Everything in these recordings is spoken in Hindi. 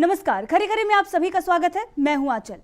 नमस्कार, खरी खरी में आप सभी का स्वागत है। मैं हूं आंचल।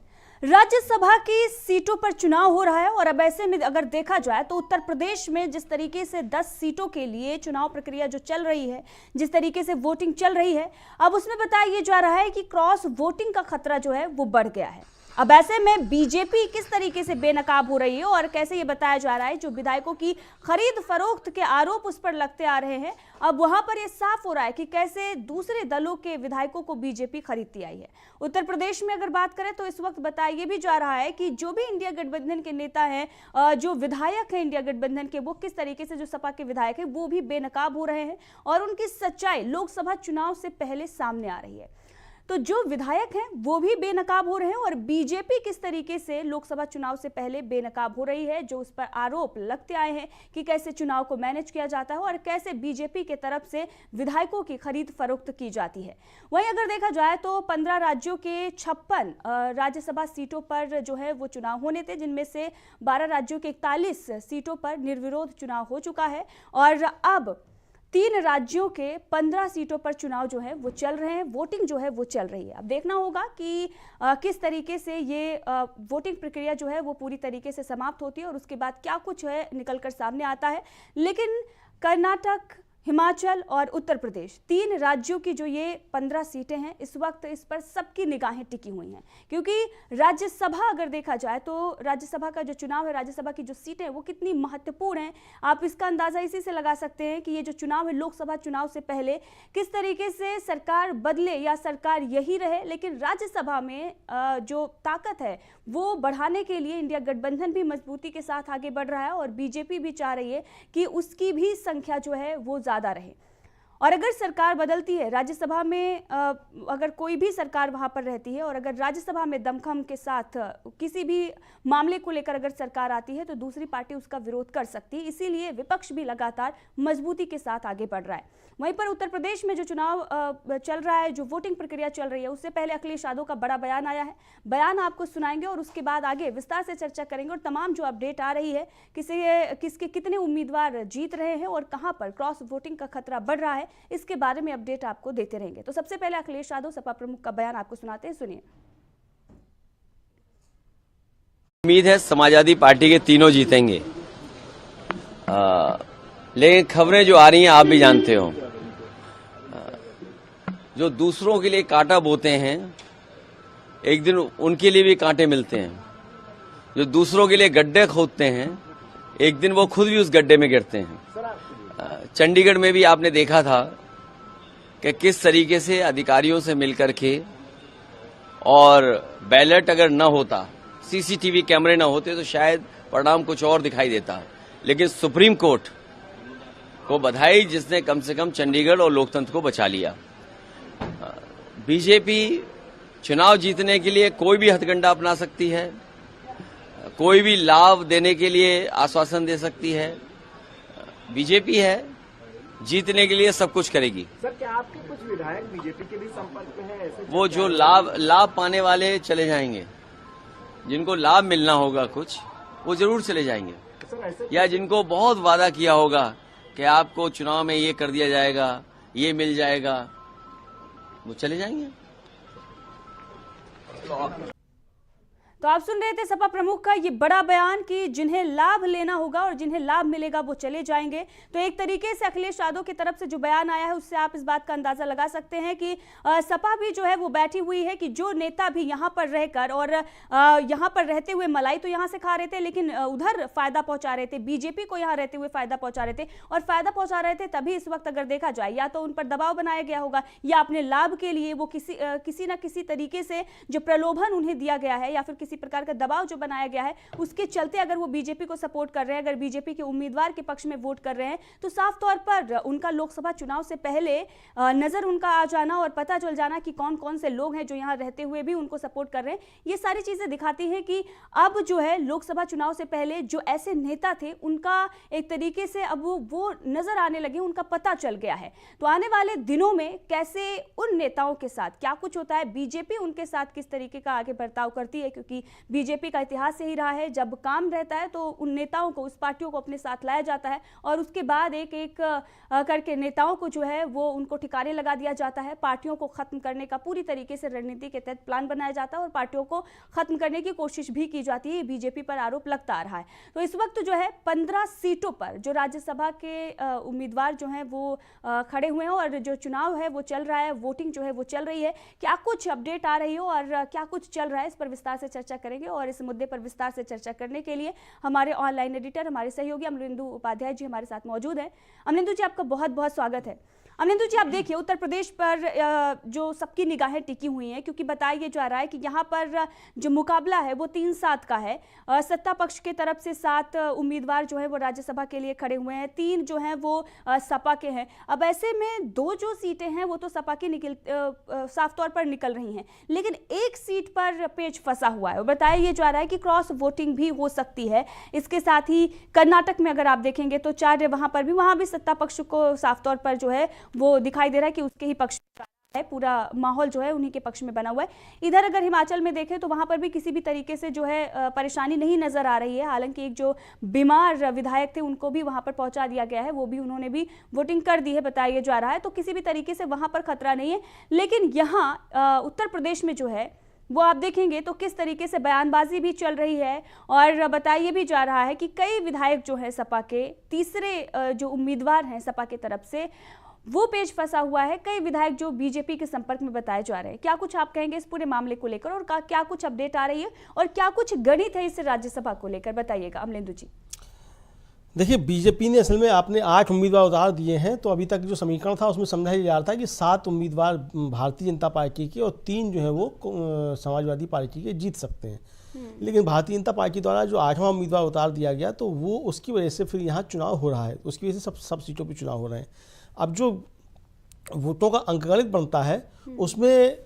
राज्यसभा की सीटों पर चुनाव हो रहा है और अब ऐसे में अगर देखा जाए तो उत्तर प्रदेश में जिस तरीके से 10 सीटों के लिए चुनाव प्रक्रिया जो चल रही है, जिस तरीके से वोटिंग चल रही है, अब उसमें बताया जा रहा है कि क्रॉस वोटिंग का खतरा जो है वो बढ़ गया है। अब ऐसे में बीजेपी किस तरीके से बेनकाब हो रही है और कैसे ये बताया जा रहा है जो विधायकों की खरीद फरोख्त के आरोप उस पर लगते आ रहे हैं, अब वहां पर ये साफ हो रहा है कि कैसे दूसरे दलों के विधायकों को बीजेपी खरीदती आई है। उत्तर प्रदेश में अगर बात करें तो इस वक्त बताया भी जा रहा है कि जो भी इंडिया गठबंधन के नेता हैं, जो विधायक हैं इंडिया गठबंधन के, वो किस तरीके से जो सपा के विधायक हैं वो भी बेनकाब हो रहे हैं और उनकी सच्चाई लोकसभा चुनाव से पहले सामने आ रही है। तो जो विधायक हैं वो भी बेनकाब हो रहे हैं और बीजेपी किस तरीके से लोकसभा चुनाव से पहले बेनकाब हो रही है, जो उस पर आरोप लगते आए हैं कि कैसे चुनाव को मैनेज किया जाता है और कैसे बीजेपी के तरफ से विधायकों की खरीद फरोख्त की जाती है। वहीं अगर देखा जाए तो 15 राज्यों के 56 राज्यसभा सीटों पर जो है वो चुनाव होने थे, जिनमें से 12 राज्यों के 41 सीटों पर निर्विरोध चुनाव हो चुका है और अब 3 राज्यों के 15 सीटों पर चुनाव जो है वो चल रहे हैं, वोटिंग जो है वो चल रही है। अब देखना होगा कि किस तरीके से ये वोटिंग प्रक्रिया जो है वो पूरी तरीके से समाप्त होती है और उसके बाद क्या कुछ है निकलकर सामने आता है। लेकिन कर्नाटक, हिमाचल और उत्तर प्रदेश, 3 राज्यों की जो ये 15 सीटें हैं, इस वक्त इस पर सबकी निगाहें टिकी हुई हैं, क्योंकि राज्यसभा अगर देखा जाए तो राज्यसभा का जो चुनाव है, राज्यसभा की जो सीटें हैं वो कितनी महत्वपूर्ण हैं, आप इसका अंदाजा इसी से लगा सकते हैं कि ये जो चुनाव है लोकसभा चुनाव से पहले किस तरीके से सरकार बदले या सरकार यही रहे, लेकिन राज्यसभा में जो ताकत है वो बढ़ाने के लिए इंडिया गठबंधन भी मजबूती के साथ आगे बढ़ रहा है और बीजेपी भी चाह रही है कि उसकी भी संख्या जो है वो ज्यादा रहे। और अगर सरकार बदलती है, राज्यसभा में अगर कोई भी सरकार वहां पर रहती है और अगर राज्यसभा में दमखम के साथ किसी भी मामले को लेकर अगर सरकार आती है तो दूसरी पार्टी उसका विरोध कर सकती है, इसीलिए विपक्ष भी लगातार मजबूती के साथ आगे बढ़ रहा है। वहीं पर उत्तर प्रदेश में जो चुनाव चल रहा है, जो वोटिंग प्रक्रिया चल रही है, उससे पहले अखिलेश यादव का बड़ा बयान आया है। बयान आपको सुनाएंगे और उसके बाद आगे विस्तार से चर्चा करेंगे और तमाम जो अपडेट आ रही है, किसके कितने उम्मीदवार जीत रहे हैं और कहां पर क्रॉस वोटिंग का खतरा बढ़ रहा है, इसके बारे में अपडेट आपको देते रहेंगे। तो सबसे पहले अखिलेश यादव सपा प्रमुख का बयान आपको सुनाते हैं, सुनिए। उम्मीद है समाजवादी पार्टी के तीनों जीतेंगे, लेकिन खबरें जो आ रही हैं आप भी जानते हो, जो दूसरों के लिए कांटा बोते हैं एक दिन उनके लिए भी कांटे मिलते हैं, जो दूसरों के लिए गड्ढे खोदते हैं एक दिन वो खुद भी उस गड्ढे में गिरते हैं। चंडीगढ़ में भी आपने देखा था कि किस तरीके से अधिकारियों से मिलकर के, और बैलेट अगर न होता, सीसीटीवी कैमरे न होते तो शायद परिणाम कुछ और दिखाई देता। लेकिन सुप्रीम कोर्ट को बधाई जिसने कम से कम चंडीगढ़ और लोकतंत्र को बचा लिया। बीजेपी चुनाव जीतने के लिए कोई भी हथकंडा अपना सकती है, कोई भी लाभ देने के लिए आश्वासन दे सकती है। बीजेपी है, जीतने के लिए सब कुछ करेगी। सर, क्या आपके कुछ विधायक बीजेपी के भी संपर्क में हैं? वो जो लाभ पाने वाले चले जाएंगे, जिनको लाभ मिलना होगा कुछ, वो जरूर चले जाएंगे। सर, या जिनको बहुत वादा किया होगा कि आपको चुनाव में ये कर दिया जाएगा, ये मिल जाएगा, वो चले जाएंगे। तो आप सुन रहे थे सपा प्रमुख का ये बड़ा बयान कि जिन्हें लाभ लेना होगा और जिन्हें लाभ मिलेगा वो चले जाएंगे। तो एक तरीके से अखिलेश यादव की तरफ से जो बयान आया है उससे आप इस बात का अंदाजा लगा सकते हैं कि सपा भी जो है वो बैठी हुई है कि जो नेता भी यहाँ पर रहकर और यहाँ पर रहते हुए मलाई तो यहाँ से खा रहे थे, लेकिन उधर फायदा पहुंचा रहे थे, बीजेपी को यहाँ रहते हुए फायदा पहुंचा रहे थे, और फायदा पहुंचा रहे थे तभी इस वक्त अगर देखा जाए या तो उन पर दबाव बनाया गया होगा या अपने लाभ के लिए वो किसी न किसी तरीके से जो प्रलोभन उन्हें दिया गया है या फिर किसी प्रकार का दबाव जो बनाया गया है उसके चलते अगर वो बीजेपी को सपोर्ट कर रहे हैं, अगर बीजेपी के उम्मीदवार के पक्ष में वोट कर रहे हैं, तो साफ तौर पर उनका लोकसभा चुनाव से पहले नजर उनका आ जाना और पता चल जाना कि कौन कौन से लोग हैं जो यहां रहते हुए भी उनको सपोर्ट कर रहे हैं। ये सारी चीजें दिखाती हैं कि अब जो है लोकसभा चुनाव से पहले जो ऐसे नेता थे उनका एक तरीके से अब वो नजर आने लगे, उनका पता चल गया है। तो आने वाले दिनों में कैसे उन नेताओं के साथ क्या कुछ होता है, बीजेपी उनके साथ किस तरीके का आगे बर्ताव करती है, क्योंकि क्योंकि बीजेपी का इतिहास यही रहा है, जब काम रहता है तो उन नेताओं को, उस पार्टियों को अपने साथ लाया जाता है और उसके बाद एक एक करके नेताओं को जो है वो उनको ठिकाने लगा दिया जाता है। पार्टियों को खत्म करने का पूरी तरीके से रणनीति के तहत प्लान बनाया जाता है और पार्टियों को खत्म करने की कोशिश भी की जाती है। बीजेपी पर आरोप लगता आ रहा है। तो इस वक्त जो है 15 सीटों पर जो राज्यसभा के उम्मीदवार जो हैं वो खड़े हुए हैं और जो चुनाव है वो चल रहा है, वोटिंग जो है वो चल रही है। क्या कुछ अपडेट आ रही हो और क्या कुछ चल रहा है, इस पर विस्तार से चर्चा करेंगे। और इस मुद्दे पर विस्तार से चर्चा करने के लिए हमारे ऑनलाइन एडिटर, हमारे सहयोगी अमलेंदु उपाध्याय जी हमारे साथ मौजूद हैं। अमलेंदु जी, आपका बहुत बहुत स्वागत है। अमलेंदु जी, आप देखिए उत्तर प्रदेश पर जो सबकी निगाहें टिकी हुई हैं, क्योंकि बताया जा रहा है कि यहाँ पर जो मुकाबला है वो 3-7 का है। सत्ता पक्ष की तरफ से 7 उम्मीदवार जो है वो राज्यसभा के लिए खड़े हुए हैं, 3 जो हैं वो सपा के हैं। अब ऐसे में 2 जो सीटें हैं वो तो सपा की साफ तौर पर निकल रही हैं, लेकिन एक सीट पर पेच फंसा हुआ है और बताया ये जा रहा है कि क्रॉस वोटिंग भी हो सकती है। इसके साथ ही कर्नाटक में अगर आप देखेंगे तो 4 वहाँ भी सत्ता पक्ष को साफ तौर पर जो है वो दिखाई दे रहा है कि उसके ही पक्ष है, पूरा माहौल जो है उन्हीं के पक्ष में बना हुआ है। इधर अगर हिमाचल में देखें तो वहां पर भी किसी भी तरीके से जो है परेशानी नहीं नजर आ रही है। हालांकि एक जो बीमार विधायक थे उनको भी वहां पर पहुंचा दिया गया है, वो भी उन्होंने भी वोटिंग कर दी है, बताया जा रहा है। तो किसी भी तरीके से वहां पर खतरा नहीं है। लेकिन यहाँ उत्तर प्रदेश में जो है वो आप देखेंगे तो किस तरीके से बयानबाजी भी चल रही है और बताया भी जा रहा है कि कई विधायक जो है सपा के, तीसरे जो उम्मीदवार हैं सपा की तरफ से, वो पेज फंसा हुआ है। कई विधायक जो बीजेपी के संपर्क में बताए जा रहे हैं। क्या कुछ आप कहेंगे इस पूरे मामले को लेकर और क्या कुछ अपडेट आ रही है और क्या कुछ गणित है इस राज्यसभा को लेकर, बताइएगा अमलेंदु जी। देखिए, बीजेपी ने असल में आपने 8 उम्मीदवार उतार दिए हैं, तो अभी तक जो समीकरण था उसमें समझाया जा रहा था कि 7 उम्मीदवार भारतीय जनता पार्टी के और 3 जो है वो समाजवादी पार्टी के जीत सकते हैं। लेकिन भारतीय जनता पार्टी द्वारा जो 8वां उम्मीदवार उतार दिया गया तो वो उसकी वजह से फिर यहाँ चुनाव हो रहा है, उसकी वजह से सब सीटों पर चुनाव हो रहे हैं। अब जो वोटों का अंकगणित बनता है उसमें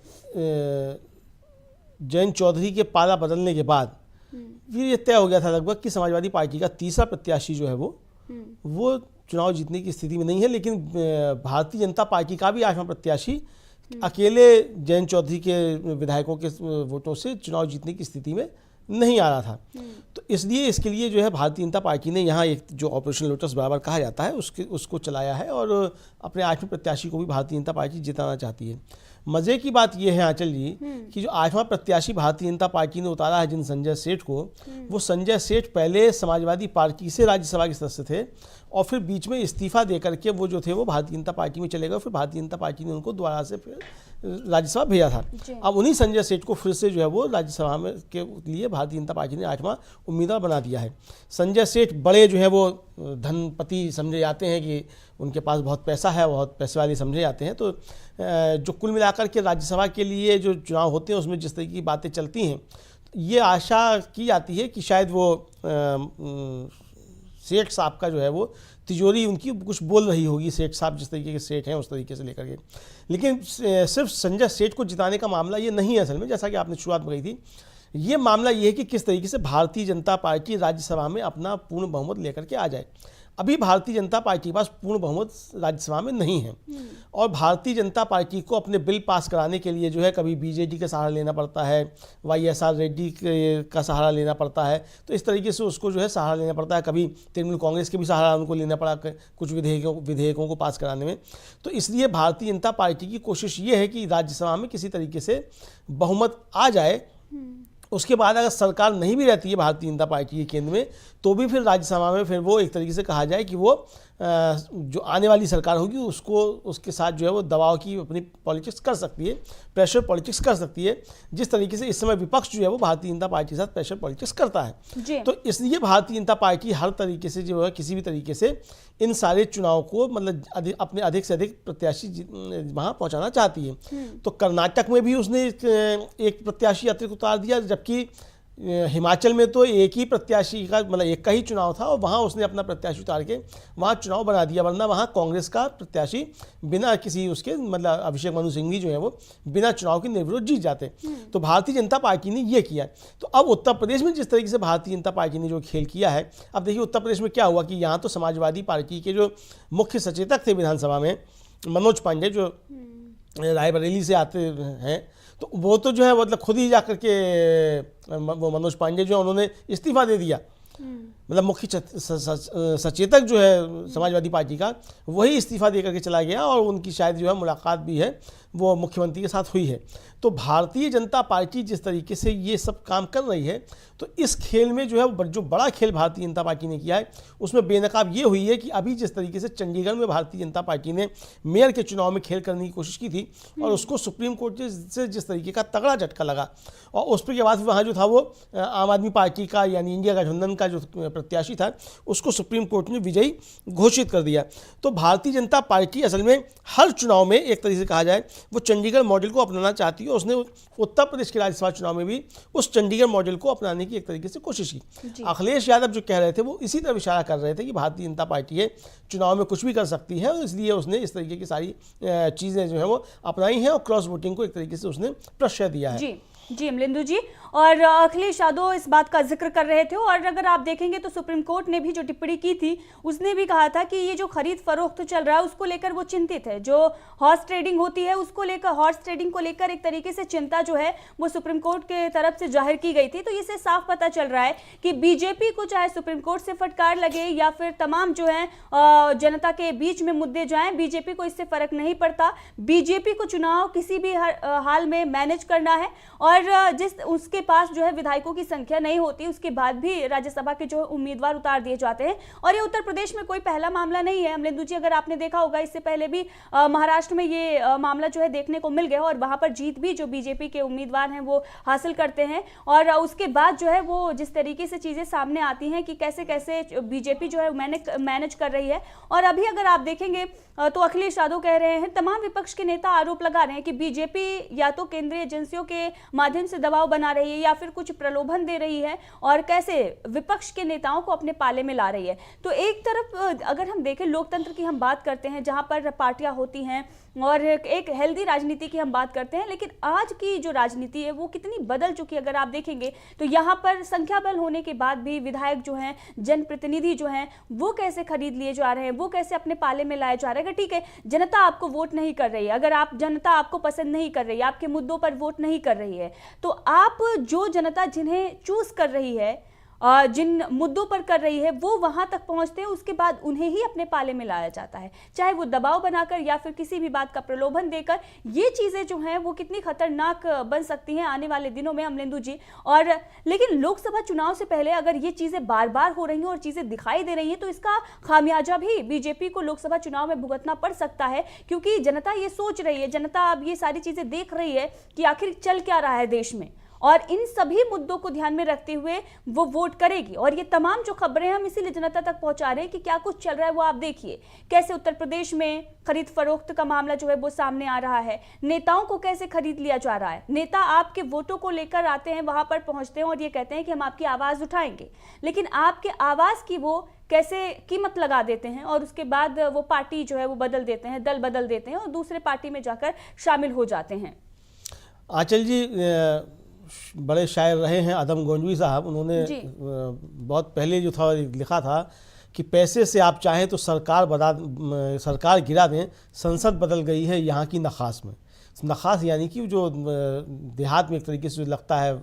जयंत चौधरी के पाला बदलने के बाद फिर ये तय हो गया था लगभग कि समाजवादी पार्टी का तीसरा प्रत्याशी जो है वो चुनाव जीतने की स्थिति में नहीं है। लेकिन भारतीय जनता पार्टी का भी 8वां प्रत्याशी अकेले जयंत चौधरी के विधायकों के वोटों से चुनाव जीतने की स्थिति में नहीं आ रहा था। तो इसलिए इसके लिए जो है भारतीय जनता पार्टी ने यहाँ एक जो ऑपरेशन लोटस बराबर कहा जाता है उसको चलाया है और अपने 8वें प्रत्याशी को भी भारतीय जनता पार्टी जिताना चाहती है। मज़े की बात यह है आंचल जी कि जो 8वां प्रत्याशी भारतीय जनता पार्टी ने उतारा है जिन संजय सेठ को, वो संजय सेठ पहले समाजवादी पार्टी से राज्यसभा के सदस्य थे और फिर बीच में इस्तीफा दे करके वो जो थे वो भारतीय जनता पार्टी में चले गए। फिर भारतीय जनता पार्टी ने उनको दोबारा से फिर राज्यसभा भेजा था। अब उन्हीं संजय सेठ को फिर से जो है वो राज्यसभा में के लिए भारतीय जनता पार्टी ने 8वां उम्मीदवार बना दिया है। संजय सेठ बड़े जो है वो धनपति समझे जाते हैं कि उनके पास बहुत पैसा है, बहुत पैसे वाले समझे जाते हैं। तो जो कुल मिलाकर के राज्यसभा के लिए जो चुनाव होते हैं उसमें जिस तरह की बातें चलती हैं, ये आशा की जाती है कि शायद वो सेठ साहब का जो है वो तिजोरी उनकी कुछ बोल रही होगी। सेठ साहब जिस तरीके के सेठ हैं उस तरीके से लेकर के। लेकिन सिर्फ संजय सेठ को जिताने का मामला ये नहीं है असल में, जैसा कि आपने शुरुआत में कही थी। ये मामला ये है कि किस तरीके से भारतीय जनता पार्टी राज्यसभा में अपना पूर्ण बहुमत लेकर के आ जाए। अभी भारतीय जनता पार्टी के पास पूर्ण बहुमत राज्यसभा में नहीं है और भारतीय जनता पार्टी को अपने बिल पास कराने के लिए जो है कभी बीजेडी का सहारा लेना पड़ता है, YSR रेड्डी का सहारा लेना पड़ता है। तो इस तरीके से उसको जो है सहारा लेना पड़ता है। कभी तृणमूल कांग्रेस के भी सहारा उनको लेना पड़ा कुछ विधेयकों को पास कराने में। तो इसलिए भारतीय जनता पार्टी की कोशिश ये है कि राज्यसभा में किसी तरीके से बहुमत आ जाए। उसके बाद अगर सरकार नहीं भी रहती है भारतीय जनता पार्टी के केंद्र में, तो भी फिर राज्यसभा में फिर वो एक तरीके से कहा जाए कि वो जो आने वाली सरकार होगी उसके साथ जो है वो दबाव की अपनी पॉलिटिक्स कर सकती है, प्रेशर पॉलिटिक्स कर सकती है, जिस तरीके से इस समय विपक्ष जो है वो भारतीय जनता पार्टी के साथ प्रेशर पॉलिटिक्स करता है। तो इसलिए भारतीय जनता पार्टी हर तरीके से जो है किसी भी तरीके से इन सारे चुनाव को मतलब अपने अधिक से अधिक प्रत्याशी वहाँ पहुँचाना चाहती है। तो कर्नाटक में भी उसने एक प्रत्याशी अतिरिक्त उतार दिया, जबकि हिमाचल में तो एक ही प्रत्याशी का मतलब एक का ही चुनाव था और वहाँ उसने अपना प्रत्याशी उतार के वहाँ चुनाव बना दिया। वरना वहाँ कांग्रेस का प्रत्याशी बिना किसी उसके मतलब अभिषेक मनु सिंघवी जो है वो बिना चुनाव के निर्विरोध जीत जाते। तो भारतीय जनता पार्टी ने ये किया। तो अब उत्तर प्रदेश में जिस तरीके से भारतीय जनता पार्टी ने जो खेल किया है, अब देखिए उत्तर प्रदेश में क्या हुआ कि यहाँ तो समाजवादी पार्टी के जो मुख्य सचेतक थे विधानसभा में मनोज पांडे, जो रायबरेली से आते हैं, तो वो तो जो है मतलब खुद ही जाकर के वो मनोज पांडे जो है उन्होंने इस्तीफा दे दिया। मतलब मुख्य सचेतक जो है समाजवादी पार्टी का, वही इस्तीफा दे करके चला गया और उनकी शायद जो है मुलाकात भी है वो मुख्यमंत्री के साथ हुई है। तो भारतीय जनता पार्टी जिस तरीके से ये सब काम कर रही है, तो इस खेल में जो है जो बड़ा खेल भारतीय जनता पार्टी ने किया है उसमें बेनकाब ये हुई है कि अभी जिस तरीके से चंडीगढ़ में भारतीय जनता पार्टी ने मेयर के चुनाव में खेल करने की कोशिश की थी और उसको सुप्रीम कोर्ट से जिस तरीके का तगड़ा झटका लगा, और उस पर के बाद वहाँ जो था वो आम आदमी पार्टी का यानी इंडिया गठबंधन का जो प्रत्याशी था उसको सुप्रीम कोर्ट ने विजयी घोषित कर दिया। तो भारतीय जनता पार्टी असल में हर चुनाव में एक तरीके से कहा जाए वो चंडीगढ़ मॉडल को अपनाना चाहती है। उसने उत्तर प्रदेश के राज्यसभा चुनाव में भी उस चंडीगढ़ मॉडल को अपनाने की एक तरीके से कोशिश की। अखिलेश यादव जो कह रहे थे वो इसी तरफ इशारा कर रहे थे कि भारतीय जनता पार्टी है चुनाव में कुछ भी कर सकती है, और इसलिए उसने इस तरीके की सारी चीज़ें जो है वो अपनाई हैं और क्रॉस वोटिंग को एक तरीके से उसने प्रश्रय दिया है। जी अमलेंदु जी, और अखिलेश यादव इस बात का जिक्र कर रहे थे, और अगर आप देखेंगे तो सुप्रीम कोर्ट ने भी जो टिप्पणी की थी उसने भी कहा था कि ये जो खरीद फरोख्त चल रहा है उसको लेकर वो चिंतित है। जो हॉर्स ट्रेडिंग होती है उसको लेकर, हॉर्स ट्रेडिंग को लेकर एक तरीके से चिंता जो है वो सुप्रीम कोर्ट के तरफ से जाहिर की गई थी। तो इससे साफ पता चल रहा है कि बीजेपी को चाहे सुप्रीम कोर्ट से फटकार लगे या फिर तमाम जो है जनता के बीच में मुद्दे जो हैं, बीजेपी को इससे फर्क नहीं पड़ता। बीजेपी को चुनाव किसी भी हाल में मैनेज करना है, और जिस उसके पास जो है विधायकों की संख्या नहीं होती उसके बाद भी राज्यसभा के जो उम्मीदवार उतार दिए जाते हैं। और ये उत्तर प्रदेश में कोई पहला मामला नहीं है अमलेंदु जी, अगर आपने देखा होगा इससे पहले भी महाराष्ट्र में ये मामला जो है देखने को मिल गया, और वहां पर जीत भी जो बीजेपी के उम्मीदवार हैं वो हासिल करते हैं। और उसके बाद जो है वो जिस तरीके से चीजें सामने आती हैं कि कैसे कैसे बीजेपी जो है मैनेज कर रही है। और अभी अगर आप देखेंगे तो अखिलेश यादव कह रहे हैं, तमाम विपक्ष के नेता आरोप लगा रहे हैं कि बीजेपी या तो केंद्रीय एजेंसियों के माध्यम से दबाव बना रही है या फिर कुछ प्रलोभन दे रही है, और कैसे विपक्ष के नेताओं को अपने पाले में ला रही है। तो एक तरफ अगर हम देखें लोकतंत्र की हम बात करते हैं जहां पर पार्टियां होती हैं और एक हेल्दी राजनीति की हम बात करते हैं, लेकिन आज की जो राजनीति है वो कितनी बदल चुकी है अगर आप देखेंगे तो यहाँ पर संख्या बल होने के बाद भी विधायक जो हैं, जनप्रतिनिधि जो हैं, वो कैसे खरीद लिए जा रहे हैं, वो कैसे अपने पाले में लाए जा रहे हैं। ठीक है, जनता आपको वोट नहीं कर रही है, अगर आप जनता आपको पसंद नहीं कर रही है, आपके मुद्दों पर वोट नहीं कर रही है, तो आप जो जनता जिन्हें चूज कर रही है, जिन मुद्दों पर कर रही है, वो वहां तक पहुंचते हैं, उसके बाद उन्हें ही अपने पाले में लाया जाता है, चाहे वो दबाव बनाकर या फिर किसी भी बात का प्रलोभन देकर। ये चीजें जो हैं वो कितनी खतरनाक बन सकती हैं आने वाले दिनों में अमलेंदु जी। और लेकिन लोकसभा चुनाव से पहले अगर ये चीजें बार बार हो रही हैं और चीजें दिखाई दे रही हैं तो इसका खामियाजा भी बीजेपी को लोकसभा चुनाव में भुगतना पड़ सकता है, क्योंकि जनता ये सोच रही है, जनता अब ये सारी चीजें देख रही है कि आखिर चल क्या रहा है देश में, और इन सभी मुद्दों को ध्यान में रखते हुए वो वोट करेगी। और ये तमाम जो खबरें हम इसीलिए जनता तक पहुंचा रहे हैं कि क्या कुछ चल रहा है वो आप देखिए, कैसे उत्तर प्रदेश में खरीद फरोख्त का मामला जो है वो सामने आ रहा है, नेताओं को कैसे खरीद लिया जा रहा है। नेता आपके वोटों को लेकर आते हैं, वहां पर पहुंचते हैं और ये कहते हैं कि हम आपकी आवाज उठाएंगे, लेकिन आपके आवाज की वो कैसे कीमत लगा देते हैं और उसके बाद वो पार्टी जो है वो बदल देते हैं, दल बदल देते हैं और दूसरे पार्टी में जाकर शामिल हो जाते हैं। आंचल जी बड़े शायर रहे हैं आदम गोंजवी साहब, उन्होंने बहुत पहले जो था लिखा था कि पैसे से आप चाहें तो सरकार गिरा दें, संसद बदल गई है यहाँ की नखास में। नखास यानी कि जो देहात में एक तरीके से जो लगता है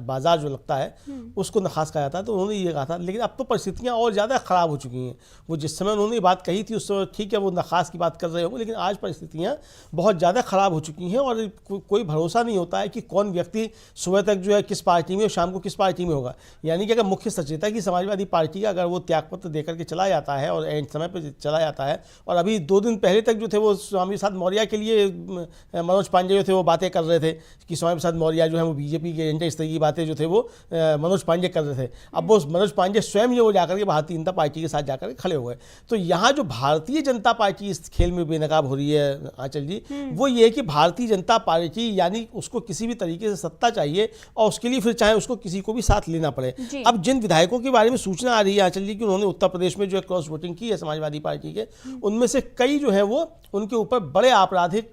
बाजार जो लगता है उसको नखास कहा जाता है। तो उन्होंने ये कहा था, लेकिन अब तो परिस्थितियाँ और ज़्यादा ख़राब हो चुकी हैं। वो जिस समय उन्होंने ये बात कही थी उस समय ठीक है वो नखास की बात कर रहे होंगे, लेकिन आज परिस्थितियाँ बहुत ज़्यादा ख़राब हो चुकी हैं और कोई भरोसा नहीं होता है कि कौन व्यक्ति सुबह तक जो है किस पार्टी में और शाम को किस पार्टी में होगा। यानी कि अगर मुख्य सचेतक की समाजवादी पार्टी का अगर वो त्यागपत्र दे करके चला जाता है और एंड समय पर चला जाता है, और अभी 2 दिन पहले तक जो थे वो स्वामी प्रसाद मौर्य के लिए मनोज पांडे जो थे वो बातें कर रहे थे कि स्वामी प्रसाद मौर्य जो है वो बीजेपी के एजेंट, इस तरह की बातें जो थे वो मनोज पांडे कर रहे थे। अब वो मनोज पांडे स्वयं जो वो जाकर के भारतीय जनता पार्टी के साथ जाकर के खड़े हो गए। तो यहाँ जो भारतीय जनता पार्टी इस खेल में बेनकाब हो रही है आंचल जी, वो ये है कि भारतीय जनता पार्टी यानी उसको किसी भी तरीके से सत्ता चाहिए और उसके लिए फिर चाहे उसको किसी को भी साथ लेना पड़े। अब जिन विधायकों के बारे में सूचना आ रही है आंचल जी कि उन्होंने उत्तर प्रदेश में जो है क्रॉस वोटिंग की है समाजवादी पार्टी के, उनमें से कई जो है वो उनके ऊपर बड़े आपराधिक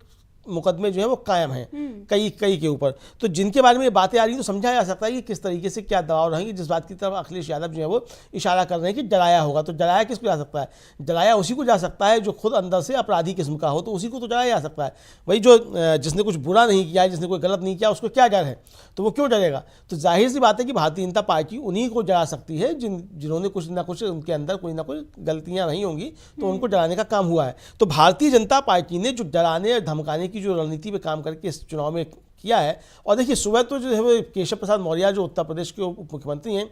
मुकदमे जो है वो कायम हैं कई के ऊपर। तो जिनके बारे में ये बातें आ रही हैं तो समझा जा सकता है कि किस तरीके से क्या दबाव रहेंगे, जिस बात की तरफ अखिलेश यादव जो है वो इशारा कर रहे हैं कि डराया होगा। तो डराया किसको जा सकता है? डराया उसी को जा सकता है जो खुद अंदर से अपराधी किस्म का हो, तो उसी को तो डराया जा सकता है। वही जो जिसने कुछ बुरा नहीं किया है, जिसने कोई गलत नहीं किया, उसको क्या डर है, तो वो क्यों डरेगा? तो जाहिर सी बात है कि भारतीय जनता पार्टी उन्हीं को डरा सकती है जिन्होंने कुछ ना कुछ उनके अंदर कोई ना कोई गलतियां नहीं होंगी, तो उनको डराने का काम हुआ है। तो भारतीय जनता पार्टी ने जो डराने और धमकाने की जो रणनीति पे काम करके इस चुनाव में किया है, और देखिए सुबह तो जो है वो केशव प्रसाद मौर्य जो उत्तर प्रदेश के उप मुख्यमंत्री हैं,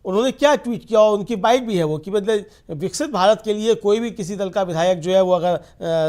उन्होंने क्या ट्वीट किया, और उनकी बाइट भी है वो कि मतलब विकसित भारत के लिए कोई भी किसी दल का विधायक जो है वो अगर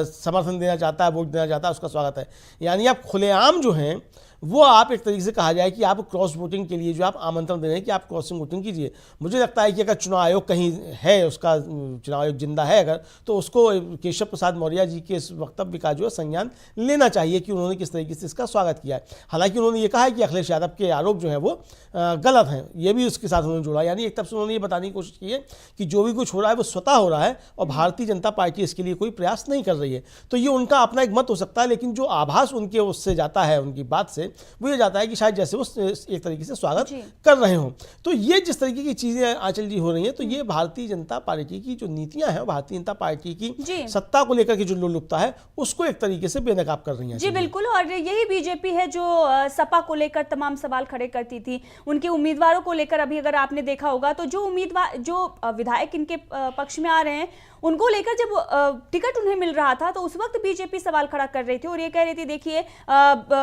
समर्थन देना चाहता है, वोट देना चाहता है, उसका स्वागत है। यानी आप खुलेआम जो हैं वो आप एक तरीके से कहा जाए कि आप क्रॉस वोटिंग के लिए जो आप आमंत्रण दे रहे हैं कि आप क्रॉसिंग वोटिंग कीजिए। मुझे लगता है कि अगर चुनाव आयोग कहीं है, उसका चुनाव आयोग जिंदा है अगर, तो उसको केशव प्रसाद मौर्य जी के इस वक्तव्य का जो है संज्ञान लेना चाहिए कि उन्होंने किस तरीके से इसका स्वागत किया है। हालांकि उन्होंने ये कहा है कि अखिलेश यादव के आरोप जो है वो गलत हैं, ये भी उसके साथ उन्होंने जोड़ा। यानी एक तरफ से उन्होंने ये बताने की कोशिश की है कि जो भी कुछ हो रहा है वो स्वतः हो रहा है और भारतीय जनता पार्टी इसके लिए कोई प्रयास नहीं कर रही है। तो ये उनका अपना एक मत हो सकता है, लेकिन जो आभास उनके उससे जाता है, उनकी बात से वो ये जाता है कि शायद जैसे वो एक तरीके से स्वागत कर रहे हों। तो ये जिस तरीके की चीजें आंचल जी हो रही हैं, तो ये भारतीय जनता पार्टी की जो नीतियां हैं, भारतीय जनता पार्टी की सत्ता को लेकर के जो लोलुपता है उसको एक तरीके से बेनकाब कर रही हैं। जी बिल्कुल, और यही बीजेपी है जो सपा को लेकर तमाम सवाल खड़े करती थी, उनके उम्मीदवारों को लेकर। अभी अगर आपने देखा होगा तो जो उम्मीदवार, जो विधायक इनके पक्ष में आ रहे हैं, उनको लेकर जब टिकट उन्हें मिल रहा था तो उस वक्त बीजेपी सवाल खड़ा कर रही थी और ये कह रही थी देखिए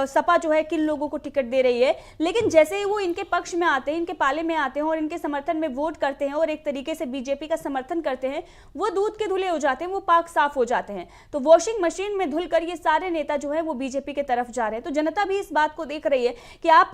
सपा जो है किन लोगों को टिकट दे रही है। लेकिन जैसे ही वो इनके पक्ष में आते हैं, इनके पाले में आते हैं और इनके समर्थन में वोट करते हैं और एक तरीके से बीजेपी का समर्थन करते हैं, वो दूध के धुले हो जाते हैं, वो पाक साफ हो जाते हैं। तो वॉशिंग मशीन में धुलकर ये सारे नेता जो है वो बीजेपी के तरफ जा रहे हैं। तो जनता भी इस बात को देख रही है कि आप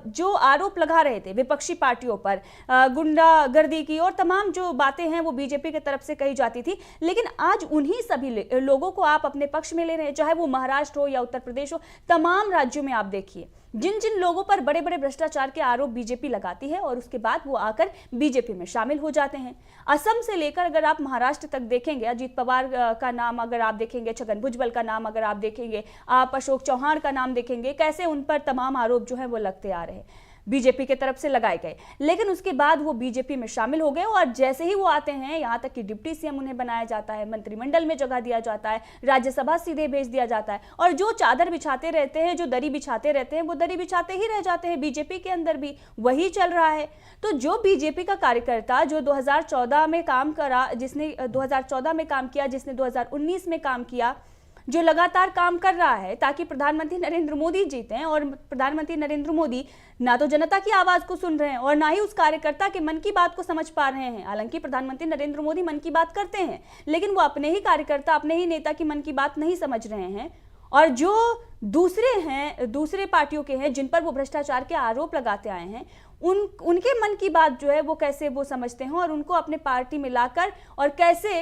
जो आरोप लगा रहे थे विपक्षी पार्टियों पर, गुंडागर्दी की और तमाम जो बातें हैं वो बीजेपी की तरफ से कही जाती थी, लेकिन आज उन्हीं सभी लोगों को आप अपने पक्ष में ले रहे हैं, चाहे वो महाराष्ट्र हो या उत्तर प्रदेश हो। तमाम राज्यों में आप देखिए जिन जिन लोगों पर बड़े बड़े भ्रष्टाचार के आरोप बीजेपी लगाती है और उसके बाद वो आकर बीजेपी में शामिल हो जाते हैं। असम से लेकर अगर आप महाराष्ट्र तक देखेंगे, अजीत पवार का नाम अगर आप देखेंगे, छगन भुजबल का नाम अगर आप देखेंगे, आप अशोक चौहान का नाम देखेंगे, कैसे उन पर तमाम आरोप जो है वो लगते आ रहे हैं, बीजेपी के तरफ से लगाए गए। लेकिन उसके बाद वो बीजेपी में शामिल हो गए और जैसे ही वो आते हैं, यहाँ तक कि डिप्टी सीएम उन्हें बनाया जाता है, मंत्रिमंडल में जगह दिया जाता है, राज्यसभा सीधे भेज दिया जाता है और जो चादर बिछाते रहते हैं, जो दरी बिछाते रहते हैं, वो दरी बिछाते ही रह जाते हैं। बीजेपी के अंदर भी वही चल रहा है। तो जो बीजेपी का कार्यकर्ता जो 2014 में काम करा, जिसने 2014 में काम किया, जिसने 2019 में काम किया, जो लगातार काम कर रहा है ताकि प्रधानमंत्री नरेंद्र मोदी जीतें, और प्रधानमंत्री नरेंद्र मोदी ना तो जनता की आवाज को सुन रहे हैं और ना ही उस कार्यकर्ता के मन की बात को समझ पा रहे हैं। हालांकि प्रधानमंत्री नरेंद्र मोदी मन की बात करते हैं, लेकिन वो अपने ही कार्यकर्ता, अपने ही नेता की मन की बात नहीं समझ रहे हैं। और जो दूसरे हैं, दूसरे पार्टियों के हैं, जिन पर वो भ्रष्टाचार के आरोप लगाते आए हैं, उनके मन की बात जो है वो कैसे वो समझते हैं और उनको अपने पार्टी में लाकर और कैसे,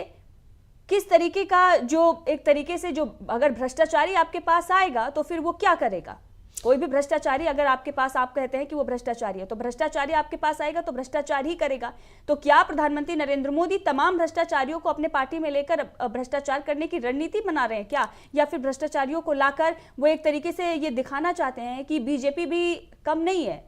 किस तरीके का, जो एक तरीके से, जो अगर भ्रष्टाचारी आपके पास आएगा तो फिर वो क्या करेगा। कोई भी भ्रष्टाचारी अगर आपके पास, आप कहते हैं कि वो भ्रष्टाचारी है, तो भ्रष्टाचारी आपके पास आएगा तो भ्रष्टाचार ही करेगा। तो क्या प्रधानमंत्री नरेंद्र मोदी तमाम भ्रष्टाचारियों को अपने पार्टी में लेकर भ्रष्टाचार करने की रणनीति बना रहे हैं क्या, या फिर भ्रष्टाचारियों को लाकर वो एक तरीके से ये दिखाना चाहते हैं कि बीजेपी भी कम नहीं है।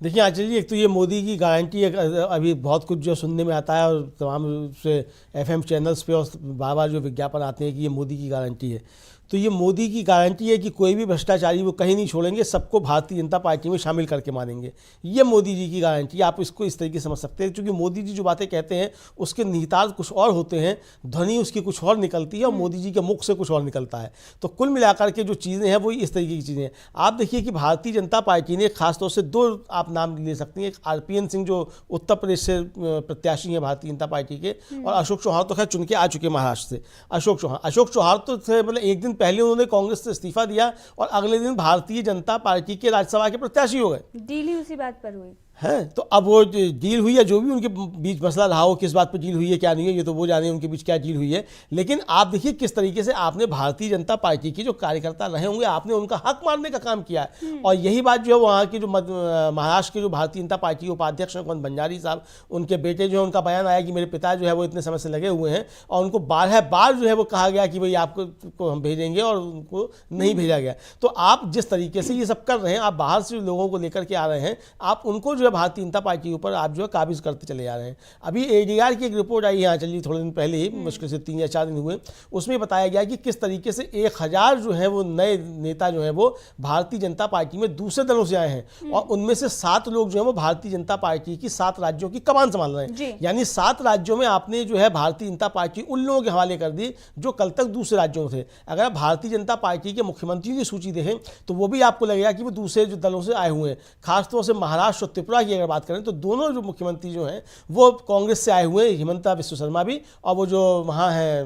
देखिए आचार्य जी, एक तो ये मोदी की गारंटी अभी बहुत कुछ जो सुनने में आता है और तमाम से एफएम चैनल्स पे और बार बार जो विज्ञापन आते हैं कि ये मोदी की गारंटी है। तो ये मोदी की गारंटी है कि कोई भी भ्रष्टाचारी वो कहीं नहीं छोड़ेंगे, सबको भारतीय जनता पार्टी में शामिल करके मानेंगे। ये मोदी जी की गारंटी, आप इसको इस तरीके से समझ सकते हैं, क्योंकि मोदी जी जो बातें कहते हैं उसके निहितार्थ कुछ और होते हैं, ध्वनि उसकी कुछ और निकलती है और मोदी जी के मुख से कुछ और निकलता है। तो कुल मिलाकर के जो चीज़ें हैं वो इस तरीके की चीज़ें हैं। आप देखिए कि भारतीय जनता पार्टी ने खासतौर से दो आप नाम ले सकती हैं, एक आरपीएन सिंह जो उत्तर प्रदेश से प्रत्याशी हैं भारतीय जनता पार्टी के, और अशोक चौहान तो खैर चुन के आ चुके महाराष्ट्र से। अशोक चौहान तो मतलब एक दिन पहले उन्होंने कांग्रेस से इस्तीफा दिया और अगले दिन भारतीय जनता पार्टी के राज्यसभा के प्रत्याशी हो गए। डील ही उसी बात पर हुई। है। तो अब वो डील हुई है, जो भी उनके बीच मसला रहा हो, किस बात पर डील हुई है क्या नहीं है, ये तो वो जाने उनके बीच क्या डील हुई है। लेकिन आप देखिए किस तरीके से आपने भारतीय जनता पार्टी की जो कार्यकर्ता रहे होंगे, आपने उनका हक मारने का काम किया है। और यही बात जो है वहाँ की जो महाराष्ट्र के जो भारतीय जनता पार्टी के उपाध्यक्ष हैं भंडारी साहब, उनके बेटे जो है, उनका बयान आया कि मेरे पिता जो है वो इतने समय से लगे हुए हैं, और उनको 12 बार जो है वो कहा गया कि भाई आपको हम भेजेंगे, और उनको नहीं भेजा गया। तो आप जिस तरीके से ये सब कर रहे हैं, आप बाहर से लोगों को लेकर के आ रहे हैं, आप उनको जो है भारतीय जनता पार्टी के ऊपर आप जो है काबिज करते चले जा रहे हैं। अभी एडीआर की एक रिपोर्ट आई यहाँ चलिए थोड़े दिन पहले ही, मुश्किल से 3 या 4 दिन हुए, उसमें बताया गया कि किस तरीके से 1000 जो है वो नए नेता जो है वो भारतीय जनता पार्टी में दूसरे दलों से आए हैं, और उनमें से 7 लोग जो है वो भारतीय जनता पार्टी की 7 राज्यों की कमान संभाल रहे हैं। यानी 7 राज्यों में आपने जो है भारतीय जनता पार्टी उन लोगों के हवाले कर दी जो कल तक दूसरे राज्यों में थे। अगर आप भारतीय जनता पार्टी के मुख्यमंत्रियों की सूची देखें तो वो भी आपको लगेगा कि वो दूसरे जो दलों से आए हुए हैं। खासतौर से महाराष्ट्र और त्रिपुरा की अगर बात करें तो दोनों जो मुख्यमंत्री जो हैं वो कांग्रेस से आए हुए हैं, हिमंता बिस्व शर्मा भी, और वो जो वहाँ हैं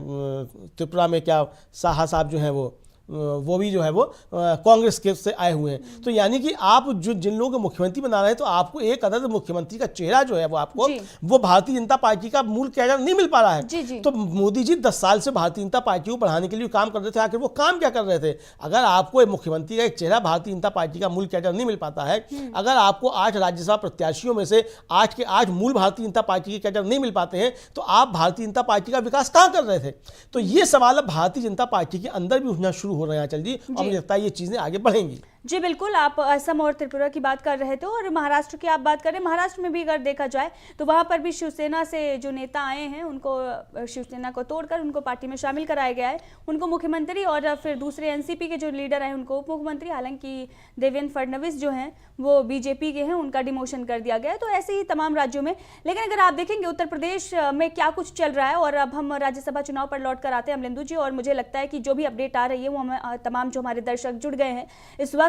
त्रिपुरा में क्या साहा साहब जो हैं वो भी जो है वो कांग्रेस के से आए हुए हैं। तो यानी कि आप जो जिन लोगों को मुख्यमंत्री बना रहे हैं, तो आपको एक अदद मुख्यमंत्री का चेहरा जो है वो आपको वो भारतीय जनता पार्टी का मूल कैडर नहीं मिल पा रहा है। तो मोदी जी 10 साल से भारतीय जनता पार्टी को बढ़ाने के लिए काम कर रहे थे, आखिर वो काम क्या कर रहे थे? अगर आपको एक मुख्यमंत्री का एक चेहरा भारतीय जनता पार्टी का मूल कैडर नहीं मिल पाता है, अगर आपको 8 राज्यसभा प्रत्याशियों में से 8 के 8 मूल भारतीय जनता पार्टी के कैडर नहीं मिल पाते हैं, तो आप भारतीय जनता पार्टी का विकास कहां कर रहे थे? तो ये सवाल अब भारतीय जनता पार्टी के अंदर भी उठना शुरू हो रहे हैं आंचल जी, और मुझे लगता है ये चीजें आगे बढ़ेंगी। जी बिल्कुल, आप असम और त्रिपुरा की बात कर रहे थे, और महाराष्ट्र की आप बात करें। महाराष्ट्र में भी अगर देखा जाए तो वहां पर भी शिवसेना से जो नेता आए हैं, उनको शिवसेना को तोड़कर उनको पार्टी में शामिल कराया गया है, उनको मुख्यमंत्री, और फिर दूसरे एनसीपी के जो लीडर हैं उनको उप मुख्यमंत्री। हालांकि देवेंद्र फडणवीस जो हैं वो बीजेपी के हैं, उनका डिमोशन कर दिया गया है। तो ऐसे ही तमाम राज्यों में। लेकिन अगर आप देखेंगे उत्तर प्रदेश में क्या कुछ चल रहा है, और अब हम राज्यसभा चुनाव पर लौट कर आते हैं अमलेंदु जी, और मुझे लगता है कि जो भी अपडेट आ रही है वो हम तमाम जो हमारे दर्शक जुड़ गए हैं इस वक्त,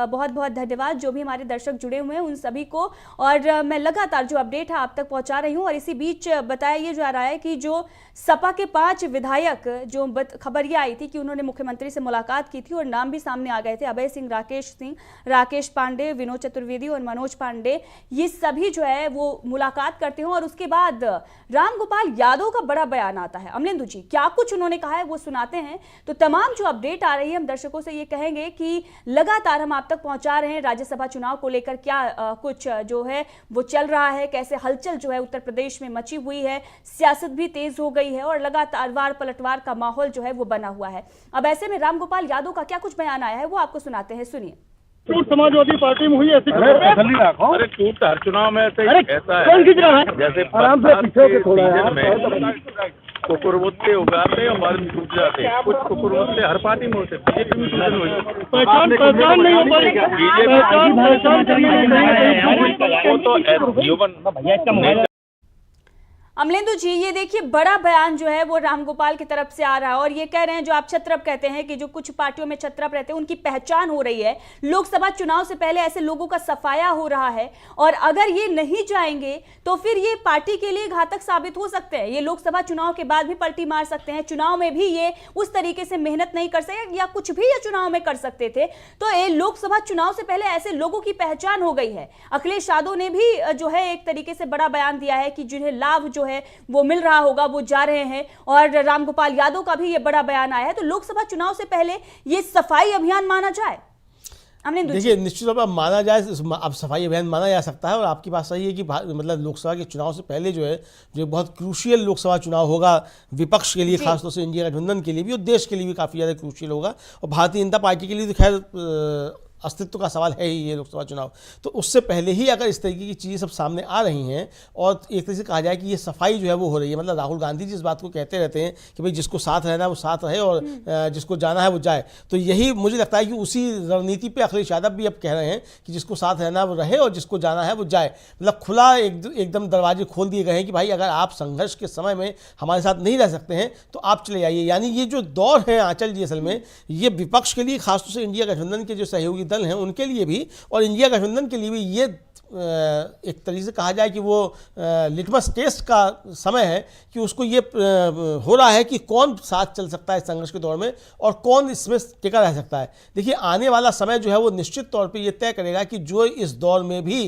बहुत बहुत धन्यवाद जो भी हमारे दर्शक जुड़े हुए हैं उन सभी को। और मैं लगातार जो अपडेट है आप तक पहुंचा रही हूं। और इसी बीच बताया ये जा रहा है कि जो सपा के 5 विधायक, जो खबर ये आई थी कि उन्होंने मुख्यमंत्री से मुलाकात की थी, और नाम भी सामने आ गए थे, अभय सिंह, राकेश पांडे, विनोद चतुर्वेदी और मनोज पांडे, ये सभी जो है वो मुलाकात करते हैं। और उसके बाद रामगोपाल यादव का बड़ा बयान आता है। अमलेंदु जी, क्या कुछ उन्होंने कहा है वो सुनाते हैं। तो तमाम जो अपडेट आ रही है हम दर्शकों से ये कहेंगे कि लगातार हम आप तक पहुंचा रहे हैं राज्यसभा चुनाव को लेकर क्या कुछ जो है वो चल रहा है, कैसे हलचल जो है उत्तर प्रदेश में मची हुई है, सियासत भी तेज हो गई है, और लगातार वार पलटवार का माहौल जो है वो बना हुआ है। अब ऐसे में रामगोपाल यादव का क्या कुछ बयान आया है वो आपको सुनाते हैं, सुनिए। टूट समाजवादी पार्टी में हुई ऐसी अरे टूट हर चुनाव में ऐसा है, जैसे आराम से पीछे के थोड़ा कुकुरमुत्ते उगाते हैं और बाद में टूट जाते हैं। कुछ कुकुरमुत्ते हर पार्टी में होते, बीजेपी में टूटन हुई, पहचान नहीं हो पाई, वो तो ह्यूमन। अमलेंदु जी, ये देखिए बड़ा बयान जो है वो रामगोपाल की तरफ से आ रहा है, और ये कह रहे हैं जो आप छत्रप कहते हैं कि जो कुछ पार्टियों में छत्रप रहते हैं उनकी पहचान हो रही है। लोकसभा चुनाव से पहले ऐसे लोगों का सफाया हो रहा है, और अगर ये नहीं जाएंगे तो फिर ये पार्टी के लिए घातक साबित हो सकते हैं। ये लोकसभा चुनाव के बाद भी पलटी मार सकते हैं, चुनाव में भी ये उस तरीके से मेहनत नहीं कर सकते, या कुछ भी ये चुनाव में कर सकते थे। तो ये लोकसभा चुनाव से पहले ऐसे लोगों की पहचान हो गई है। अखिलेश यादव ने भी जो है एक तरीके से बड़ा बयान दिया है कि जिन्हें लाभ जो है वो मिल रहा होगा वो जा रहे हैं, और रामगोपाल यादव का भी ये बड़ा बयान आया है। तो लोकसभा चुनाव से पहले ये सफाई अभियान माना जाए? देखिए, निश्चित तौर पर माना जाए, अब सफाई अभियान माना जा सकता है। और आपकी बात सही है कि मतलब लोकसभा के चुनाव से पहले जो है जो बहुत क्रूशियल लोकसभा चुनाव होगा विपक्ष के लिए, खासतौर से इंडिया गठबंधन के लिए भी, और देश के लिए भी काफ़ी ज़्यादा क्रूशियल होगा। और भारतीय जनता पार्टी के लिए तो खैर अस्तित्व का सवाल है ही ये लोकसभा चुनाव। तो उससे पहले ही अगर इस तरीके की चीज़ें सब सामने आ रही हैं, और एक तरह से कहा जाए कि ये सफाई जो है वो हो रही है, मतलब राहुल गांधी जी इस बात को कहते रहते हैं कि भाई जिसको साथ रहना है वो साथ रहे, और जिसको जाना है वो जाए। तो यही मुझे लगता है कि उसी रणनीति पे अखिलेश यादव भी अब कह रहे हैं कि जिसको साथ रहना है वो रहे, और जिसको जाना है वो जाए। मतलब खुला एकदम दरवाजे खोल दिए गए हैं कि भाई अगर आप संघर्ष के समय में हमारे साथ नहीं रह सकते हैं तो आप चले जाइए। यानी ये जो दौर है आंचल जी, असल में ये विपक्ष के लिए, खासतौर से इंडिया गठबंधन के जो सहयोगी दल हैं उनके लिए भी, और इंडिया गठबंधन के लिए भी ये एक तरीके से कहा जाए कि वो लिटमस टेस्ट का समय है कि उसको ये हो रहा है कि कौन साथ चल सकता है संघर्ष के दौर में, और कौन इसमें टिका रह सकता है। देखिए, आने वाला समय जो है वो निश्चित तौर पे ये तय करेगा कि जो इस दौर में भी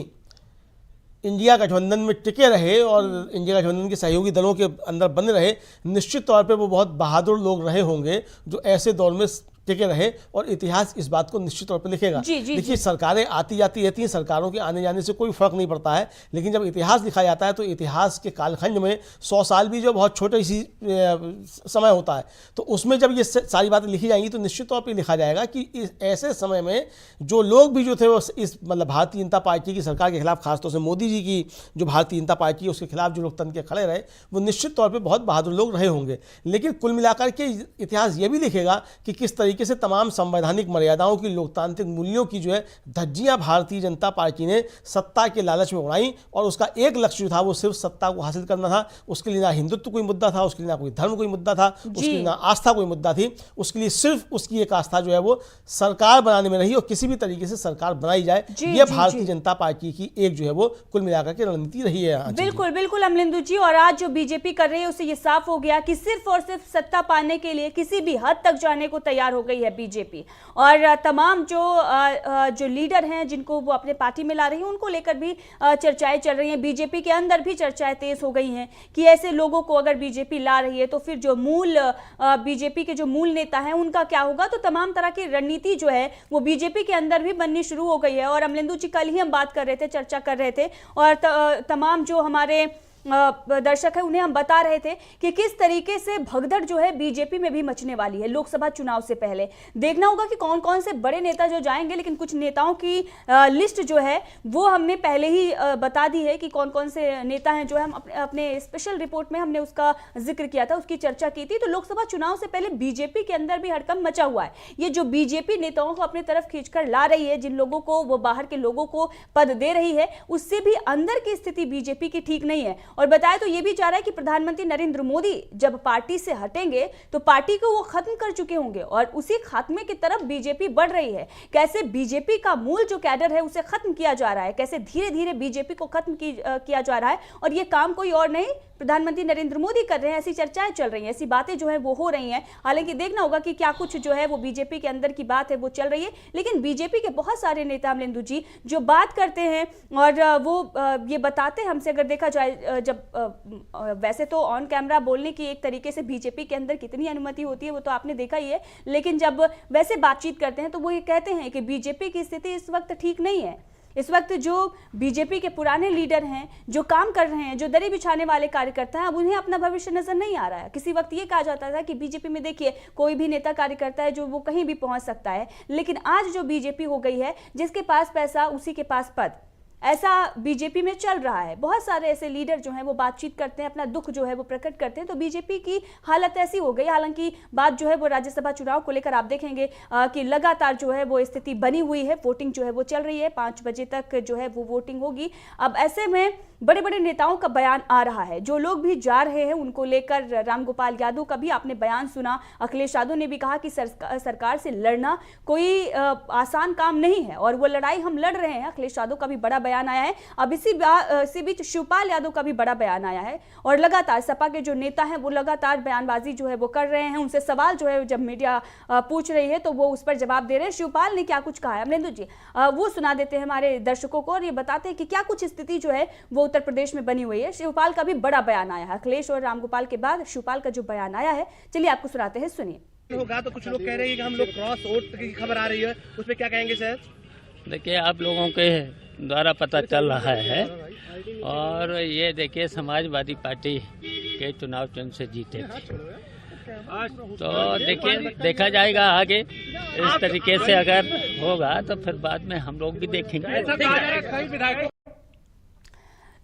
इंडिया गठबंधन में टिके रहे और इंडिया गठबंधन के सहयोगी दलों के अंदर बने रहे, निश्चित तौर पे वो बहुत बहादुर लोग रहे होंगे जो ऐसे दौर में टिके रहे, और इतिहास इस बात को निश्चित तौर पे लिखेगा। देखिए, सरकारें आती जाती रहती हैं, सरकारों के आने जाने से कोई फर्क नहीं पड़ता है, लेकिन जब इतिहास लिखा जाता है तो इतिहास के कालखंड में 100 साल भी जो बहुत छोटी सी समय होता है, तो उसमें जब ये सारी बातें लिखी जाएंगी तो निश्चित तौर पर लिखा जाएगा कि ऐसे समय में जो लोग भी जो थे वो इस मतलब भारतीय जनता पार्टी की सरकार के खिलाफ, खासतौर से मोदी जी की जो भारतीय जनता पार्टी है उसके खिलाफ जो लोकतंत्र के खड़े रहे, वो निश्चित तौर पर बहुत बहादुर लोग रहे होंगे। लेकिन कुल मिलाकर के इतिहास ये भी लिखेगा कि किस तरीके से तमाम संवैधानिक मर्यादाओं की, लोकतांत्रिक मूल्यों की जो है धज्जियां भारतीय जनता पार्टी ने सत्ता के लालच में उड़ाई, और उसका एक लक्ष्य जो था वो सिर्फ सत्ता को हासिल करना था। उसके लिए ना हिंदुत्व कोई मुद्दा था, उसके लिए ना कोई धर्म कोई मुद्दा था, उसके लिए ना आस्था कोई मुद्दा थी, उसके लिए सिर्फ उसकी एक आस्था जो है वो सरकार बनाने में रही, और किसी भी तरीके से सरकार बनाई जाए, ये भारतीय जनता पार्टी की एक जो है वो कुल मिलाकर के रणनीति रही है। बिल्कुल बिल्कुल अमलेंदु जी, और आज जो बीजेपी कर रही है उससे ये साफ हो गया कि सिर्फ और सिर्फ सत्ता पाने के लिए किसी भी हद तक जाने को तैयार हो गई है बीजेपी, और तमाम जो लीडर हैं जिनको वो अपने पार्टी में ला रही है उनको लेकर भी चर्चाएं चल रही हैं। बीजेपी के अंदर भी चर्चाएं तेज हो गई हैं कि ऐसे लोगों को अगर बीजेपी ला रही है तो फिर जो मूल बीजेपी के जो मूल नेता हैं उनका क्या होगा। तो तमाम तरह की रणनीति जो है वो बीजेपी के अंदर भी बननी शुरू हो गई है। और अमलेंदु जी, कल ही हम बात कर रहे थे, चर्चा कर रहे थे, और तमाम जो हमारे दर्शक है उन्हें हम बता रहे थे कि किस तरीके से भगदड़ जो है बीजेपी में भी मचने वाली है लोकसभा चुनाव से पहले। देखना होगा कि कौन कौन से बड़े नेता जो जाएंगे, लेकिन कुछ नेताओं की लिस्ट जो है वो हमने पहले ही बता दी है कि कौन कौन से नेता हैं, जो हम अपने स्पेशल रिपोर्ट में हमने उसका जिक्र किया था, उसकी चर्चा की थी। तो लोकसभा चुनाव से पहले बीजेपी के अंदर भी हड़कंप मचा हुआ है। ये जो बीजेपी नेताओं को अपनी तरफ खींचकर ला रही है, जिन लोगों को वो बाहर के लोगों को पद दे रही है, उससे भी अंदर की स्थिति बीजेपी की ठीक नहीं है। और बताया तो ये भी जा रहा है कि प्रधानमंत्री नरेंद्र मोदी जब पार्टी से हटेंगे तो पार्टी को वो खत्म कर चुके होंगे, और उसी खात्मे की तरफ बीजेपी बढ़ रही है। कैसे बीजेपी का मूल जो कैडर है उसे खत्म किया जा रहा है, कैसे धीरे धीरे बीजेपी को खत्म किया जा रहा है, और ये काम कोई और नहीं प्रधानमंत्री नरेंद्र मोदी कर रहे हैं। ऐसी चर्चाएं चल रही हैं, ऐसी बातें जो है वो हो रही हैं। हालांकि देखना होगा कि क्या कुछ जो है वो बीजेपी के अंदर की बात है वो चल रही है। लेकिन बीजेपी के बहुत सारे नेता अमलेंदु जी जो बात करते हैं और वो ये बताते हैं हमसे, अगर देखा जाए, जब वैसे तो ऑन कैमरा बोलने की एक तरीके से बीजेपी के अंदर कितनी अनुमति होती है वो तो आपने देखा ही है, लेकिन जब वैसे बातचीत करते हैं तो वो ये कहते हैं कि बीजेपी की स्थिति इस वक्त ठीक नहीं है। इस वक्त जो बीजेपी के पुराने लीडर हैं, जो काम कर रहे हैं, जो दरी बिछाने वाले कार्यकर्ता हैं, अब उन्हें अपना भविष्य नजर नहीं आ रहा है। किसी वक्त ये कहा जाता था कि बीजेपी में देखिए कोई भी नेता कार्यकर्ता है जो वो कहीं भी पहुंच सकता है, लेकिन आज जो बीजेपी हो गई है, जिसके पास पैसा उसी के पास पद, ऐसा बीजेपी में चल रहा है। बहुत सारे ऐसे लीडर जो हैं वो बातचीत करते हैं, अपना दुख जो है वो प्रकट करते हैं। तो बीजेपी की हालत ऐसी हो गई। हालांकि बात जो है वो राज्यसभा चुनाव को लेकर आप देखेंगे कि लगातार जो है वो स्थिति बनी हुई है। वोटिंग जो है वो चल रही है, 5 बजे तक जो है वो वोटिंग होगी। अब ऐसे में बड़े बड़े नेताओं का बयान आ रहा है, जो लोग भी जा रहे हैं उनको लेकर। रामगोपाल यादव का भी आपने बयान सुना, अखिलेश यादव ने भी कहा कि सरकार से लड़ना कोई आसान काम नहीं है और वो लड़ाई हम लड़ रहे हैं। अखिलेश यादव का भी बड़ा बयान आया है। अब इसी बीच शिवपाल यादव का भी बड़ा बयान आया है, और लगातार सपा के जो नेता हैं वो लगातार बयानबाजी जो है वो कर रहे हैं। उनसे सवाल जो है जब मीडिया पूछ रही है तो वो उस पर जवाब दे रहे हैं। शिवपाल ने क्या कुछ कहा है अमलेंदु जी, वो सुना देते हैं हमारे दर्शकों को, और ये बताते हैं कि क्या कुछ स्थिति जो है वो उत्तर प्रदेश में बनी हुई है। शिवपाल का भी बड़ा बयान आया है। अखिलेश और रामगोपाल के बाद शिवपाल का जो बयान आया है, चलिए आपको सुनाते हैं, सुनिए। होगा तो कुछ लोग कह रहे हैं कि हम लोग क्रॉस वोट की खबर आ रही है, उसमें क्या कहेंगे सर? देखिए, आप लोगों के द्वारा पता चल रहा है, और ये देखिए समाजवादी पार्टी के चुनाव चिन्ह से जीते थे, तो देखिए देखा जाएगा आगे। इस तरीके से अगर होगा तो फिर बाद में हम लोग भी देखेंगे।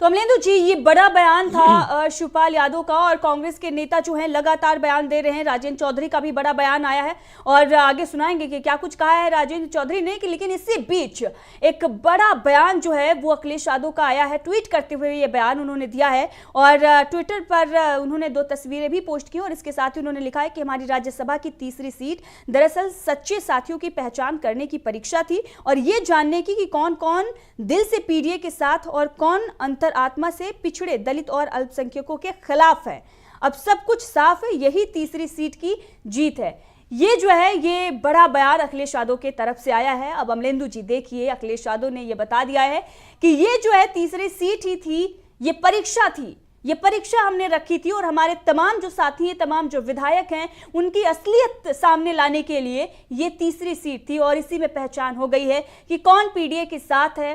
तो अमलेंदु जी, ये बड़ा बयान था शिवपाल यादव का, और कांग्रेस के नेता जो हैं लगातार बयान दे रहे हैं। राजेंद्र चौधरी का भी बड़ा बयान आया है, और आगे सुनाएंगे कि क्या कुछ कहा है राजेंद्र चौधरी ने। लेकिन इसी बीच एक बड़ा बयान जो है वो अखिलेश यादव का आया है। ट्वीट करते हुए ये बयान उन्होंने दिया है, और ट्विटर पर उन्होंने 2 तस्वीरें भी पोस्ट की, और इसके साथ ही उन्होंने लिखा है कि हमारी राज्यसभा की तीसरी सीट दरअसल सच्चे साथियों की पहचान करने की परीक्षा थी, और ये जानने की कि कौन कौन दिल से पीडीए के साथ और कौन अंतर आत्मा से पिछड़े दलित और अल्पसंख्यकों के खिलाफ है। अब सब कुछ साफ है, यही तीसरी सीट की जीत है। ये जो है ये बड़ा बयान अखिलेश यादव के तरफ से आया है। अब अमलेंदु जी देखिए, अखिलेश यादव ने ये बता दिया है कि ये जो है तीसरी सीट ही थी, ये परीक्षा थी, ये परीक्षा हमने रखी थी और हमारे तमाम जो साथी हैं, तमाम जो विधायक हैं, उनकी असलियत सामने लाने के लिए ये तीसरी सीट थी और इसी में पहचान हो गई है कि कौन पीडीए के साथ है,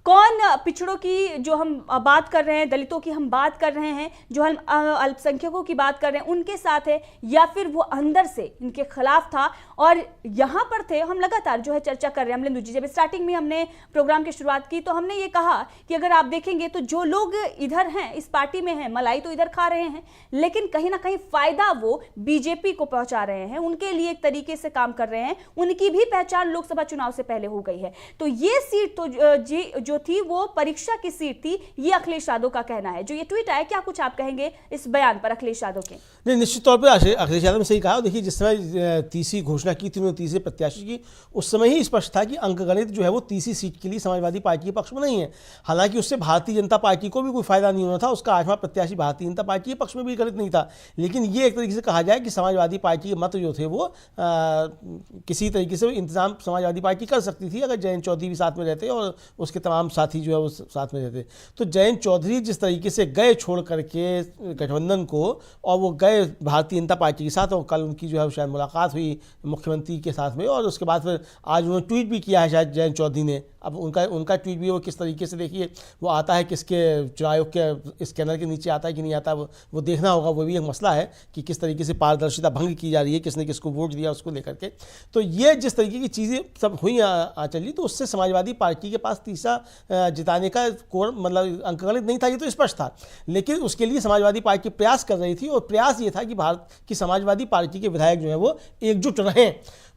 कौन पिछड़ों की जो हम बात कर रहे हैं, दलितों की हम बात कर रहे हैं, जो हम अल्पसंख्यकों की बात कर रहे हैं उनके साथ है, या फिर वो अंदर से इनके खिलाफ था। और यहाँ पर थे हम लगातार जो है चर्चा कर रहे हैं। अमलेंदु जी, जब स्टार्टिंग में हमने प्रोग्राम की शुरुआत की तो हमने ये कहा कि अगर आप देखेंगे तो जो लोग इधर हैं, इस पार्टी में हैं, मलाई तो इधर खा रहे हैं, लेकिन कहीं ना कहीं फायदा वो बीजेपी को पहुंचा रहे हैं, उनके लिए एक तरीके से काम कर रहे हैं, उनकी भी पहचान लोकसभा चुनाव से पहले हो गई है। तो ये सीट तो जो थी वो परीक्षा की सीट थी, ये अखिलेश यादव का कहना है। जो ये ट्वीट आया, क्या कुछ आप कहेंगे इस बयान पर अखिलेश यादव के? नहीं, निश्चित तौर पर अखिलेश यादव ने सही कहा। देखिए, जिस समय तीसरी घोषणा की थी, उन्होंने तीसरे प्रत्याशी की, उस समय ही स्पष्ट था कि अंकगणित जो है वो तीसरी सीट के लिए समाजवादी पार्टी के पक्ष में नहीं है। हालांकि उससे भारतीय जनता पार्टी को भी कोई फायदा नहीं होना था, उसका 8वां प्रत्याशी भारतीय जनता पार्टी के पक्ष में भी गणित नहीं था। लेकिन ये एक तरीके से कहा जाए कि समाजवादी पार्टी के मत जो थे वो किसी तरीके से इंतजाम समाजवादी पार्टी कर सकती थी अगर जयंत चौधरी भी साथ में रहते और उसके तमाम साथी जो है वो साथ में रहते। तो जयंत चौधरी जिस तरीके से गए छोड़ करके गठबंधन को, और वो गए भारतीय जनता पार्टी के साथ, और कल उनकी जो है शायद मुलाकात हुई मुख्यमंत्री के साथ में, और उसके बाद फिर आज उन्होंने ट्वीट भी किया है शायद जयंत चौधरी ने। अब उनका ट्वीट भी वो किस तरीके से, देखिए वो आता है किसके चुनाव आयोग के स्कैनर के नीचे आता है कि नहीं आता, वो देखना होगा। वो भी एक मसला है कि किस तरीके से पारदर्शिता भंग की जा रही है, किसने किसको वोट दिया उसको लेकर के। तो ये जिस तरीके की चीज़ें सब हुई आचल जी, तो उससे समाजवादी पार्टी के पास तीसरा जिताने का मतलब अंकगणित नहीं था, ये तो स्पष्ट था। लेकिन उसके लिए समाजवादी पार्टी प्रयास कर रही थी, और प्रयास ये था कि भारत की समाजवादी पार्टी के विधायक जो है वो एकजुट रहें।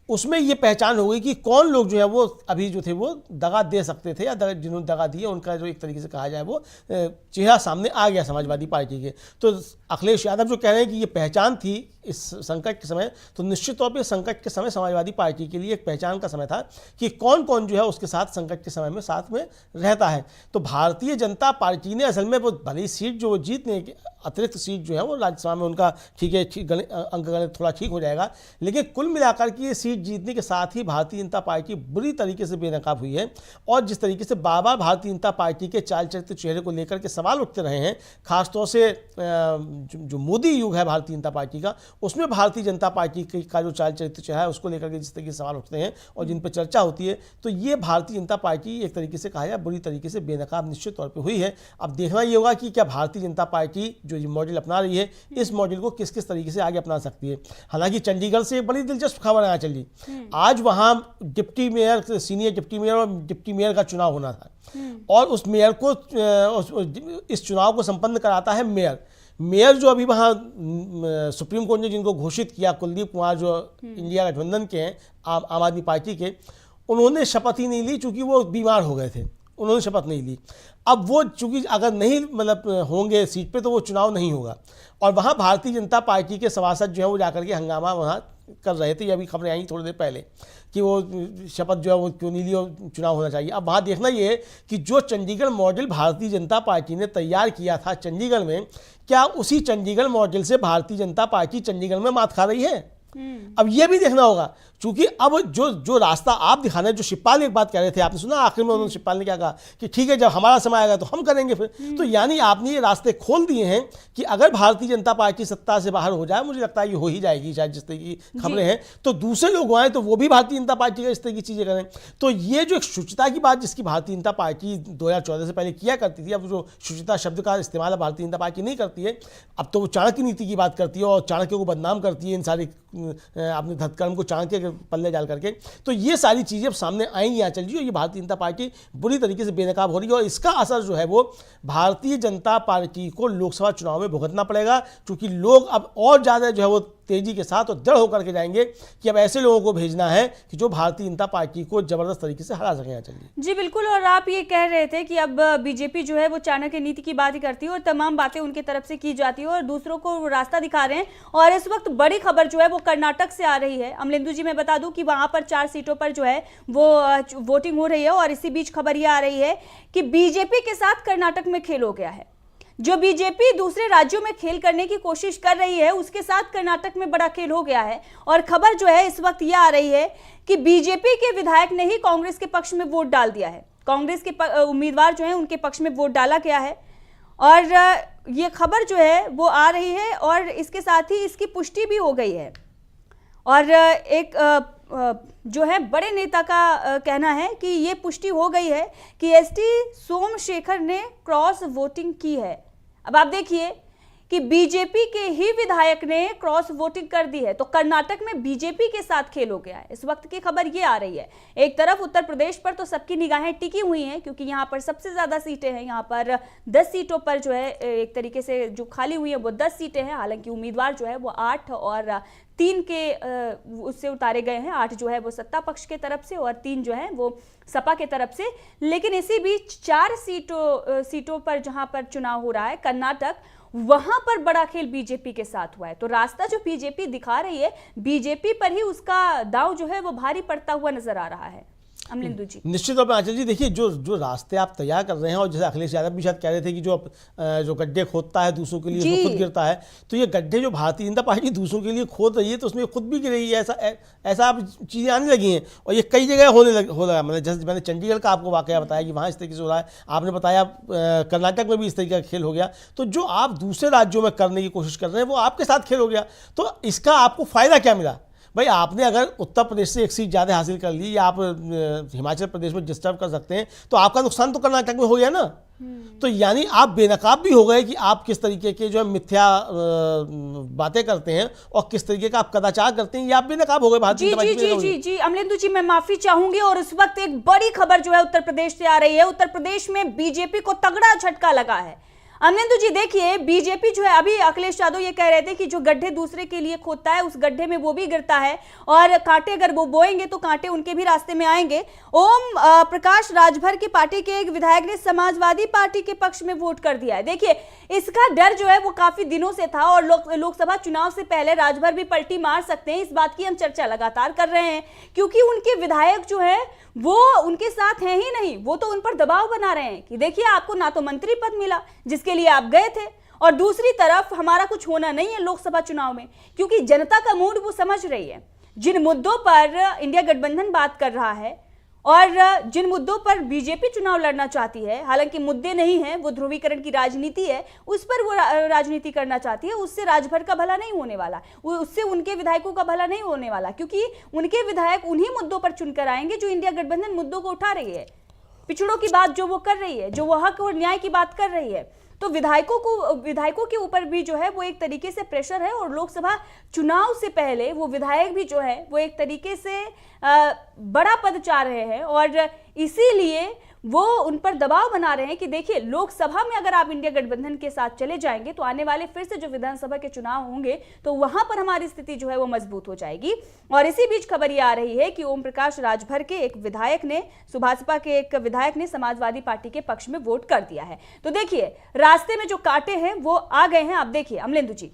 उसमें ये पहचान हो गई कि कौन लोग जो है वो अभी जो थे वो दगा दे सकते थे, या जिन्होंने दगा दिए उनका जो एक तरीके से कहा जाए वो चेहरा सामने आ गया समाजवादी पार्टी के। तो अखिलेश यादव जो कह रहे हैं कि ये पहचान थी इस संकट के समय, तो निश्चित तौर पे संकट के समय समाजवादी पार्टी के लिए एक पहचान का समय था कि कौन कौन जो है उसके साथ संकट के समय में साथ में रहता है। तो भारतीय जनता पार्टी ने असल में वो भली सीट जो जीतने अतिरिक्त सीट जो है वो राज्यसभा में उनका ठीक है, अंकगणित थोड़ा ठीक हो जाएगा, लेकिन कुल मिलाकर के ये सीट जीतने के साथ ही भारतीय जनता पार्टी बुरी तरीके से बेनकाब हुई है। और जिस तरीके से बार बार भारतीय जनता पार्टी के चाल चरित्र चेहरे को लेकर के सवाल उठते रहे हैं, खासतौर से जो मोदी युग है भारतीय जनता पार्टी का, उसमें भारतीय जनता पार्टी का जो चाल चरित्र चेहरा है उसको लेकर के जिस तरीके से सवाल उठते हैं और जिन पर चर्चा होती है, तो ये भारतीय जनता पार्टी एक तरीके से कहा जाए बुरी तरीके से बेनकाब निश्चित तौर पर हुई है। अब देखना ये होगा कि क्या भारतीय जनता पार्टी जो ये मॉडल अपना रही है, इस मॉडल को किस किस तरीके से आगे अपना सकती है। हालांकि चंडीगढ़ से एक बड़ी दिलचस्प खबर आ चली, आज वहां deputy mayor, senior deputy mayor और डिप्टी मेयर का चुनाव होना था, और उस मेयर को इस चुनाव को संपन्न कराता है मेयर जो अभी वहाँ सुप्रीम कोर्ट ने जिनको घोषित किया, कुलदीप कुमार जो इंडिया गठबंधन के हैं, आम आदमी पार्टी के, उन्होंने शपथ ही नहीं ली चूँकि वो बीमार हो गए थे, उन्होंने शपथ नहीं ली। अब वो चूँकि अगर नहीं मतलब होंगे सीट पे तो वो चुनाव नहीं होगा, और वहाँ भारतीय जनता पार्टी के सभासद जो है वो जाकर के हंगामा वहाँ कर रहे थे। ये अभी खबरें आई थोड़ी देर पहले कि वो शपथ जो है वो क्यों नहीं ली और चुनाव होना चाहिए। अब वहाँ देखना ये है कि जो चंडीगढ़ मॉडल भारतीय जनता पार्टी ने तैयार किया था चंडीगढ़ में, क्या उसी चंडीगढ़ मॉडल से भारतीय जनता पार्टी चंडीगढ़ में मात खा रही है? अब ये भी देखना होगा, क्योंकि अब जो रास्ता आप दिखा रहे हैं, जो शिवपाल एक बात कह रहे थे, आपने सुना आखिर में उन्होंने शिवपाल ने क्या कहा कि ठीक है जब हमारा समय आएगा तो हम करेंगे फिर। तो यानी आपने ये रास्ते खोल दिए हैं कि अगर भारतीय जनता पार्टी सत्ता से बाहर हो जाए, मुझे लगता है ये हो ही जाएगी शायद जिस तरह की खबरें हैं, तो दूसरे लोग आए तो वो भी भारतीय जनता पार्टी का इस तरह की चीज़ें करें। तो ये जो एक शुचिता की बात जिसकी भारतीय जनता पार्टी 2014 से पहले किया करती थी, अब जो शुचिता शब्द का इस्तेमाल भारतीय जनता पार्टी नहीं करती है, अब तो वो चाणक्य नीति की बात करती है और चाणक्य को बदनाम करती है, इन सारी अपने धतकर्म को चाणक्य के पल्ले डाल करके। तो ये सारी चीज़ें अब सामने आएंगी यहाँ चल जी, और ये भारतीय जनता पार्टी बुरी तरीके से बेनकाब हो रही है, और इसका असर जो है वो भारतीय जनता पार्टी को लोकसभा चुनाव में भुगतना पड़ेगा, क्योंकि लोग अब और ज़्यादा जो है वो तेजी के साथ और दृढ़ होकर के जाएंगे कि अब ऐसे लोगों को भेजना है कि जो भारतीय जनता पार्टी को जबरदस्त तरीके से हरा सकें। चलिए जी बिल्कुल, और आप ये कह रहे थे कि अब बीजेपी जो है वो चाणक्य नीति की बात ही करती है और तमाम बातें उनके तरफ से की जाती है और दूसरों को रास्ता दिखा रहे हैं। और इस वक्त बड़ी खबर जो है वो कर्नाटक से आ रही है। अमलेंदु जी, मैं बता दूं कि वहां पर 4 सीटों पर जो है वो वोटिंग हो रही है, और इसी बीच खबर ये आ रही है कि बीजेपी के साथ कर्नाटक में खेल हो गया है। जो बीजेपी दूसरे राज्यों में खेल करने की कोशिश कर रही है, उसके साथ कर्नाटक में बड़ा खेल हो गया है। और खबर जो है इस वक्त यह आ रही है कि बीजेपी के विधायक ने ही कांग्रेस के पक्ष में वोट डाल दिया है। कांग्रेस के उम्मीदवार जो है उनके पक्ष में वोट डाला गया है और ये खबर जो है वो आ रही है और इसके साथ ही इसकी पुष्टि भी हो गई है। और एक जो है बड़े नेता का कहना है कि ये पुष्टि हो गई है कि एसटी सोमशेखर ने क्रॉस वोटिंग की है। अब आप देखिए कि बीजेपी के ही विधायक ने क्रॉस वोटिंग कर दी है, तो कर्नाटक में बीजेपी के साथ खेल हो गया है। इस वक्त की खबर ये आ रही है। एक तरफ उत्तर प्रदेश पर तो सबकी निगाहें टिकी हुई हैं क्योंकि यहाँ पर सबसे ज्यादा सीटें हैं। यहाँ पर 10 सीटों पर जो है एक तरीके से जो खाली हुई है वो 10 सीटें हैं। हालांकि उम्मीदवार जो है वो 8 और 3 के उससे उतारे गए हैं। 8 जो है वो सत्ता पक्ष के तरफ से और 3 जो है वो सपा के तरफ से। लेकिन इसी बीच 4 सीटों पर जहां पर चुनाव हो रहा है कर्नाटक, वहां पर बड़ा खेल बीजेपी के साथ हुआ है। तो रास्ता जो बीजेपी दिखा रही है, बीजेपी पर ही उसका दांव जो है वो भारी पड़ता हुआ नजर आ रहा है। अमलेंदु जी, निश्चित तौर पर आंचल जी देखिए, जो रास्ते आप तैयार कर रहे हैं और जैसे अखिलेश यादव भी शायद कह रहे थे कि जो गड्ढे खोदता है दूसरों के लिए उसमें खुद गिरता है, तो ये गड्ढे जो भारतीय जनता पार्टी दूसरों के लिए खोद रही है तो उसमें खुद भी गिर रही है। ऐसा अब चीज़ें आने लगी हैं और ये कई जगह हो रहा है। मतलब जैसे मैंने चंडीगढ़ का आपको वाकया बताया कि वहाँ इस तरीके से हो रहा है, आपने बताया कर्नाटक में भी इस तरीके का खेल हो गया। तो जो आप दूसरे राज्यों में करने की कोशिश कर रहे हैं वो आपके साथ खेल हो गया। तो इसका आपको फ़ायदा क्या मिला? भाई आपने अगर उत्तर प्रदेश से एक सीट ज़्यादा हासिल कर ली या आप हिमाचल प्रदेश में डिस्टर्ब कर सकते हैं तो आपका नुकसान तो कर्नाटक में हो गया ना। तो यानी आप बेनकाब भी हो गए कि आप किस तरीके के जो है मिथ्या बातें करते हैं और किस तरीके का आप कदाचार करते हैं, ये आप बेनकाब हो गए भारतीय जनता पार्टी में। जी अमलेंदु जी, मैं माफी चाहूंगी। और इस वक्त एक बड़ी खबर जो है उत्तर प्रदेश से आ रही है। उत्तर प्रदेश में बीजेपी को तगड़ा झटका लगा है। अमलेंदु जी देखिए, बीजेपी जो है, अभी अखिलेश यादव ये कह रहे थे कि जो गड्ढे दूसरे के लिए खोदता है उस गड्ढे में वो भी गिरता है और कांटे अगर वो बोएंगे तो कांटे उनके भी रास्ते में आएंगे। ओम प्रकाश राजभर की पार्टी के एक विधायक ने समाजवादी पार्टी के पक्ष में वोट कर दिया है। देखिए, इसका डर जो है वो काफी दिनों से था और लोकसभा चुनाव से पहले राजभर भी पलटी मार सकते हैं, इस बात की हम चर्चा लगातार कर रहे हैं क्योंकि उनके विधायक जो है वो उनके साथ हैं ही नहीं। वो तो उन पर दबाव बना रहे हैं कि देखिए आपको ना तो मंत्री पद मिला जिसके लिए आप गए थे और दूसरी तरफ हमारा कुछ होना नहीं है लोकसभा चुनाव में, क्योंकि जनता का मूड वो समझ रही है। जिन मुद्दों पर इंडिया गठबंधन बात कर रहा है और जिन मुद्दों पर बीजेपी चुनाव लड़ना चाहती है, हालांकि मुद्दे नहीं है, वो ध्रुवीकरण की राजनीति है, उस पर वो राजनीति करना चाहती है। उससे राजभर का भला नहीं होने वाला, उससे उनके विधायकों का भला नहीं होने वाला, क्योंकि उनके विधायक उन्हीं मुद्दों पर चुनकर आएंगे जो इंडिया गठबंधन मुद्दों को उठा रही है। पिछड़ों की बात जो वो कर रही है, जो वो हक और न्याय की बात कर रही है, तो विधायकों के ऊपर भी जो है वो एक तरीके से प्रेशर है। और लोकसभा चुनाव से पहले वो विधायक भी जो है वो एक तरीके से बड़ा पद चाह रहे हैं और इसीलिए वो उन पर दबाव बना रहे हैं कि देखिए लोकसभा में अगर आप इंडिया गठबंधन के साथ चले जाएंगे तो आने वाले फिर से जो विधानसभा के चुनाव होंगे तो वहां पर हमारी स्थिति जो है वो मजबूत हो जाएगी। और इसी बीच खबर ये आ रही है कि ओम प्रकाश राजभर के एक विधायक ने, सुभाषपा के एक विधायक ने समाजवादी पार्टी के पक्ष में वोट कर दिया है। तो देखिए रास्ते में जो कांटे हैं वो आ गए हैं। आप देखिए अमलेंदु जी,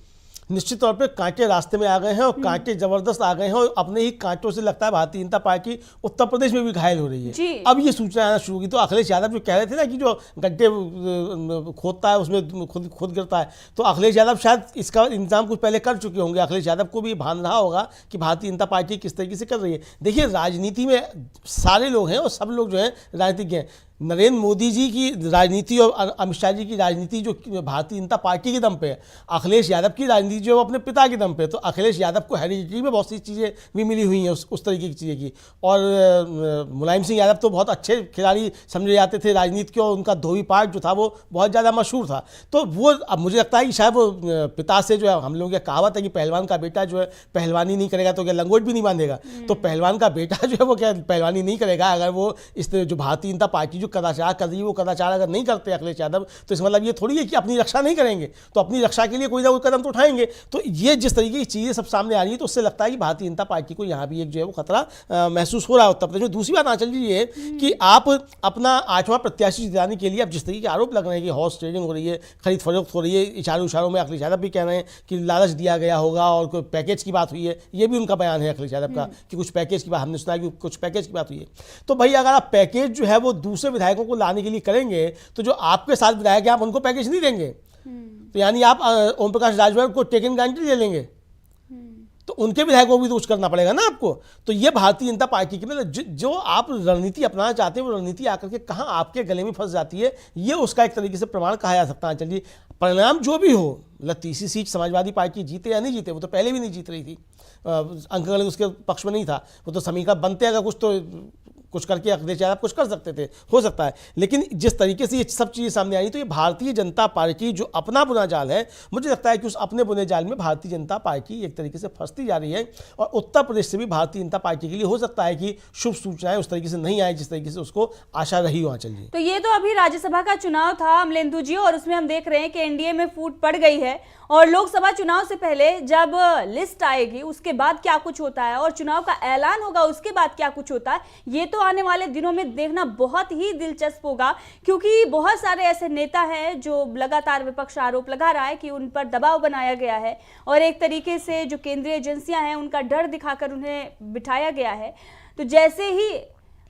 निश्चित तौर पे कांटे रास्ते में आ गए हैं और कांटे जबरदस्त आ गए हैं और अपने ही कांटों से लगता है भारतीय जनता पार्टी उत्तर प्रदेश में भी घायल हो रही है। अब ये सूचना आना शुरू की। तो अखिलेश यादव जो कह रहे थे ना कि जो गड्ढे खोदता है उसमें खुद गिरता है, तो अखिलेश यादव शायद इसका इंतजाम कुछ पहले कर चुके होंगे। अखिलेश यादव को भी भान रहा होगा कि भारतीय जनता पार्टी किस तरीके से कर रही है। देखिए राजनीति में सारे लोग हैं और सब लोग जो हैं राजनीतिज्ञ हैं। नरेंद्र मोदी जी की राजनीति और अमित शाह जी की राजनीति जो भारतीय जनता पार्टी के दम पे है, अखिलेश यादव की राजनीति जो अपने पिता के दम पे, तो अखिलेश यादव को हेरिडिटी में बहुत सी चीज़ें भी मिली हुई हैं उस तरीके की चीज़ें की। और मुलायम सिंह यादव तो बहुत अच्छे खिलाड़ी समझे जाते थे राजनीति के और उनका धोबी पार्ट जो था वो बहुत ज़्यादा मशहूर था। तो वो अब मुझे लगता है कि शायद वो पिता से जो है, हम लोगों की कहावत है कि पहलवान का बेटा जो है पहलवानी नहीं करेगा तो क्या लंगोट भी नहीं बांधेगा। तो पहलवान का बेटा जो है वो क्या पहलवानी नहीं करेगा अगर वो इस जो भारतीय जनता पार्टी जो कदाचार कर रही है वो कदाचार अगर नहीं करते अखिलेश यादव, तो इसका मतलब ये थोड़ी है कि अपनी रक्षा नहीं करेंगे। तो अपनी रक्षा के लिए कोई ना कोई कदम तो उठाएंगे। तो ये जिस तरीके की चीज़ें सब सामने आ रही है तो उससे लगता है कि भारतीय जनता पार्टी को यहाँ भी एक जो है वो खतरा महसूस हो रहा है उत्तर प्रदेश में। दूसरी बात आंचल जी ये कि आप अपना 8वां प्रत्याशी जिताने के लिए अब जिस तरीके के आरोप लग रहे हैं कि हॉर्स ट्रेडिंग हो रही है, खरीद फरोख्त हो रही है, इशारों में अखिलेश यादव भी कह रहे हैं कि लालच दिया गया होगा और कोई पैकेज की बात हुई है, ये भी उनका बयान है अखिलेश यादव का कि कुछ पैकेज की बात, हमने सुना कि कुछ पैकेज की बात हुई है। तो भाई अगर आप पैकेज जो है वो दूसरे विधायकों को लाने के लिए करेंगे तो जो आपके साथ विधायक हैं आप उनको पैकेज नहीं देंगे। तो यानी आप ओम प्रकाश राजभर को टेकन गारंटी ले लेंगे, तो उनके विधायकों को भी तो कुछ करना पड़ेगा ना आपको। तो ये भारतीय जनता पार्टी की मतलब जो आप रणनीति अपनाना चाहते हैं वो रणनीति आकर के कहाँ आपके गले में फंस जाती है, ये उसका एक तरीके से प्रमाण कहा जा सकता है। चलिए परिणाम जो भी हो, मतलब तीसरी सीट समाजवादी पार्टी जीते या नहीं जीते, वो तो पहले भी नहीं जीत रही थी, अंकगणित उसके पक्ष में नहीं था, वो तो समीकरण बनते अगर कुछ तो कुछ करके अखिलेश यादव कुछ कर सकते थे, हो सकता है। लेकिन जिस तरीके से ये सब चीज़ें सामने आई, तो ये भारतीय जनता पार्टी जो अपना बुना जाल है, मुझे लगता है कि उस अपने बुने जाल में भारतीय जनता पार्टी एक तरीके से फंसती जा रही है। और उत्तर प्रदेश से भी भारतीय जनता पार्टी के लिए हो सकता है कि शुभ सूचनाएं उस तरीके से नहीं आए जिस तरीके से उसको आशा रही हो। चलिए, तो ये तो अभी राज्यसभा का चुनाव था अमलेंदु जी, और उसमें हम देख रहे हैं कि एनडीए में फूट पड़ गई है, और लोकसभा चुनाव से पहले जब लिस्ट आएगी उसके बाद क्या कुछ होता है और चुनाव का ऐलान होगा उसके बाद क्या कुछ होता है, ये तो आने वाले दिनों में देखना बहुत ही दिलचस्प होगा। क्योंकि बहुत सारे ऐसे नेता हैं जो लगातार विपक्ष आरोप लगा रहा है कि उन पर दबाव बनाया गया है, और एक तरीके से जो केंद्रीय एजेंसियां हैं उनका डर दिखाकर उन्हें बिठाया गया है। तो जैसे ही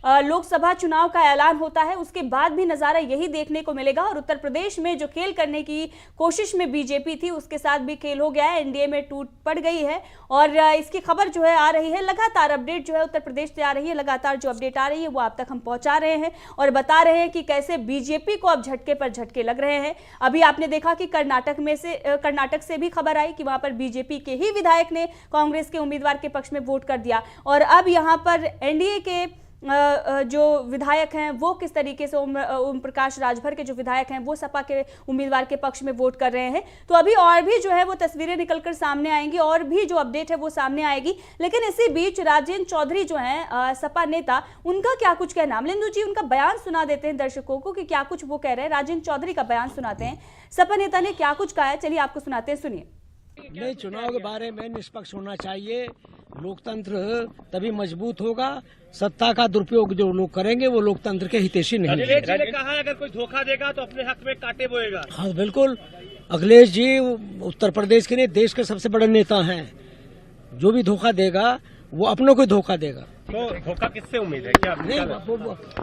लोकसभा चुनाव का ऐलान होता है उसके बाद भी नज़ारा यही देखने को मिलेगा, और उत्तर प्रदेश में जो खेल करने की कोशिश में बीजेपी थी उसके साथ भी खेल हो गया है, एनडीए में टूट पड़ गई है। और इसकी खबर जो है आ रही है, लगातार अपडेट जो है उत्तर प्रदेश से आ रही है, लगातार जो अपडेट आ रही है वो आप तक हम पहुंचा रहे हैं और बता रहे हैं कि कैसे बीजेपी को अब झटके पर झटके लग रहे हैं। अभी आपने देखा कि कर्नाटक से भी खबर आई कि वहां पर बीजेपी के ही विधायक ने कांग्रेस के उम्मीदवार के पक्ष में वोट कर दिया, और अब यहाँ पर एनडीए के जो विधायक हैं वो किस तरीके से ओम प्रकाश राजभर के जो विधायक हैं वो सपा के उम्मीदवार के पक्ष में वोट कर रहे हैं। तो अभी और भी जो है वो तस्वीरें निकलकर सामने आएंगी और भी जो अपडेट है वो सामने आएगी। लेकिन इसी बीच राजेंद्र चौधरी जो हैं सपा नेता, उनका क्या कुछ कहना, अमलेंदु जी उनका बयान सुना देते हैं दर्शकों को कि क्या कुछ वो कह रहे हैं। राजेंद्र चौधरी का बयान सुनाते हैं, सपा नेता ने क्या कुछ कहा है, चलिए आपको सुनाते हैं, सुनिए। नहीं, चुनाव के बारे में निष्पक्ष होना चाहिए, लोकतंत्र तभी मजबूत होगा। सत्ता का दुरुपयोग जो लोग करेंगे वो लोकतंत्र के हितैषी नहीं है। अखिलेश जी ने कहा अगर कोई धोखा देगा तो अपने हक में कांटे बोएगा। हाँ बिल्कुल, अखिलेश जी उत्तर प्रदेश के लिए देश के सबसे बड़े नेता हैं। जो भी धोखा देगा वो अपनों को धोखा देगा। तो धोखा किससे उम्मीद है? क्या नहीं,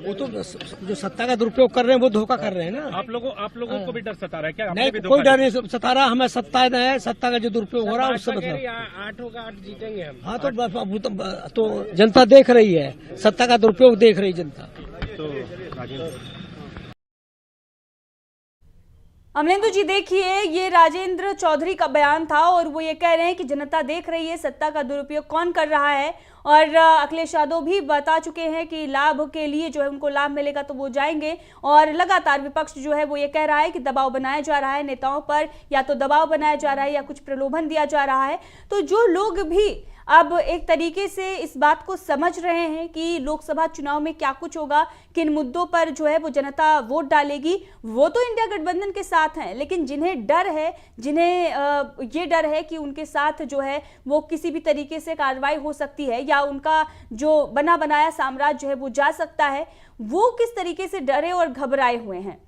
वो तो जो सत्ता का दुरुपयोग कर रहे हैं वो धोखा कर रहे हैं ना। आप लोगों को भी डर सता रहा है क्या? नहीं, कोई डर नहीं सता रहा, हमें सत्ता है, सत्ता का जो दुरुपयोग हो रहा है उससे मतलब 8 होगा 8 जीतेंगे हम। हाँ, तो जनता देख रही है, सत्ता का दुरुपयोग देख रही जनता। अमलेंदु जी देखिए, ये राजेंद्र चौधरी का बयान था और वो ये कह रहे हैं कि जनता देख रही है सत्ता का दुरुपयोग कौन कर रहा है। और अखिलेश यादव भी बता चुके हैं कि लाभ के लिए जो है उनको लाभ मिलेगा तो वो जाएंगे। और लगातार विपक्ष जो है वो ये कह रहा है कि दबाव बनाया जा रहा है नेताओं पर, या तो दबाव बनाया जा रहा है या कुछ प्रलोभन दिया जा रहा है। तो जो लोग भी अब एक तरीके से इस बात को समझ रहे हैं कि लोकसभा चुनाव में क्या कुछ होगा, किन मुद्दों पर जो है वो जनता वोट डालेगी, वो तो इंडिया गठबंधन के साथ हैं। लेकिन जिन्हें डर है, जिन्हें ये डर है कि उनके साथ जो है वो किसी भी तरीके से कार्रवाई हो सकती है या उनका जो बना बनाया साम्राज्य है वो जा सकता है, वो किस तरीके से डरे और घबराए हुए हैं।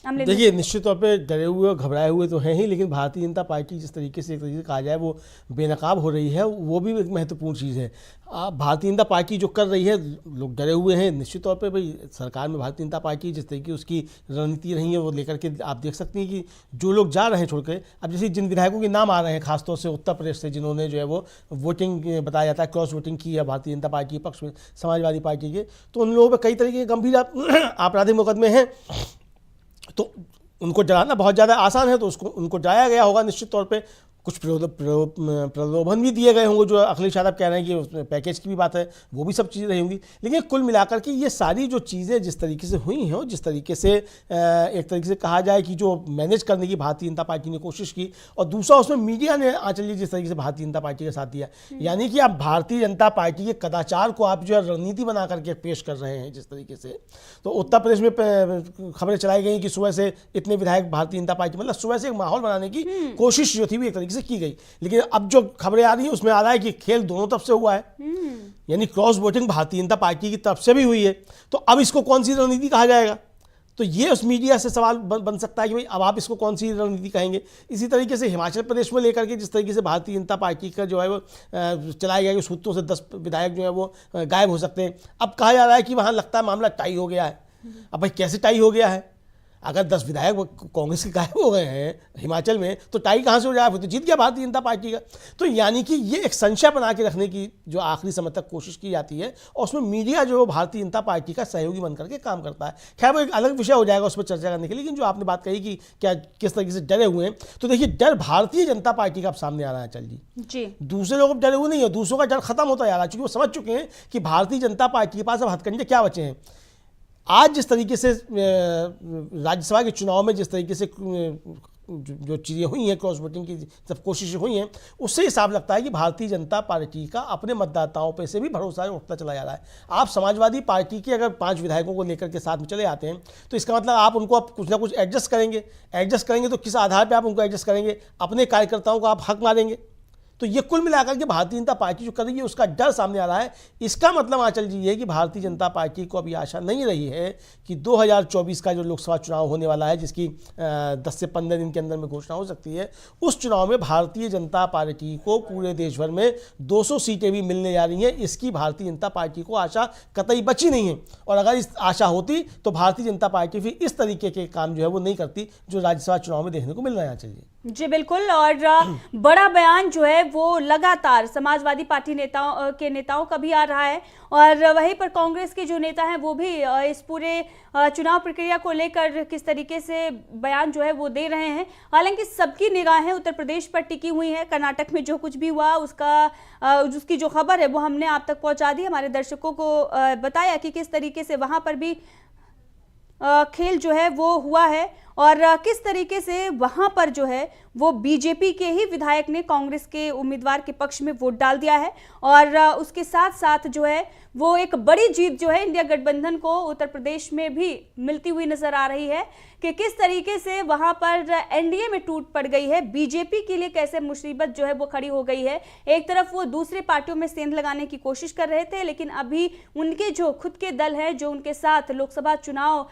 देखिए, निश्चित तौर पे डरे हुए और घबराए हुए तो हैं ही, लेकिन भारतीय जनता पार्टी जिस तरीके से एक तरीके से कहा जाए वो बेनकाब हो रही है, वो भी एक महत्वपूर्ण चीज़ है। भारतीय जनता पार्टी जो कर रही है, लोग डरे हुए हैं निश्चित तौर पे। भाई सरकार में भारतीय जनता पार्टी जिस तरीके उसकी रणनीति रही है वो लेकर के आप देख सकते हैं कि जो लोग जा रहे हैं छोड़ के, अब जैसे जिन विधायकों के नाम आ रहे हैं खासतौर से उत्तर प्रदेश से, जिन्होंने जो है वो वोटिंग बताया जाता है क्रॉस वोटिंग की है भारतीय जनता पार्टी के पक्ष में, समाजवादी पार्टी के, तो उन लोगों पर कई तरीके के गंभीर आपराधिक मुकदमे हैं। तो उनको डराना बहुत ज़्यादा आसान है, तो उनको डराया गया होगा निश्चित तौर पे। कुछ प्रलोभन भी दिए गए होंगे, जो अखिलेश यादव कह रहे हैं कि उसमें पैकेज की भी बात है, वो भी सब चीज़ें रही होंगी। लेकिन कुल मिलाकर के ये सारी जो चीज़ें जिस तरीके से हुई हैं, जिस तरीके से एक तरीके से कहा जाए कि जो मैनेज करने की भारतीय जनता पार्टी ने कोशिश की, और दूसरा उसमें मीडिया ने आंचल जिस तरीके से भारतीय जनता पार्टी का साथ दिया, यानी कि आप भारतीय जनता पार्टी के कदाचार को आप जो है रणनीति बना करके पेश कर रहे हैं जिस तरीके से। तो उत्तर प्रदेश में खबरें चलाई गई कि सुबह से इतने विधायक भारतीय जनता पार्टी, मतलब सुबह से एक माहौल बनाने की कोशिश जो थी वो एक तरीके से की गई। लेकिन अब जो खबरें आ रही हैं उसमें आ रहा है कि खेल दोनों तरफ से हुआ है, यानी cross voting Bharatiya Janata party की तरफ से भी हुई है। तो अब इसको कौन सी रणनीति कहा जाएगा, तो ये उस मीडिया से सवाल बन सकता है कि भाई अब आप इसको कौन सी रणनीति कहेंगे। इसी तरीके से हिमाचल प्रदेश में लेकर के जिस तरीके से भारतीय जनता पार्टी का जो है वो चलाया गया कि सूत्रों से 10 विधायक जो है वो गायब हो सकते हैं। अब कहा जा रहा है कि वहाँ लगता है मामला टाई हो गया है। अब भाई कैसे टाई हो गया है, अगर 10 विधायक कांग्रेस के गायब हो गए हैं हिमाचल में, तो टाई कहाँ से हो जाए? फिर तो जीत गया भारतीय जनता पार्टी का। तो यानी कि ये एक संशय बना के रखने की जो आखिरी समय तक कोशिश की जाती है, और उसमें मीडिया जो है भारतीय जनता पार्टी का सहयोगी बन करके काम करता है। खैर वो एक अलग विषय हो जाएगा उस पर चर्चा करने के लिए। लेकिन जो आपने बात कही कि क्या किस तरीके से डरे हुए हैं, तो देखिए डर भारतीय जनता पार्टी का अब सामने आ रहा है चल जी। दूसरे लोग डरे हुए नहीं है, दूसरों का डर खत्म होता जा रहा है, क्योंकि वो समझ चुके हैं कि भारतीय जनता पार्टी के पास अब हथकंडे क्या बचे हैं। आज जिस तरीके से राज्यसभा के चुनाव में जिस तरीके से जो चीज़ें हुई हैं, क्रॉस वोटिंग की सब कोशिशें हुई हैं, उससे हिसाब लगता है कि भारतीय जनता पार्टी का अपने मतदाताओं पे से भी भरोसा उठता चला जा रहा है। आप समाजवादी पार्टी के अगर 5 विधायकों को लेकर के साथ में चले आते हैं, तो इसका मतलब आप उनको अब कुछ ना कुछ एडजस्ट करेंगे। तो किस आधार पर आप उनको एडजस्ट करेंगे? अपने कार्यकर्ताओं को आप हक मारेंगे। तो ये कुल मिलाकर के भारतीय जनता पार्टी जो कर रही है उसका डर सामने आ रहा है। इसका मतलब आंचल जी ये कि भारतीय जनता पार्टी को अभी आशा नहीं रही है कि 2024 का जो लोकसभा चुनाव होने वाला है, जिसकी 10 से 15 दिन के अंदर में घोषणा हो सकती है, उस चुनाव में भारतीय जनता पार्टी को पूरे देश भर में 200 सीटें भी मिलने जा रही हैं। इसकी भारतीय जनता पार्टी को आशा कतई बची नहीं है। और अगर इस आशा होती तो भारतीय जनता पार्टी फिर इस तरीके के काम जो है वो नहीं करती जो राज्यसभा चुनाव में देखने को मिल रहा है। आंचल जी बिल्कुल। और बड़ा बयान जो है वो लगातार समाजवादी पार्टी नेताओं का भी आ रहा है, और वहीं पर कांग्रेस के जो नेता हैं वो भी इस पूरे चुनाव प्रक्रिया को लेकर किस तरीके से बयान जो है वो दे रहे हैं। हालांकि सबकी निगाहें उत्तर प्रदेश पर टिकी हुई हैं। कर्नाटक में जो कुछ भी हुआ उसकी जो खबर है वो हमने आप तक पहुंचा दी, हमारे दर्शकों को बताया कि किस तरीके से वहां पर भी खेल जो है वो हुआ है, और किस तरीके से वहां पर जो है वो बीजेपी के ही विधायक ने कांग्रेस के उम्मीदवार के पक्ष में वोट डाल दिया है। और उसके साथ साथ जो है वो एक बड़ी जीत जो है इंडिया गठबंधन को उत्तर प्रदेश में भी मिलती हुई नजर आ रही है कि किस तरीके से वहां पर एनडीए में टूट पड़ गई है। बीजेपी के लिए कैसे मुसीबत जो है वो खड़ी हो गई है। एक तरफ वो दूसरे पार्टियों में सेंध लगाने की कोशिश कर रहे थे, लेकिन अभी उनके जो खुद के दल हैं जो उनके साथ लोकसभा चुनाव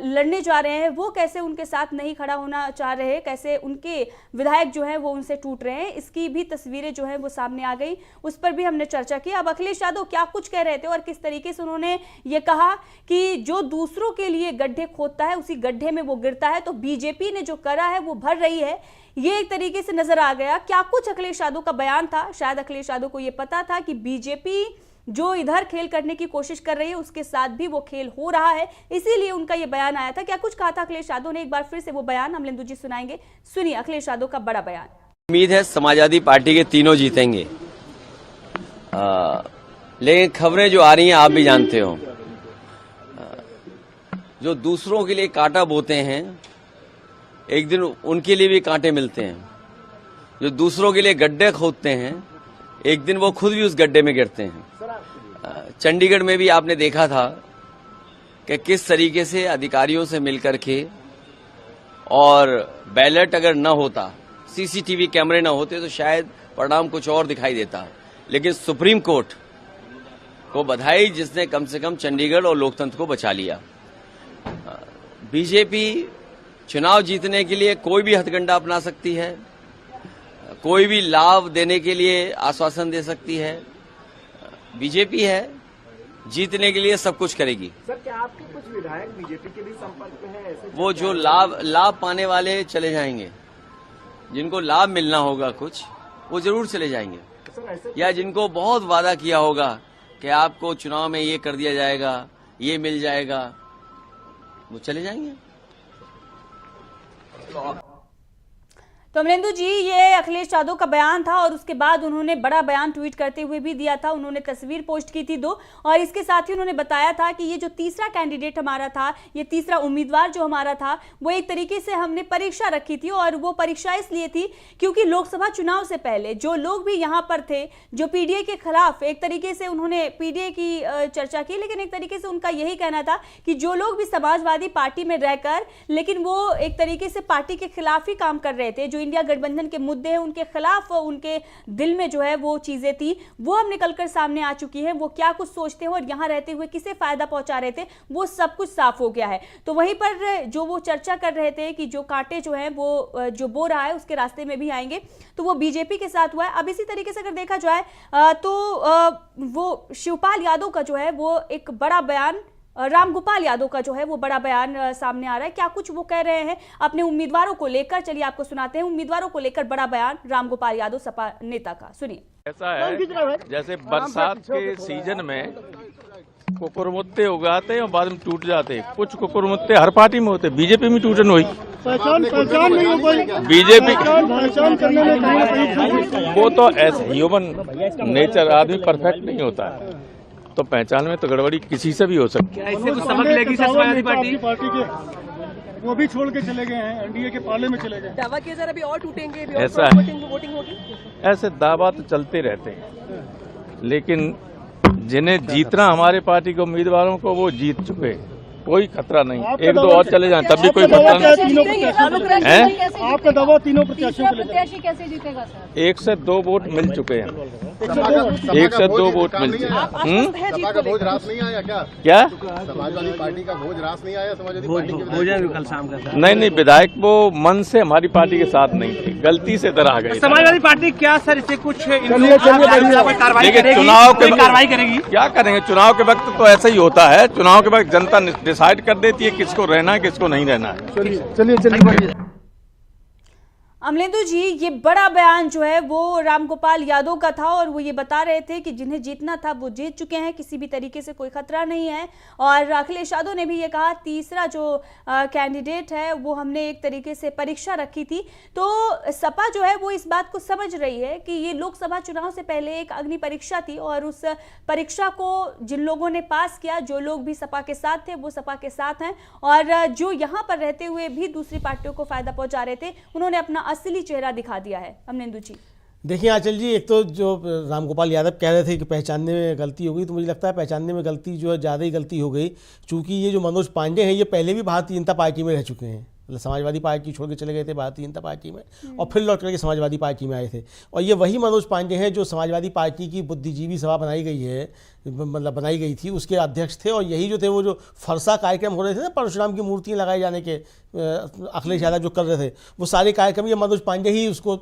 लड़ने जा रहे हैं, वो कैसे उनके साथ नहीं खड़ा होना चाह रहे, कैसे उनके विधायक जो है वो उनसे टूट रहे हैं, इसकी भी तस्वीरें जो है वो सामने आ गई। उस पर भी हमने चर्चा की। अब अखिलेश यादव क्या कुछ कह रहे थे और किस तरीके से उन्होंने ये कहा कि जो दूसरों के लिए गड्ढे खोदता है उसी गड्ढे में वो गिरता है, तो बीजेपी ने जो करा है वो भर रही है, ये एक तरीके से नजर आ गया। क्या कुछ अखिलेश यादव का बयान था। शायद अखिलेश यादव को ये पता था कि बीजेपी जो इधर खेल करने की कोशिश कर रही है उसके साथ भी वो खेल हो रहा है, इसीलिए उनका ये बयान आया था। क्या कुछ कहा था अखिलेश यादव ने, एक बार फिर से वो बयान हम लेंदू जी सुनाएंगे। सुनिए अखिलेश यादव का बड़ा बयान। उम्मीद है समाजवादी पार्टी के तीनों जीतेंगे, लेकिन खबरें जो आ रही हैं आप भी जानते हो, जो दूसरों के लिए कांटा बोते हैं एक दिन उनके लिए भी कांटे मिलते हैं। जो दूसरों के लिए गड्ढे खोदते हैं एक दिन वो खुद भी उस गड्ढे में गिरते हैं। चंडीगढ़ में भी आपने देखा था कि किस तरीके से अधिकारियों से मिलकर के, और बैलेट अगर न होता, सीसीटीवी कैमरे न होते तो शायद परिणाम कुछ और दिखाई देता। लेकिन सुप्रीम कोर्ट को बधाई जिसने कम से कम चंडीगढ़ और लोकतंत्र को बचा लिया। बीजेपी चुनाव जीतने के लिए कोई भी हथकंडा अपना सकती है, कोई भी लाभ देने के लिए आश्वासन दे सकती है। बीजेपी है, जीतने के लिए सब कुछ करेगी। सर क्या आपके कुछ विधायक बीजेपी के भी संपर्क में हैं? ऐसे वो जो लाभ पाने वाले चले जाएंगे, जिनको लाभ मिलना होगा कुछ, वो जरूर चले जाएंगे। सर ऐसे या जिनको बहुत वादा किया होगा कि आपको चुनाव में ये कर दिया जाएगा, ये मिल जाएगा, वो चले जाएंगे। तो अमरेंदु जी, ये अखिलेश यादव का बयान था और उसके बाद उन्होंने बड़ा बयान ट्वीट करते हुए भी दिया था। उन्होंने तस्वीर पोस्ट की थी 2, और इसके साथ ही उन्होंने बताया था कि ये जो तीसरा कैंडिडेट हमारा था, ये तीसरा उम्मीदवार जो हमारा था, वो एक तरीके से हमने परीक्षा रखी थी। और वो परीक्षा इसलिए थी क्योंकि लोकसभा चुनाव से पहले जो लोग भी यहाँ पर थे, जो पीडीए के खिलाफ, एक तरीके से उन्होंने पीडीए की चर्चा की, लेकिन एक तरीके से उनका यही कहना था कि जो लोग भी समाजवादी पार्टी में रहकर, लेकिन वो एक तरीके से पार्टी के खिलाफ ही काम कर रहे थे, जो इंडिया गठबंधन के मुद्दे हैं उनके खिलाफ उनके दिल में जो है वो चीजें थी, वो हम निकल कर सामने आ चुकी हैं। वो क्या कुछ सोचते हैं और यहाँ रहते हुए किसे फायदा पहुंचा रहे थे, वो सब कुछ साफ हो गया है। तो वहीं पर जो वो चर्चा कर रहे थे कि जो कांटे जो हैं वो जो बो रहा है उसके रास्ते में भी आएंगे, तो वो बीजेपी के साथ हुआ है। अब इसी तरीके से अगर देखा जाए तो वो शिवपाल यादव का जो है वो एक बड़ा बयान रामगोपाल यादव का जो है वो बड़ा बयान सामने आ रहा है। क्या कुछ वो कह रहे हैं अपने उम्मीदवारों को लेकर, चलिए आपको सुनाते हैं। उम्मीदवारों को लेकर बड़ा बयान रामगोपाल यादव सपा नेता का, सुनिए। ऐसा है जैसे बरसात के सीजन में कुकुरमुत्ते उगाते हैं और बाद में टूट जाते हैं। कुछ कुकुरमुत्ते हर पार्टी में होते हैं, बीजेपी में टूटन हुई, पहचान नहीं हो पाई, बीजेपी पहचान करने में कहीं वो तो ऐसे ह्यूमन नेचर, आदमी परफेक्ट नहीं होता है, तो पहचान में तो गड़बड़ी किसी से भी हो सकती है। ऐसे तो सबक लेगी समाजवादी पार्टी पार्टी के वो भी छोड़ के चले गए हैं, एनडीए के पाले में चले गए। दावा किया जा रहा है अभी और टूटेंगे, अभी ऐसा और है। वोटिंग होगी। ऐसे दावा तो चलते रहते हैं, लेकिन जिन्हें जीतना हमारे पार्टी के उम्मीदवारों को वो जीत चुके, कोई खतरा नहीं। एक दो और चले जाएं तब भी कोई खतरा नहीं है। आपका दावा तीनों प्रत्याशियों के लिए प्रत्याशी कैसे जीतेगा सर? 1 से 2 वोट मिल चुके हैं, 1 से 2 वोट मिल चुके हैं। सभा का भोज रास नहीं आया क्या? क्या समाजवादी पार्टी का भोज रास नहीं आया? समाजवादी पार्टी के भोजन कल शाम का नहीं, विधायक वो मन से हमारी पार्टी के साथ नहीं थे, गलती से इधर आ गए। समाजवादी पार्टी क्या सर इसे कुछ कार्रवाई करेगी? क्या करेंगे? चुनाव के वक्त तो ऐसा ही होता है, चुनाव के वक्त जनता डिसाइड कर देती है किसको रहना है किसको नहीं रहना है। चलिए अमलेंदु जी, ये बड़ा बयान जो है वो रामगोपाल यादव का था और वो ये बता रहे थे कि जिन्हें जीतना था वो जीत चुके हैं, किसी भी तरीके से कोई खतरा नहीं है। और अखिलेश यादव ने भी ये कहा, तीसरा जो कैंडिडेट है वो हमने एक तरीके से परीक्षा रखी थी। तो सपा जो है वो इस बात को समझ रही है कि ये लोकसभा चुनाव से पहले एक अग्नि परीक्षा थी और उस परीक्षा को जिन लोगों ने पास किया, जो लोग भी सपा के साथ थे वो सपा के साथ हैं, और जो यहाँ पर रहते हुए भी दूसरी पार्टियों को फायदा पहुंचा रहे थे, उन्होंने अपना असली चेहरा दिखा दिया है। अमलेंदु जी देखिए आंचल जी, एक तो जो रामगोपाल यादव कह रहे थे कि पहचानने में गलती हो गई, तो मुझे लगता है पहचानने में गलती जो है ज़्यादा ही गलती हो गई, क्योंकि ये जो मनोज पांडे हैं ये पहले भी भारतीय जनता पार्टी में रह चुके हैं। मतलब समाजवादी पार्टी छोड़ के चले गए थे भारतीय जनता पार्टी में और फिर लौट करके समाजवादी पार्टी में आए थे। और ये वही मनोज पांडे हैं जो समाजवादी पार्टी की बुद्धिजीवी सभा बनाई गई है, मतलब बनाई गई थी, उसके अध्यक्ष थे। और यही जो थे वो जो फरसा कार्यक्रम हो रहे थे ना, परशुराम की मूर्तियाँ लगाए जाने के, अखिलेश यादव जो कर रहे थे, वो सारे कार्यक्रम ये मनोज पांडे ही उसको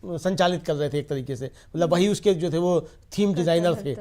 संचालित कर रहे थे एक तरीके से। मतलब वही उसके जो थे वो थीम डिज़ाइनर थे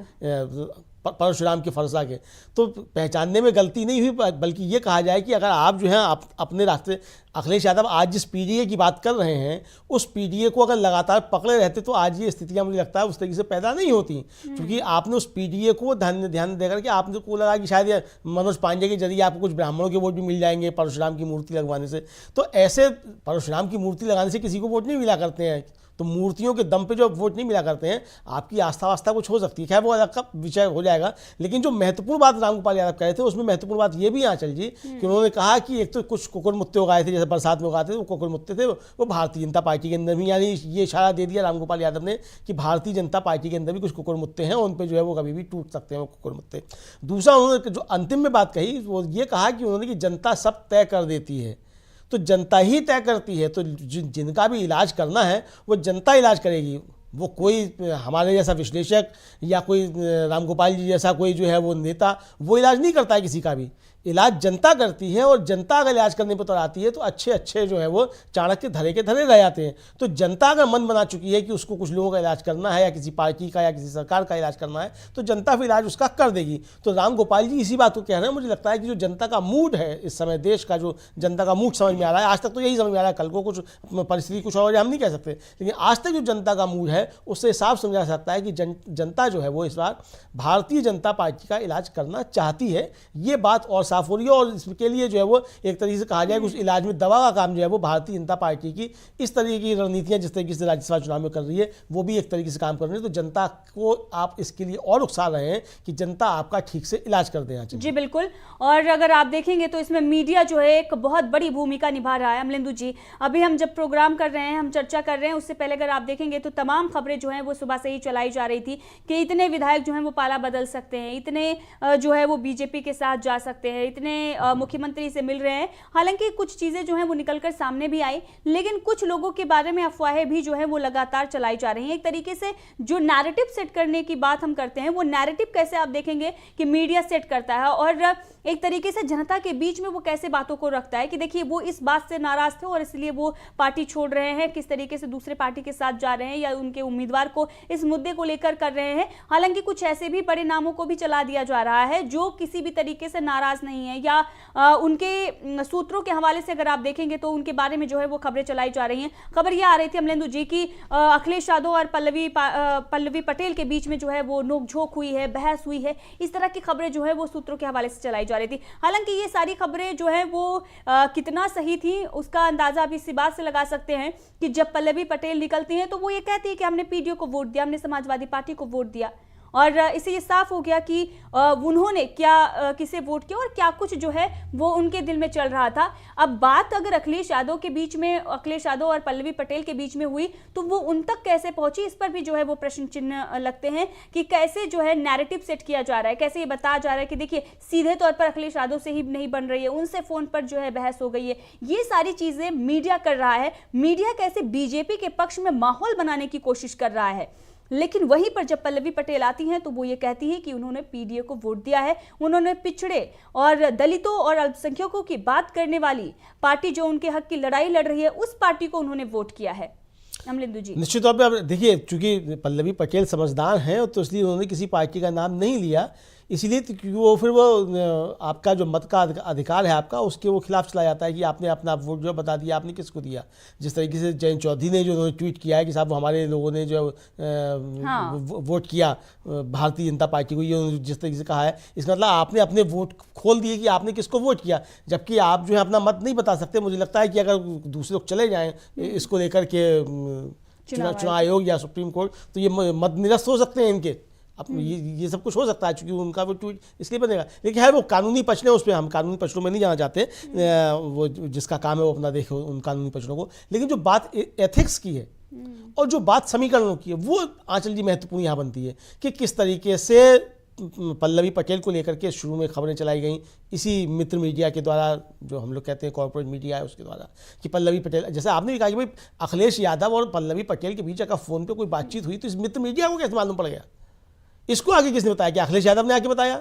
परशुराम के फरसा के। तो पहचानने में गलती नहीं हुई, बल्कि ये कहा जाए कि अगर आप जो है आप अपने रास्ते, अखिलेश यादव आज जिस पीडीए की बात कर रहे हैं उस पीडीए को अगर लगातार पकड़े रहते तो आज ये स्थितियां मुझे लगता है उस तरीके से पैदा नहीं होती, क्योंकि आपने उस पीडीए को ध्यान देकर के आपने को लगा कि शायद मनोज पांडे के जरिए आपको कुछ ब्राह्मणों के वोट भी मिल जाएंगे परशुराम की मूर्ति लगवाने से। तो ऐसे परशुराम की मूर्ति लगाने से किसी को वोट नहीं मिला करते हैं, तो मूर्तियों के दम पे जो वोट नहीं मिला करते हैं, आपकी आस्था वास्ता कुछ हो सकती है, खैर वो अलग का विषय हो जाएगा। लेकिन जो महत्वपूर्ण बात रामगोपाल यादव कह रहे थे उसमें महत्वपूर्ण बात ये भी आंचल जी कि उन्होंने कहा कि एक तो कुछ कुकुरमुत्ते उगाए थे, जैसे बरसात में उगाते थे वो कुकुरमुत्ते थे, वो भारतीय जनता पार्टी के अंदर भी, यानी ये इशारा दे दिया रामगोपाल यादव ने कि भारतीय जनता पार्टी के अंदर भी कुछ कुकुरमुत्ते हैं, उन पर जो है वो कभी भी टूट सकते हैं वो कुकुरमुत्ते। दूसरा उन्होंने जो अंतिम में बात कही वो ये कहा कि उन्होंने कि जनता सब तय कर देती है, तो जनता ही तय करती है, तो जिनका भी इलाज करना है वो जनता इलाज करेगी। वो कोई हमारे जैसा विश्लेषक या कोई रामगोपाल जी जैसा कोई जो है वो नेता वो इलाज नहीं करता है किसी का भी, इलाज जनता करती है। और जनता अगर इलाज करने पर तो आती है तो अच्छे जो है वो चाणक्य धरे के धरे रह जाते हैं। तो जनता अगर मन बना चुकी है कि उसको कुछ लोगों का इलाज करना है या किसी पार्टी का या किसी सरकार का इलाज करना है, तो जनता फिर इलाज उसका कर देगी। तो रामगोपाल जी इसी बात को कह रहे हैं। मुझे लगता है कि जो जनता का मूड है इस समय, देश का जो जनता का मूड समझ में आ रहा है, आज तक तो यही समझ में आ रहा है, कल को कुछ परिस्थिति कुछ और हम नहीं कह सकते, लेकिन आज तक जो जनता का मूड है उससे साफ समझा सकता है कि जनता जो है वो इस बार भारतीय जनता पार्टी का इलाज करना चाहती है। ये बात और साफ हो रही है। और इसके लिए जो है वो एक तरीके से कहा जाए कि उस इलाज में दवा का काम जो है वो भारतीय जनता पार्टी की इस तरीके की रणनीतियां जिस तरीके से राज्यसभा चुनाव में कर रही है वो भी एक तरीके से काम कर रही है। तो जनता को आप इसके लिए और उकसा रहे हैं कि जनता आपका ठीक से इलाज कर देना चाहिए। जी बिल्कुल। और अगर आप देखेंगे तो इसमें मीडिया जो है एक बहुत बड़ी भूमिका निभा रहा है। अमलेंदु जी, अभी हम जब प्रोग्राम कर रहे हैं, हम चर्चा कर रहे हैं, उससे पहले अगर आप देखेंगे तो तमाम खबरें जो हैं वो सुबह से ही चलाई जा रही थी कि इतने विधायक जो हैं वो पाला बदल सकते हैं, इतने जो है वो बीजेपी के साथ जा सकते हैं, हैं, इतने मुख्यमंत्री से मिल रहे हैं। हालांकि कुछ चीजें जो हैं वो निकलकर सामने भी आई, लेकिन कुछ लोगों के बारे में अफवाहें भी जो है वो लगातार चलाई जा रही हैं। एक तरीके से जो नैरेटिव सेट करने की बात हम करते हैं, वो नैरेटिव कैसे आप देखेंगे कि मीडिया सेट करता है और एक तरीके से जनता के बीच में वो कैसे बातों को रखता है कि देखिए वो इस बात से नाराज थे और इसलिए वो पार्टी छोड़ रहे हैं, किस तरीके से दूसरे पार्टी के साथ जा रहे हैं या उनके उम्मीदवार को इस मुद्दे को लेकर कर रहे हैं। हालांकि कुछ ऐसे भी बड़े नामों को भी चला दिया जा रहा है जो किसी भी तरीके से नाराज नहीं है या उनके सूत्रों के हवाले से अगर आप देखेंगे तो उनके बारे में जो है वो खबरें चलाई जा रही हैं। खबर यह आ रही थी अमलेंदु जी की अखिलेश यादव और पल्लवी पटेल के बीच में जो है वो नोकझोंक हुई है, बहस हुई है, इस तरह की खबरें जो है वो सूत्रों के हवाले से चलाई जा रही थी। हालांकि ये सारी खबरें जो है वो कितना सही थी उसका अंदाजा आप इसी बात से लगा सकते हैं कि जब पल्लवी पटेल निकलती हैं तो वो ये कहती है कि हमने पीडीओ को वोट दिया, हमने समाजवादी पार्टी को वोट दिया, और इससे ये साफ हो गया कि उन्होंने क्या किसे वोट किया और क्या कुछ जो है वो उनके दिल में चल रहा था। अब बात अगर अखिलेश यादव और पल्लवी पटेल के बीच में हुई तो वो उन तक कैसे पहुंची, इस पर भी जो है वो प्रश्न चिन्ह लगते हैं कि कैसे जो है नैरेटिव सेट किया जा रहा है, कैसे ये बताया जा रहा है कि देखिए सीधे तौर पर अखिलेश यादव से ही नहीं बन रही है, उनसे फोन पर जो है बहस हो गई है। ये सारी चीजें मीडिया कर रहा है। मीडिया कैसे बीजेपी के पक्ष में माहौल बनाने की कोशिश कर रहा है, लेकिन वहीं पर जब पल्लवी पटेल आती हैं तो वो ये कहती है कि उन्होंने पीडीए को वोट दिया है, उन्होंने पिछड़े और दलितों और अल्पसंख्यकों की बात करने वाली पार्टी जो उनके हक की लड़ाई लड़ रही है उस पार्टी को उन्होंने वोट किया है। अमलेंदु जी, निश्चित तौर पे आप देखिए, चूंकि पल्लवी पटेल समझदार हैं तो इसलिए उन्होंने किसी पार्टी का नाम नहीं लिया, इसलिए क्योंकि वो फिर वो आपका जो मत का अधिकार है आपका, उसके वो खिलाफ चला जाता है कि आपने अपना वोट जो बता दिया, आपने किसको दिया। जिस तरीके से जयंत चौधरी ने जो ट्वीट किया है कि साहब हमारे लोगों ने जो वोट किया भारतीय जनता पार्टी को, ये जिस तरीके से कहा है, इसका मतलब आपने अपने वोट खोल दिए कि आपने किसको वोट किया, जबकि आप जो है अपना मत नहीं बता सकते। मुझे लगता है कि अगर दूसरे लोग चले जाएँ इसको लेकर के चुनाव आयोग या सुप्रीम कोर्ट, तो ये मत निरस्त हो सकते हैं इनके। अब ये सब कुछ हो सकता है क्योंकि उनका वो ट्वीट इसलिए बनेगा। लेकिन है वो कानूनी पक्ष ने, उस पर हम कानूनी पक्षों में नहीं जाना चाहते, वो जिसका काम है वो अपना देखे उन कानूनी पक्षों को। लेकिन जो बात एथिक्स की है और जो बात समीकरणों की है, वो आंचल जी महत्वपूर्ण यहाँ बनती है कि किस तरीके से पल्लवी पटेल को लेकर के शुरू में खबरें चलाई गई इसी मित्र मीडिया के द्वारा, जो हम लोग कहते हैं कॉर्पोरेट मीडिया है उसके द्वारा, कि पल्लवी पटेल, जैसे आपने भी कहा कि भाई अखिलेश यादव और पल्लवी पटेल के बीच अगर फ़ोन पे कोई बातचीत हुई तो इस मित्र मीडिया को कैसे मालूम पड़ गया? इसको आगे किसने बताया? क्या अखिलेश यादव ने आके बताया?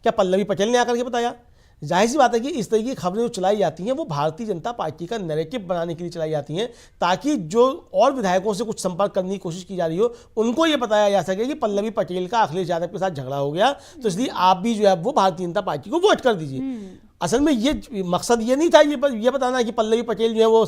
क्या पल्लवी पटेल ने आकर के बताया? जाहिर सी बात है कि इस तरह की खबरें जो चलाई जाती हैं वो भारतीय जनता पार्टी का नैरेटिव बनाने के लिए चलाई जाती हैं, ताकि जो और विधायकों से कुछ संपर्क करने की कोशिश की जा रही हो उनको ये बताया जा सके कि पल्लवी पटेल का अखिलेश यादव के साथ झगड़ा हो गया, तो इसलिए आप भी जो है वो भारतीय जनता पार्टी को वोट कर दीजिए। असल में ये मकसद ये नहीं था ये बताना कि पल्लवी पटेल जो है वो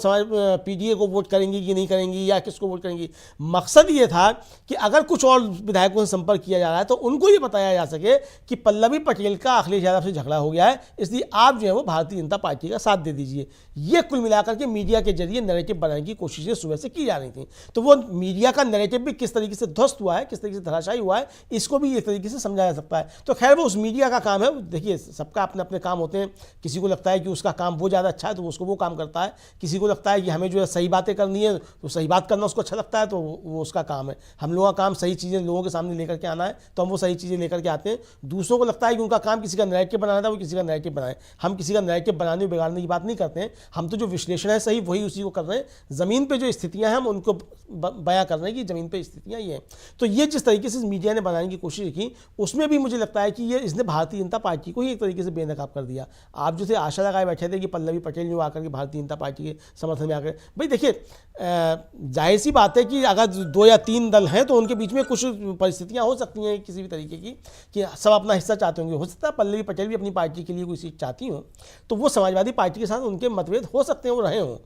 पीडीए को वोट करेंगी कि नहीं करेंगी या किसको वोट करेंगी। मकसद ये था कि अगर कुछ और विधायकों से संपर्क किया जा रहा है तो उनको ये बताया जा सके कि पल्लवी पटेल का अखिलेश यादव से झगड़ा हो गया है, इसलिए आप जो है वो भारतीय जनता पार्टी का साथ दे दीजिए। ये कुल मिलाकर के मीडिया के जरिए नैरेटिव बनाने की कोशिशें सुबह से की जा रही थी। तो वो मीडिया का नैरेटिव भी किस तरीके से ध्वस्त हुआ है, किस तरीके से धराशायी हुआ है, इसको भी एक तरीके से समझाया जा सकता है। तो खैर वो उस मीडिया का काम है। देखिए, सबका अपने अपने काम होते हैं। किसी को लगता है कि उसका काम वो ज़्यादा अच्छा है तो उसको वो काम करता है, किसी को लगता है कि हमें जो है सही बातें करनी है तो सही बात करना उसको अच्छा लगता है तो वो उसका काम है। हम लोगों का काम सही चीज़ें लोगों के सामने लेकर के आना है, तो हम वो सही चीज़ें लेकर के आते हैं। दूसरों को लगता है कि उनका काम किसी का नैरेटिव बनाना था, वो किसी का नैरेटिव बनाए। हम किसी का नैरेटिव बनाने और बिगाड़ने की बात नहीं करते हैं। हम तो जो विश्लेषण है सही वही उसी को कर रहे हैं। ज़मीन पर जो स्थितियाँ हैं हम उनको बयां कर रहे हैं कि ज़मीन पर स्थितियाँ ये हैं। तो ये जिस तरीके से मीडिया ने बनाने की कोशिश की उसमें भी मुझे लगता है कि ये इसने भारतीय जनता पार्टी को ही एक तरीके से बेनकाब कर दिया। आप जो थे आशा लगाए बैठे थे कि पल्लवी पटेल जो आकर के भारतीय जनता पार्टी के समर्थन में आकर, भाई देखिए जाहिर सी बात है कि अगर 2 या 3 दल हैं तो उनके बीच में कुछ परिस्थितियां हो सकती हैं किसी भी तरीके की कि सब अपना हिस्सा चाहते होंगे। हो सकता है पल्लवी पटेल भी अपनी पार्टी के लिए कोई सीट चाहती हो, तो वो समाजवादी पार्टी के साथ उनके मतभेद हो सकते हैं, वो रहे हों।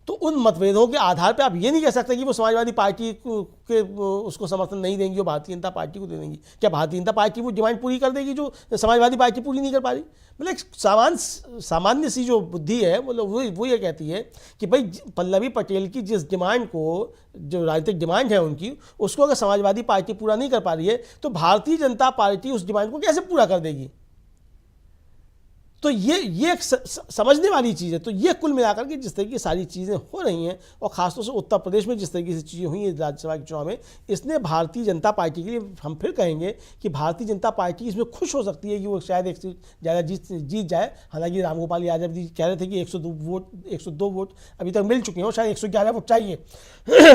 तो उन मतभेदों के आधार पर आप ये नहीं कह सकते कि वो समाजवादी पार्टी के उसको समर्थन नहीं देंगी, वो भारतीय जनता पार्टी को दे देंगी। क्या भारतीय जनता पार्टी वो डिमांड पूरी कर देगी जो समाजवादी पार्टी पूरी नहीं कर पा रही? मतलब एक सामान्य सी जो बुद्धि है मतलब वो ये कहती है कि भाई पल्लवी पटेल की जिस डिमांड को, जो राजनीतिक डिमांड है उनकी, उसको अगर समाजवादी पार्टी पूरा नहीं कर पा रही है तो भारतीय जनता पार्टी उस डिमांड को कैसे पूरा कर देगी? तो ये एक समझने वाली चीज़ है। तो ये कुल मिलाकर के जिस तरीके की सारी चीज़ें हो रही हैं, और ख़ासतौर से उत्तर प्रदेश में जिस तरीके से चीज़ें हुई हैं राज्यसभा के चुनाव में, इसने भारतीय जनता पार्टी के लिए, हम फिर कहेंगे कि भारतीय जनता पार्टी इसमें खुश हो सकती है कि वो शायद एक से ज़्यादा जीत जाए। हालांकि रामगोपाल यादव जी कह रहे थे कि 102 वोट अभी तक मिल चुके हैं और शायद 111 वोट चाहिए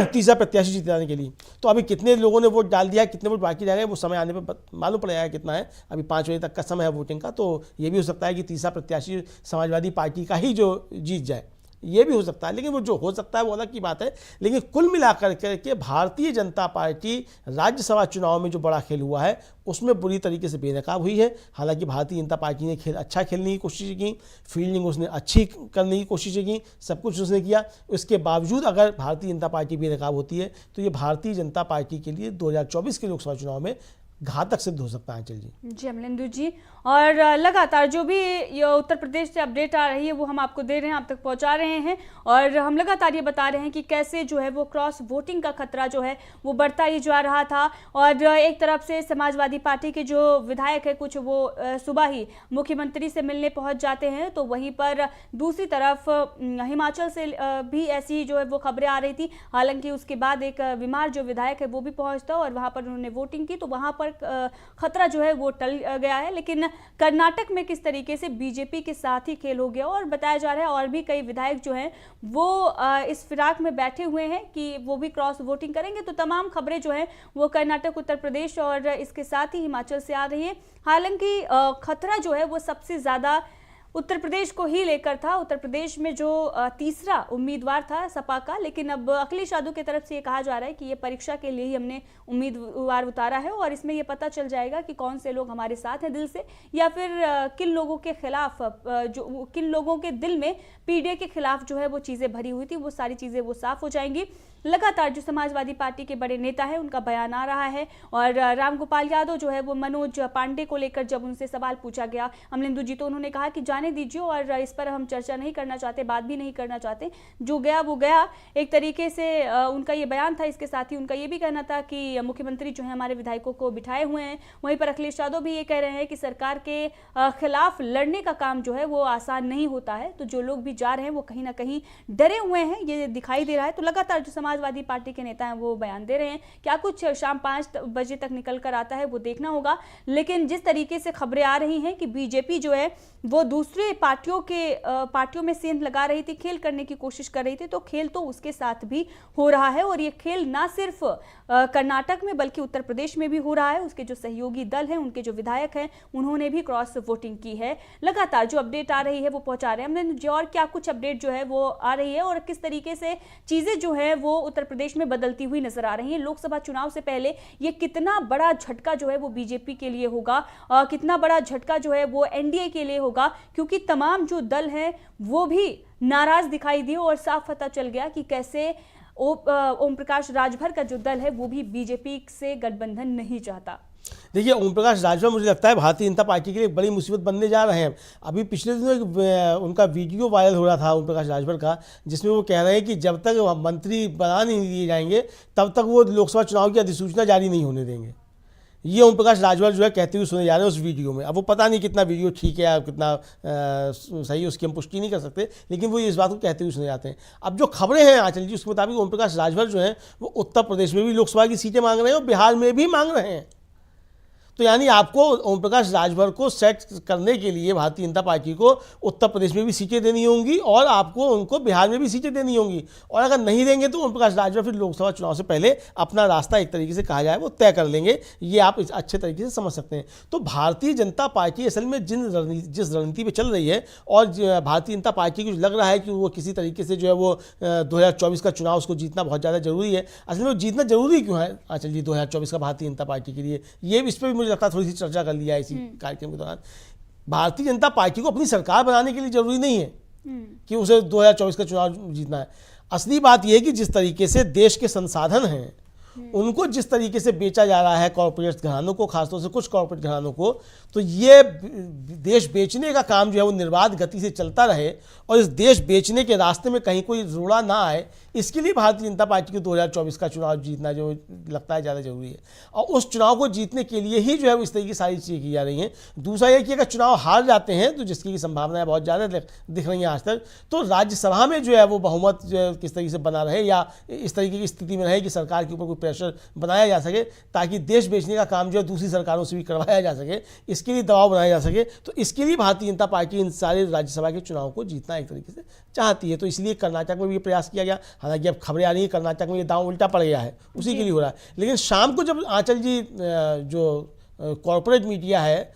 तीसरा प्रत्याशी जिताने के लिए। तो अभी कितने लोगों ने वोट डाल दिया, कितने वोट बाकी रह गए, वो समय आने पर मालूम पड़ जाएगा कितना है। अभी 5 बजे तक का समय है वोटिंग का, तो ये भी हो सकता है कि तीसरा प्रत्याशी समाजवादी पार्टी का ही जो जीत जाए, ये भी हो सकता है। लेकिन वो जो हो सकता है वो अलग की बात है। लेकिन कुल मिलाकर के भारतीय जनता पार्टी राज्यसभा चुनाव में जो बड़ा खेल हुआ है उसमें बुरी तरीके से बेनकाब हुई है। हालांकि भारतीय जनता पार्टी ने खेल अच्छा खेलने की कोशिश की, फील्डिंग उसने अच्छी करने की कोशिश की, सब कुछ उसने किया। उसके बावजूद अगर भारतीय जनता पार्टी बेनकाब होती है तो ये भारतीय जनता पार्टी के लिए 2024 के लोकसभा चुनाव में घातक सिद्ध हो सकता है। आंचल जी अमलेंदु जी, और लगातार जो भी ये उत्तर प्रदेश से अपडेट आ रही है वो हम आपको दे रहे हैं, आप तक पहुंचा रहे हैं, और हम लगातार ये बता रहे हैं कि कैसे जो है वो क्रॉस वोटिंग का खतरा जो है वो बढ़ता ही जा रहा था। और एक तरफ से समाजवादी पार्टी के जो विधायक है कुछ वो सुबह ही मुख्यमंत्री से मिलने पहुंच जाते हैं, तो वहीं पर दूसरी तरफ हिमाचल से भी ऐसी जो है वो खबरें आ रही थी। हालांकि उसके बाद एक बीमार जो विधायक है वो भी पहुंचता और वहां पर उन्होंने वोटिंग की, तो वहां पर खतरा जो है वो टल गया है। लेकिन कर्नाटक में किस तरीके से बीजेपी के साथ ही खेल हो गया, और बताया जा रहा है और भी कई विधायक जो हैं वो इस फिराक में बैठे हुए हैं कि वो भी क्रॉस वोटिंग करेंगे। तो तमाम खबरें जो हैं वो कर्नाटक, उत्तर प्रदेश और इसके साथ ही हिमाचल से आ रही है। हालांकि खतरा जो है वो सबसे ज्यादा उत्तर प्रदेश को ही लेकर था। उत्तर प्रदेश में जो तीसरा उम्मीदवार था सपा का, लेकिन अब अखिलेश यादव की तरफ से ये कहा जा रहा है कि ये परीक्षा के लिए ही हमने उम्मीदवार उतारा है, और इसमें ये पता चल जाएगा कि कौन से लोग हमारे साथ हैं दिल से, या फिर किन लोगों के खिलाफ, जो किन लोगों के दिल में पीडीए के खिलाफ जो है वो चीज़ें भरी हुई थी, वो सारी चीज़ें वो साफ हो जाएंगी। लगातार जो समाजवादी पार्टी के बड़े नेता हैं उनका बयान आ रहा है, और रामगोपाल यादव जो है वो मनोज पांडे को लेकर जब उनसे सवाल पूछा गया अमलेंदु जी, तो उन्होंने कहा कि जाने दीजिए और इस पर हम चर्चा नहीं करना चाहते, बात भी नहीं करना चाहते, जो गया वो गया। एक तरीके से उनका ये बयान था। इसके साथ ही उनका ये भी कहना था कि मुख्यमंत्री जो है हमारे विधायकों को बिठाए हुए हैं। वहीं पर अखिलेश यादव भी ये कह रहे हैं कि सरकार के खिलाफ लड़ने का काम जो है वो आसान नहीं होता है, तो जो लोग भी जा रहे हैं वो कहीं ना कहीं डरे हुए हैं, ये दिखाई दे रहा है। तो लगातार जो समाजवादी पार्टी के नेता हैं वो बयान दे रहे हैं। क्या कुछ शाम 5 बजे तक निकल कर आता है वो देखना होगा। लेकिन जिस तरीके से खबरें आ रही हैं कि बीजेपी जो है वो दूसरे पार्टियों में सेंध लगा रही थी, खेल करने की कोशिश कर रही थी, तो खेल तो उसके साथ भी हो रहा है। और ये खेल ना सिर्फ कर्नाटक में बल्कि उत्तर प्रदेश में भी हो रहा है। उसके जो सहयोगी दल हैं, उनके जो विधायक हैं, उन्होंने भी क्रॉस वोटिंग की है। लगातार जो अपडेट आ रही है वो पहुंचा रहे हैं हमने जो, और क्या कुछ अपडेट जो है वो आ रही है और किस तरीके से चीजें जो है वो उत्तर प्रदेश में बदलती हुई नजर आ रही है। लोकसभा चुनाव से पहले ये कितना बड़ा झटका जो है वो बीजेपी के लिए होगा, कितना बड़ा झटका जो है वो एनडीए के लिए होगा, क्योंकि तमाम जो दल हैं वो भी नाराज दिखाई दिए और साफ पता चल गया कि कैसे ओम प्रकाश राजभर का जो दल है वो भी बीजेपी से गठबंधन नहीं चाहता। देखिए, ओम प्रकाश राजभर मुझे लगता है भारतीय जनता पार्टी के लिए बड़ी मुसीबत बनने जा रहे हैं। अभी पिछले दिनों उनका वीडियो वायरल हो रहा था ओम प्रकाश राजभर का, जिसमें वो कह रहे हैं कि जब तक मंत्री बना नहीं दिए जाएंगे तब तक वो लोकसभा चुनाव की अधिसूचना जारी नहीं होने देंगे। ये ओम प्रकाश राजभर जो है कहते हुए सुने जा रहे हैं उस वीडियो में। अब वो पता नहीं कितना वीडियो ठीक है या कितना सही है, उसकी हम पुष्टि नहीं कर सकते, लेकिन वो इस बात को कहते हुए सुने जाते हैं। अब जो खबरें हैं आंचल जी, उसके मुताबिक ओम प्रकाश राजभर जो हैं वो उत्तर प्रदेश में भी लोकसभा की सीटें मांग रहे हैं और बिहार में भी मांग रहे हैं। तो यानी आपको ओम प्रकाश राजभर को सेट करने के लिए भारतीय जनता पार्टी को उत्तर प्रदेश में भी सीटें देनी होंगी और आपको उनको बिहार में भी सीटें देनी होंगी। और अगर नहीं देंगे तो ओम प्रकाश राजभर फिर लोकसभा चुनाव से पहले अपना रास्ता एक तरीके से कहा जाए वो तय कर लेंगे। ये आप अच्छे तरीके से समझ सकते हैं। तो भारतीय जनता पार्टी असल में जिस रणनीति पर चल रही है, और भारतीय जनता पार्टी को लग रहा है कि वो किसी तरीके से जो है वो 2024 का चुनाव उसको जीतना बहुत ज़्यादा जरूरी है। असल में जीतना जरूरी क्यों है आंचल जी 2024 का भारतीय जनता पार्टी के लिए, ये इस पर भी लगता है थोड़ी सी चर्चा कर लिया इसी कार्यक्रम के दौरान। भारतीय जनता पार्टी को अपनी सरकार बनाने के लिए जरूरी नहीं है कि उसे 2024 का चुनाव जीतना है। असली बात यह है कि जिस तरीके से देश के संसाधन हैं उनको जिस तरीके से बेचा जा रहा है कॉर्पोरेट घरानों को, खासतौर से कुछ कॉर्पोरेट घरानों को, तो ये देश बेचने का काम जो है वो निर्बाध गति से चलता रहे और इस देश बेचने के रास्ते में कहीं कोई रोड़ा ना आए, इसके लिए भारतीय जनता पार्टी को 2024 का चुनाव जीतना जो लगता है ज़्यादा जरूरी है। और उस चुनाव को जीतने के लिए ही जो है इस तरह की सारी चीज़ें की जा रही हैं। दूसरा ये कि अगर चुनाव हार जाते हैं, तो जिसकी की संभावनाएं बहुत ज़्यादा दिख रही हैं आज तक, तो राज्यसभा में जो है वो बहुमत जो है किस तरीके से बना रहे या इस तरीके की स्थिति में रहे कि सरकार के ऊपर कोई प्रेशर बनाया जा सके, ताकि देश बेचने का काम जो है दूसरी सरकारों से भी करवाया जा सके, इसके लिए दबाव बनाया जा सके। तो इसके लिए भारतीय जनता पार्टी इन सारे राज्यसभा के चुनाव को जीतना एक तरीके से चाहती है। तो इसलिए कर्नाटक में भी प्रयास किया गया। हालांकि अब खबरें आ रही है कर्नाटक में ये दांव उल्टा पड़ गया है, उसी के लिए हो रहा है। लेकिन शाम को जब आंचल जी जो कॉर्पोरेट मीडिया है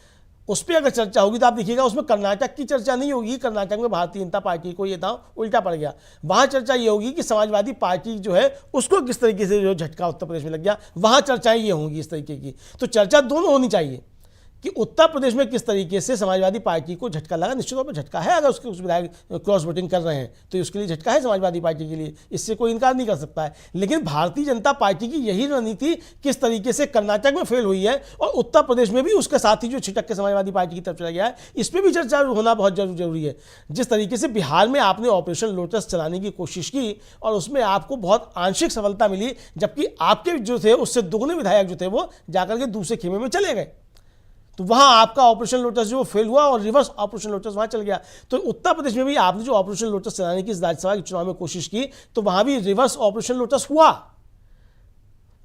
उस पर अगर चर्चा होगी तो आप देखिएगा उसमें कर्नाटक की चर्चा नहीं होगी। कर्नाटक में भारतीय जनता पार्टी को ये दांव उल्टा पड़ गया। वहाँ चर्चा ये होगी कि समाजवादी पार्टी जो है उसको किस तरीके से जो झटका उत्तर प्रदेश में लग गया, वहाँ चर्चाएं ये होंगी इस तरीके की। तो चर्चा दोनों होनी चाहिए कि उत्तर प्रदेश में किस तरीके से समाजवादी पार्टी को झटका लगा। निश्चित तौर पर झटका है, अगर उसके उस विधायक क्रॉस वोटिंग कर रहे हैं तो उसके लिए झटका है समाजवादी पार्टी के लिए, इससे कोई इनकार नहीं कर सकता है। लेकिन भारतीय जनता पार्टी की यही रणनीति किस तरीके से कर्नाटक में फेल हुई है और उत्तर प्रदेश में भी उसके साथ ही जो छिटक के समाजवादी पार्टी की तरफ चला गया है, इस पर भी चर्चा होना बहुत जरूरी है। जिस तरीके से बिहार में आपने ऑपरेशन लोटस चलाने की कोशिश की और उसमें आपको बहुत आंशिक सफलता मिली, जबकि आपके जो थे उससे दोगुने विधायक जो थे वो जाकर के दूसरे खेमे में चले गए, तो वहां आपका ऑपरेशन लोटस जो फेल हुआ और रिवर्स ऑपरेशन लोटस वहां चल गया। तो उत्तर प्रदेश में भी आपने जो ऑपरेशन लोटस चलाने की राज्यसभा के चुनाव में कोशिश की, तो वहां भी रिवर्स ऑपरेशन लोटस हुआ।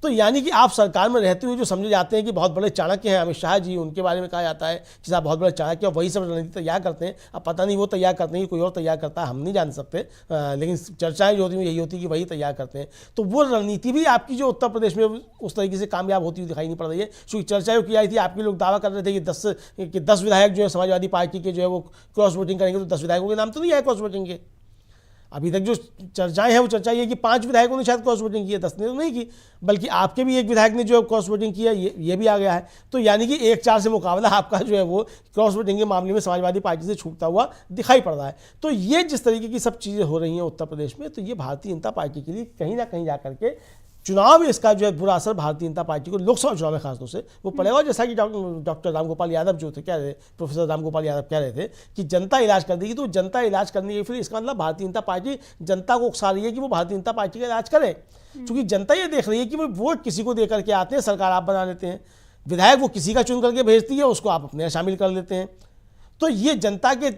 तो यानी कि आप सरकार में रहते हुए जो समझे जाते हैं कि बहुत बड़े चाणक्य हैं अमित शाह जी, उनके बारे में कहा जाता है कि साहब बहुत बड़े चाणक्य, वही सब रणनीति तैयार करते हैं। अब पता नहीं वो तैयार करते हैं कि कोई और तैयार करता है, हम नहीं जान सकते, लेकिन चर्चाएं जो होती हैं यही होती है कि वही तैयार करते हैं। तो वो रणनीति भी आपकी जो उत्तर प्रदेश में उस तरीके से कामयाब होती हुई दिखाई नहीं पड़ रही है। क्योंकि चर्चा की आई थी, आपके लोग दावा कर रहे थे कि 10 विधायक जो है समाजवादी पार्टी के जो है वो क्रॉस वोटिंग करेंगे, तो 10 विधायकों के नाम तो नहीं आए क्रॉस वोटिंग के। अभी तक जो चर्चाएं हैं वो चर्चा ये कि 5 विधायकों ने शायद क्रॉस वोटिंग की है, 10 ने तो नहीं की, बल्कि आपके भी एक विधायक ने जो क्रॉस वोटिंग की है ये भी आ गया है। तो यानी कि 1-4 से मुकाबला आपका जो है वो क्रॉस वोटिंग के मामले में समाजवादी पार्टी से छूटता हुआ दिखाई पड़ रहा है। तो ये जिस तरीके की सब चीज़ें हो रही हैं उत्तर प्रदेश में, तो ये भारतीय जनता पार्टी के लिए कहीं ना कहीं जाकर के चुनाव में इसका जो है बुरा असर भारतीय जनता पार्टी को लोकसभा चुनाव में खासतौर से वो पड़ेगा। जैसा कि डॉक्टर रामगोपाल यादव जो थे कह रहे, प्रोफेसर रामगोपाल यादव कह रहे थे कि जनता इलाज कर देगी, तो जनता इलाज करने के फिर इसका मतलब भारतीय जनता पार्टी जनता को उकसा रही है कि वो भारतीय जनता पार्टी का इलाज करे। क्योंकि जनता ये देख रही है कि वो वोट किसी को दे करके आते हैं, सरकार आप बना लेते हैं, विधायक वो किसी का चुन करके भेजती है, उसको आप अपने यहाँ शामिल कर लेते हैं। तो ये जनता के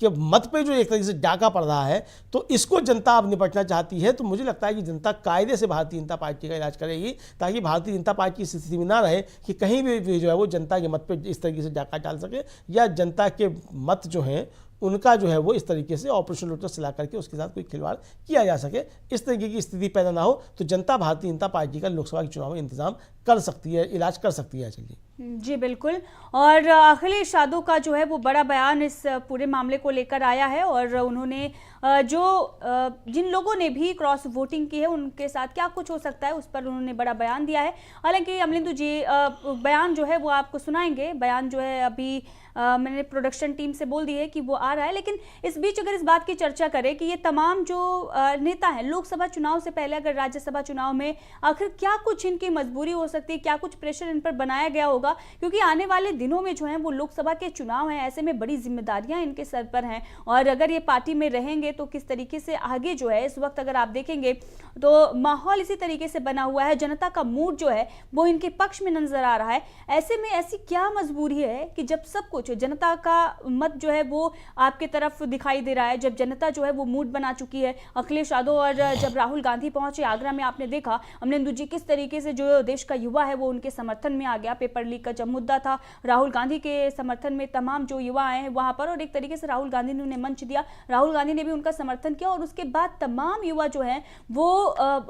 मत पे जो एक तरीके से डाका पड़ रहा है, तो इसको जनता अब निपटना चाहती है। तो मुझे लगता है कि जनता कायदे से भारतीय जनता पार्टी का इलाज करेगी, ताकि भारतीय जनता पार्टी इस स्थिति में ना रहे कि कहीं भी जो है वो जनता के मत पे इस तरीके से डाका डाल सके, या जनता के मत जो हैं उनका जो है वो इस तरीके से ऑपरेशन लोटस चला करके उसके साथ कोई खिलवाड़ किया जा सके। इस तरीके की स्थिति पैदा ना हो, तो जनता भारतीय जनता पार्टी का लोकसभा के चुनाव में इंतजाम कर सकती है, इलाज कर सकती है। चलिए जी बिल्कुल। और अखिलेश यादव का जो है वो बड़ा बयान इस पूरे मामले को लेकर आया है, और उन्होंने जिन लोगों ने भी क्रॉस वोटिंग की है उनके साथ क्या कुछ हो सकता है उस पर उन्होंने बड़ा बयान दिया है। हालांकि अमलिंदु जी बयान जो है वो आपको सुनाएंगे, बयान जो है अभी मैंने प्रोडक्शन टीम से बोल दी है कि वो आ रहा है। लेकिन इस बीच अगर इस बात की चर्चा करें कि ये तमाम जो नेता हैं लोकसभा चुनाव से पहले अगर राज्यसभा चुनाव में आखिर क्या कुछ इनकी मजबूरी हो सकती है, क्या कुछ प्रेशर इन पर बनाया गया होगा, क्योंकि आने वाले दिनों में जो है वो लोकसभा के चुनाव हैं, ऐसे में बड़ी जिम्मेदारियां इनके सर पर हैं। और अगर ये पार्टी में रहेंगे तो किस तरीके से आगे जो है, इस वक्त अगर आप देखेंगे तो माहौल इसी तरीके से बना हुआ है, जनता का मूड जो है वो इनके पक्ष में नजर आ रहा है। ऐसे में ऐसी क्या मजबूरी है कि जब सब कुछ जनता का मत जो है वो आपके तरफ दिखाई दे रहा है, जब जनता जो है वो मूड बना चुकी है। अखिलेश यादव और जब राहुल गांधी पहुंचे आगरा में, आपने देखा अमलिंदु जी किस तरीके से जो देश का युवा है वो उनके समर्थन में आ गया। पेपर लीक का जब मुद्दा था, राहुल गांधी के समर्थन में तमाम जो युवा आए हैं वहां पर, और एक तरीके से राहुल गांधी ने उन्हें मंच दिया, राहुल गांधी ने भी उनका समर्थन किया। और उसके बाद तमाम युवा जो हैं वो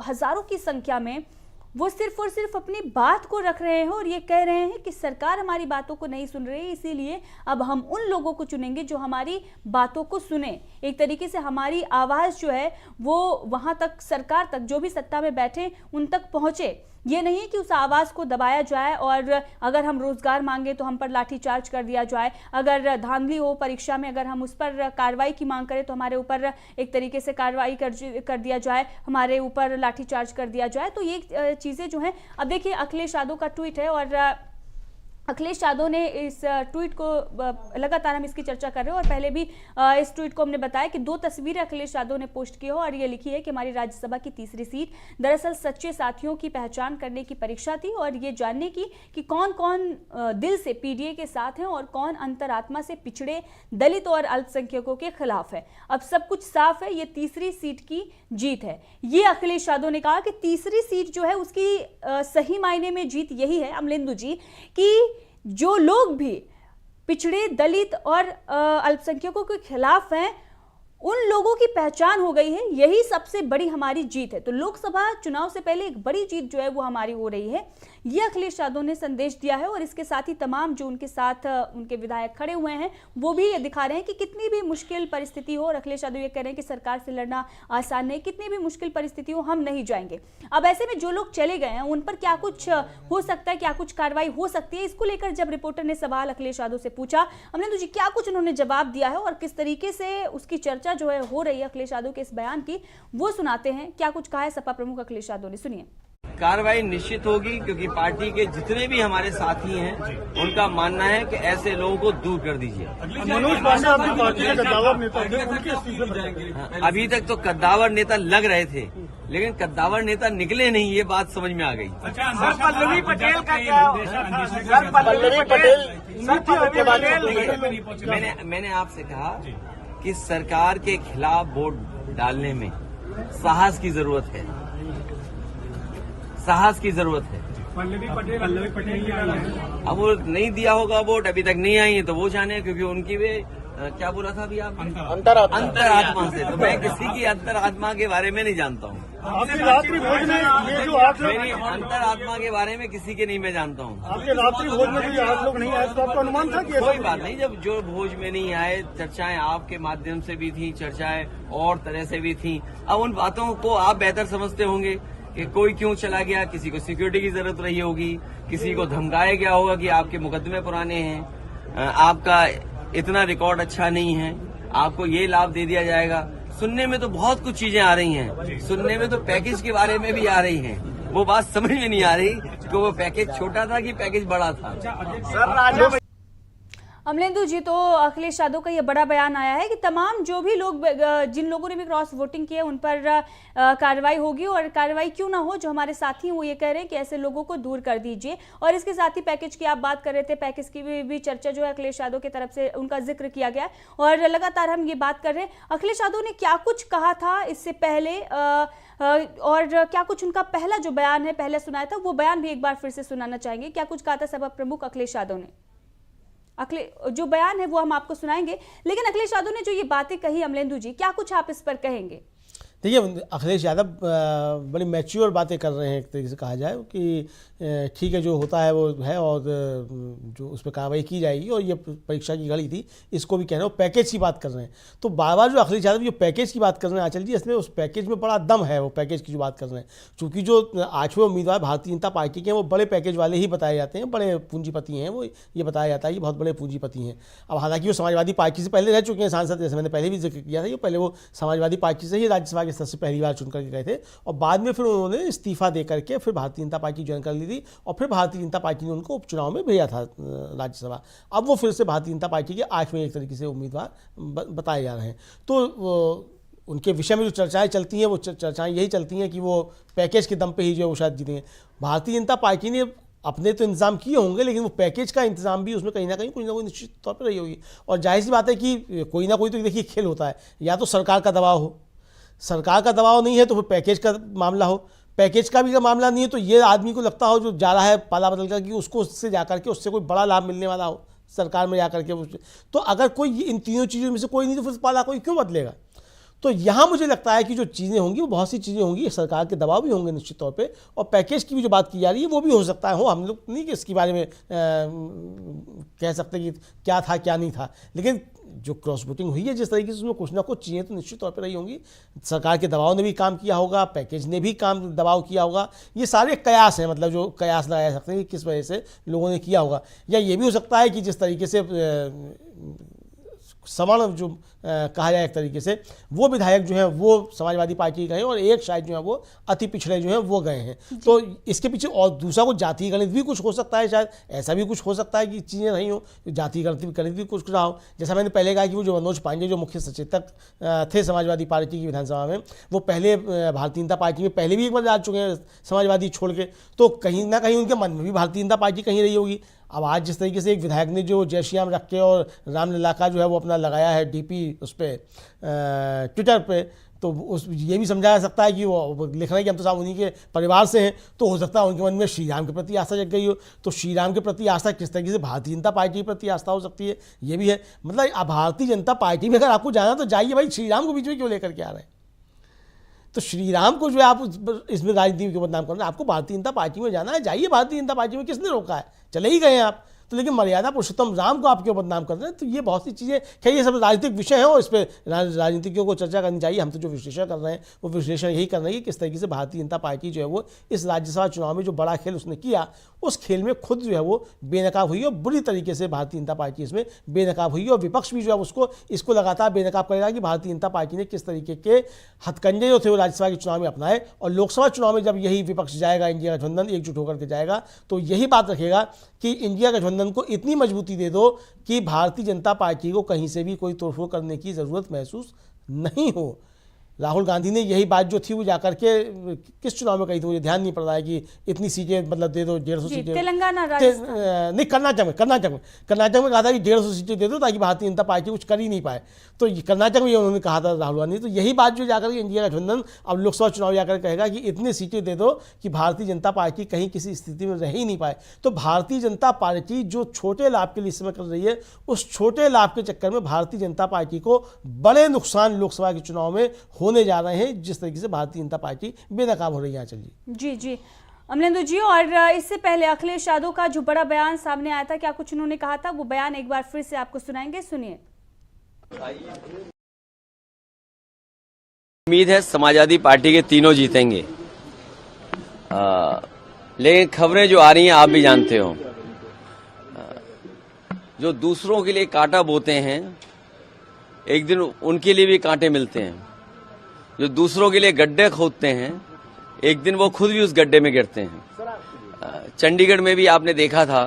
हजारों की संख्या में वो सिर्फ और सिर्फ अपनी बात को रख रहे हैं और ये कह रहे हैं कि सरकार हमारी बातों को नहीं सुन रही, इसीलिए अब हम उन लोगों को चुनेंगे जो हमारी बातों को सुने। एक तरीके से हमारी आवाज़ जो है वो वहाँ तक, सरकार तक, जो भी सत्ता में बैठे उन तक पहुँचे। ये नहीं कि उस आवाज़ को दबाया जाए और अगर हम रोजगार मांगे तो हम पर लाठीचार्ज कर दिया जाए, अगर धांधली हो परीक्षा में अगर हम उस पर कार्रवाई की मांग करें तो हमारे ऊपर एक तरीके से कार्रवाई कर दिया जाए, हमारे ऊपर लाठीचार्ज कर दिया जाए। तो ये चीज़ें जो हैं, अब देखिए अखिलेश यादव का ट्वीट है और अखिलेश यादव ने इस ट्वीट को, लगातार हम इसकी चर्चा कर रहे हैं और पहले भी इस ट्वीट को हमने बताया कि 2 तस्वीरें अखिलेश यादव ने पोस्ट की हो और ये लिखी है कि हमारी राज्यसभा की तीसरी सीट दरअसल सच्चे साथियों की पहचान करने की परीक्षा थी और ये जानने की कि कौन कौन दिल से पीडीए के साथ हैं और कौन अंतरात्मा से पिछड़े, दलित और अल्पसंख्यकों के खिलाफ है। अब सब कुछ साफ है, ये तीसरी सीट की जीत है। ये अखिलेश यादव ने कहा कि तीसरी सीट जो है उसकी सही मायने में जीत यही है अमलेंदु जी कि जो लोग भी पिछड़े, दलित और अल्पसंख्यकों के खिलाफ हैं उन लोगों की पहचान हो गई है, यही सबसे बड़ी हमारी जीत है। तो लोकसभा चुनाव से पहले एक बड़ी जीत जो है वो हमारी हो रही है, ये अखिलेश यादव ने संदेश दिया है और इसके साथ ही तमाम जो उनके साथ उनके विधायक खड़े हुए हैं वो भी ये दिखा रहे हैं कि कितनी भी मुश्किल परिस्थिति हो, और अखिलेश यादव ये कह रहे हैं कि सरकार से लड़ना आसान नहीं, कितनी भी मुश्किल परिस्थिति हो हम नहीं जाएंगे। अब ऐसे में जो लोग चले गए हैं उन पर क्या कुछ हो सकता है, क्या कुछ कार्रवाई हो सकती है, इसको लेकर जब रिपोर्टर ने सवाल अखिलेश यादव से पूछा, अमलेंदु जी क्या कुछ उन्होंने जवाब दिया है और किस तरीके से उसकी चर्चा जो है हो रही है अखिलेश यादव के इस बयान की, वो सुनाते हैं। क्या कुछ कहा है सपा प्रमुख अखिलेश यादव ने, सुनिए। कार्रवाई निश्चित होगी क्योंकि पार्टी के जितने भी हमारे साथी हैं उनका मानना है कि ऐसे लोगों को दूर कर दीजिए। मनोज पांडे आपकी पार्टी के कद्दावर नेता थे, उनके इस्तीफे पर जाएंगे। अभी तक तो कद्दावर नेता लग रहे थे लेकिन कद्दावर नेता निकले नहीं, ये बात समझ में आ गई। पल्लवी पटेल का क्या? मैंने आपसे कहा कि सरकार के खिलाफ वोट डालने में साहस की जरूरत है, साहस की जरूरत है। पल्लवी पटेल अब वो नहीं दिया होगा वोट, अभी तक नहीं आई है तो वो जाने, क्योंकि उनकी वे क्या बोला था अभी आप, अंतरात्मा से। तो मैं किसी की अंतरात्मा के बारे में नहीं जानता हूँ, आपके रात्रि भोज में ये जो 8 मेरी अंतरात्मा के बारे में किसी के नहीं मैं जानता हूँ। आपके रात्रि भोज में जो 8 लोग नहीं आए तो आपका अनुमान था कि कोई बात नहीं, जब जो भोज में नहीं आए, चर्चाएं आपके माध्यम से भी थी, चर्चाएं और तरह से भी थी। अब उन बातों को आप बेहतर समझते होंगे कि कोई क्यों चला गया, किसी को सिक्योरिटी की जरूरत रही होगी, किसी को धमकाया गया होगा कि आपके मुकदमे पुराने हैं, आपका इतना रिकॉर्ड अच्छा नहीं है, आपको ये लाभ दे दिया जाएगा। सुनने में तो बहुत कुछ चीजें आ रही हैं, सुनने में तो पैकेज के बारे में भी आ रही हैं, वो बात समझ में नहीं आ रही कि वो पैकेज छोटा था कि पैकेज बड़ा था। अमलेंदु जी, तो अखिलेश यादव का यह बड़ा बयान आया है कि तमाम जो भी लोग, जिन लोगों ने भी क्रॉस वोटिंग की है उन पर कार्रवाई होगी, और कार्रवाई क्यों ना हो, जो हमारे साथी हैं वो ये कह रहे हैं कि ऐसे लोगों को दूर कर दीजिए। और इसके साथ ही पैकेज की आप बात कर रहे थे, पैकेज की भी चर्चा जो है अखिलेश यादव की तरफ से उनका जिक्र किया गया है और लगातार हम ये बात कर रहे हैं। अखिलेश यादव ने क्या कुछ कहा था इससे पहले और क्या कुछ उनका पहला जो बयान है पहले सुनाया था, वो बयान भी एक बार फिर से सुनाना चाहेंगे। क्या कुछ कहा था सपा प्रमुख अखिलेश यादव ने? जो बयान है वो हम आपको सुनाएंगे, लेकिन अखिलेश यादव ने जो ये बातें कही अमलेंदु जी, क्या कुछ आप इस पर कहेंगे? देखिए, अखिलेश यादव बड़ी मैच्योर बातें कर रहे हैं, एक तरीके से कहा जाए कि ठीक है जो होता है वो है और जो उस पर कार्रवाई की जाएगी, और ये परीक्षा की घड़ी थी इसको भी कह रहे हैं, पैकेज की बात कर रहे हैं। तो बार बार जो अखिलेश यादव जो पैकेज की बात कर रहे हैं आंचल जी, इसमें उस पैकेज में बड़ा दम है, वो पैकेज की जो बात कर रहे हैं। चूँकि जो 8वें उम्मीदवार भारतीय जनता पार्टी के हैं वो बड़े पैकेज वाले ही बताए जाते हैं, बड़े पूंजीपति हैं, वो ये बताया जाता है कि बहुत बड़े पूंजीपति हैं। अब हालांकि वो समाजवादी पार्टी से पहले रह चुके हैं सांसद, जैसे मैंने पहले भी जिक्र किया था, ये पहले वो समाजवादी पार्टी से ही राज्यसभा के स्तर से पहली बार चुन करके गए थे और बाद में फिर उन्होंने इस्तीफा दे करके फिर भारतीय जनता पार्टी ज्वाइन कर ली थी और फिर भारतीय जनता पार्टी ने उनको उपचुनाव में भेजा था राज्यसभा। अब वो फिर से भारतीय जनता पार्टी के 8वें एक तरीके से उम्मीदवार बताए जा रहे हैं। तो उनके विषय में जो चर्चाएं चलती हैं वो चर्चाएं यही चलती हैं कि वो पैकेज के दम पे ही जो है वो शायद जीतेंगे। भारतीय जनता पार्टी ने अपने तो इंतजाम किए होंगे, लेकिन वो पैकेज का इंतजाम भी उसमें कहीं ना कोई निश्चित तौर पर रही होगी। और जाहिर सी बात है कि कोई ना कोई तो देखिए खेल होता है, या तो सरकार का दबाव हो, सरकार का दबाव नहीं है तो फिर पैकेज का मामला हो, पैकेज का भी मामला नहीं है तो ये आदमी को लगता हो जो जा रहा है पाला बदल कर कि उसको उससे जा करके उससे कोई बड़ा लाभ मिलने वाला हो सरकार में जा करके। तो अगर कोई इन तीनों चीज़ों में से कोई नहीं तो फिर पाला कोई क्यों बदलेगा? तो यहाँ मुझे लगता है कि जो चीज़ें होंगी वो बहुत सी चीज़ें होंगी, सरकार के दबाव भी होंगे निश्चित तौर पे, और पैकेज की भी जो बात की जा रही है वो भी हो सकता है हो, हम लोग नहीं कि इसके बारे में कह सकते कि क्या था क्या नहीं था, लेकिन जो क्रॉस वोटिंग हुई है जिस तरीके से उसमें कुछ ना कुछ चीज़ें तो निश्चित तौर पर रही होंगी। सरकार के दबाव ने भी काम किया होगा, पैकेज ने भी काम दबाव किया होगा, ये सारे कयास हैं, मतलब जो कयास लगाया सकते हैं कि किस वजह से लोगों ने किया होगा। या ये भी हो सकता है कि जिस तरीके से सवर्ण जो कहा जाए एक तरीके से, वो विधायक जो हैं वो समाजवादी पार्टी गए और एक शायद जो है वो अति पिछड़े जो हैं वो गए हैं, तो इसके पीछे और दूसरा कुछ जातीय गणित भी कुछ हो सकता है, शायद ऐसा भी कुछ हो सकता है कि चीज़ें नहीं हो, जातीय गणित भी कुछ रहा हो। जैसा मैंने पहले कहा कि वो जो मनोज पांडे जो मुख्य सचेतक थे समाजवादी पार्टी की विधानसभा में, वो पहले भारतीय जनता पार्टी में पहले भी एक बार जा चुके हैं समाजवादी छोड़ के, तो कहीं ना कहीं उनके मन में भी भारतीय जनता पार्टी कहीं रही होगी। अब आज जिस तरीके से एक विधायक ने जो जय श्री राम रख के और रामलीला का जो है वो अपना लगाया है डीपी उस पर ट्विटर पे, तो उस ये भी समझा जा सकता है कि वो लिख रहे हैं कि हम तो साहब उन्हीं के परिवार से हैं, तो हो सकता है उनके मन में श्री राम के प्रति आस्था जग गई हो। तो श्री राम के प्रति आस्था किस तरीके से भारतीय जनता पार्टी के प्रति आस्था हो सकती है, ये भी है। मतलब भारतीय जनता पार्टी में अगर आपको जाना तो जाइए भाई, श्री राम को बीच में क्यों लेकर के आ रहे हैं? तो श्री राम को जो है आप इसमें राजनीति के बदनाम कर रहे हैं, आपको भारतीय जनता पार्टी में जाना है, जाइए भारतीय जनता पार्टी में, किसने रोका है? चले ही गए हैं आप, तो लेकिन मर्यादा पुरुषोत्तम राम को आप क्यों बदनाम कर रहे हैं? तो ये बहुत सी चीज़ें, क्या ये सब राजनीतिक विषय हैं और इस पर राजनीतिज्ञों को चर्चा करनी चाहिए। हम तो जो विश्लेषण कर रहे हैं वो विश्लेषण यही कर रहे हैं कि किस तरीके से भारतीय जनता पार्टी जो है वो इस राज्यसभा चुनाव में जो बड़ा खेल उसने किया, उस खेल में खुद जो है वो बेनकाब हुई और बुरी तरीके से भारतीय जनता पार्टी इसमें बेनकाब हुई, और विपक्ष भी जो है उसको इसको लगातार बेनकाब करेगा कि भारतीय जनता पार्टी ने किस तरीके के हथकंडे जो थे वो राज्यसभा के चुनाव में अपनाए, और लोकसभा चुनाव में जब यही विपक्ष जाएगा, इंडिया गठबंधन एकजुट होकर के जाएगा, तो यही बात रखेगा कि इंडिया गठबंधन को इतनी मजबूती दे दो कि भारतीय जनता पार्टी को कहीं से भी कोई तोड़फोड़ करने की ज़रूरत महसूस नहीं हो। राहुल गांधी ने यही बात जो थी वो जाकर के किस चुनाव में कही थी, मुझे ध्यान नहीं पड़ रहा है कि इतनी सीटें मतलब दे दो, 150 सीटें, तेलंगाना नहीं कर्नाटक में कहा था कि 150 सीटें दे दो ताकि भारतीय जनता पार्टी कुछ कर ही नहीं पाए, तो कर्नाटक में ये उन्होंने कहा था राहुल गांधी। तो यही बात जो जाकर के इंडिया गठबंधन अब लोकसभा चुनाव जाकर कहेगा कि इतनी सीटें दे दो कि भारतीय जनता पार्टी कहीं किसी स्थिति में रह ही नहीं पाए। तो भारतीय जनता पार्टी जो छोटे लाभ के लिए इस समय कर रही है, उस छोटे लाभ के चक्कर में भारतीय जनता पार्टी को बड़े नुकसान लोकसभा के चुनाव में होने जा रहे हैं, जिस तरीके से भारतीय जनता पार्टी बेनकाब हो रही है। आंचल जी जी अमलेंदु जी, और इससे पहले अखिलेश यादव का जो बड़ा बयान सामने आया था, क्या कुछ उन्होंने कहा था, वो बयान एक बार फिर से आपको सुनाएंगे, सुनिए। उम्मीद है समाजवादी पार्टी के तीनों जीतेंगे, लेकिन खबरें जो आ रही हैं आप भी जानते हो, जो दूसरों के लिए कांटा बोते हैं एक दिन उनके लिए भी कांटे मिलते हैं, जो दूसरों के लिए गड्ढे खोदते हैं एक दिन वो खुद भी उस गड्ढे में गिरते हैं। चंडीगढ़ में भी आपने देखा था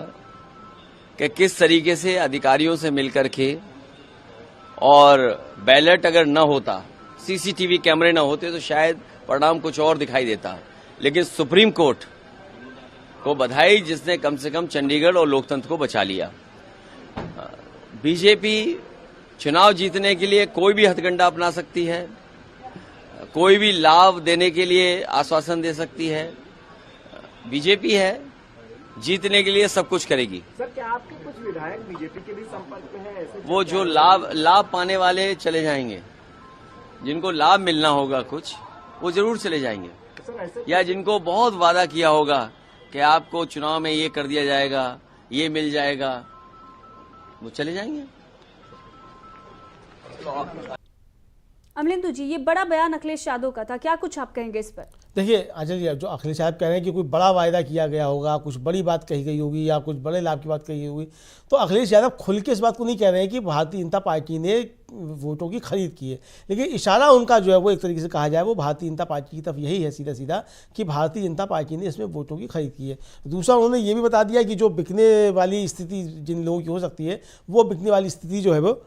कि किस तरीके से अधिकारियों से मिलकर के, और बैलेट अगर न होता, सीसीटीवी कैमरे न होते तो शायद परिणाम कुछ और दिखाई देता। लेकिन सुप्रीम कोर्ट को बधाई जिसने कम से कम चंडीगढ़ और लोकतंत्र को बचा लिया। बीजेपी चुनाव जीतने के लिए कोई भी हथकंडा अपना सकती है, कोई भी लाभ देने के लिए आश्वासन दे सकती है। बीजेपी है, जीतने के लिए सब कुछ करेगी। सर, क्या आपके कुछ विधायक बीजेपी के भी संपर्क में हैं? ऐसे वो जो लाभ पाने वाले चले जाएंगे, जिनको लाभ मिलना होगा कुछ, वो जरूर चले जाएंगे। सर, ऐसे या जिनको बहुत वादा किया होगा कि आपको चुनाव में ये कर दिया जाएगा, ये मिल जाएगा, वो चले जाएंगे। अमलेंदु जी, ये बड़ा बयान अखिलेश यादव का था, क्या कुछ आप कहेंगे इस पर? देखिए आचार्य जी, जो अखिलेश साहब कह रहे हैं कि कोई बड़ा वायदा किया गया होगा, कुछ बड़ी बात कही गई होगी या कुछ बड़े लाभ की बात कही होगी, तो अखिलेश यादव खुल के इस बात को नहीं कह रहे हैं कि भारतीय जनता पार्टी ने वोटों की खरीद की है, लेकिन इशारा उनका जो है वो एक तरीके से कहा जाए वो भारतीय जनता पार्टी की तरफ यही है सीधा सीधा कि भारतीय जनता पार्टी ने इसमें वोटों की खरीद की है। दूसरा, उन्होंने ये भी बता दिया कि जो बिकने वाली स्थिति जिन लोगों की हो सकती है, वो बिकने वाली स्थिति जो है वो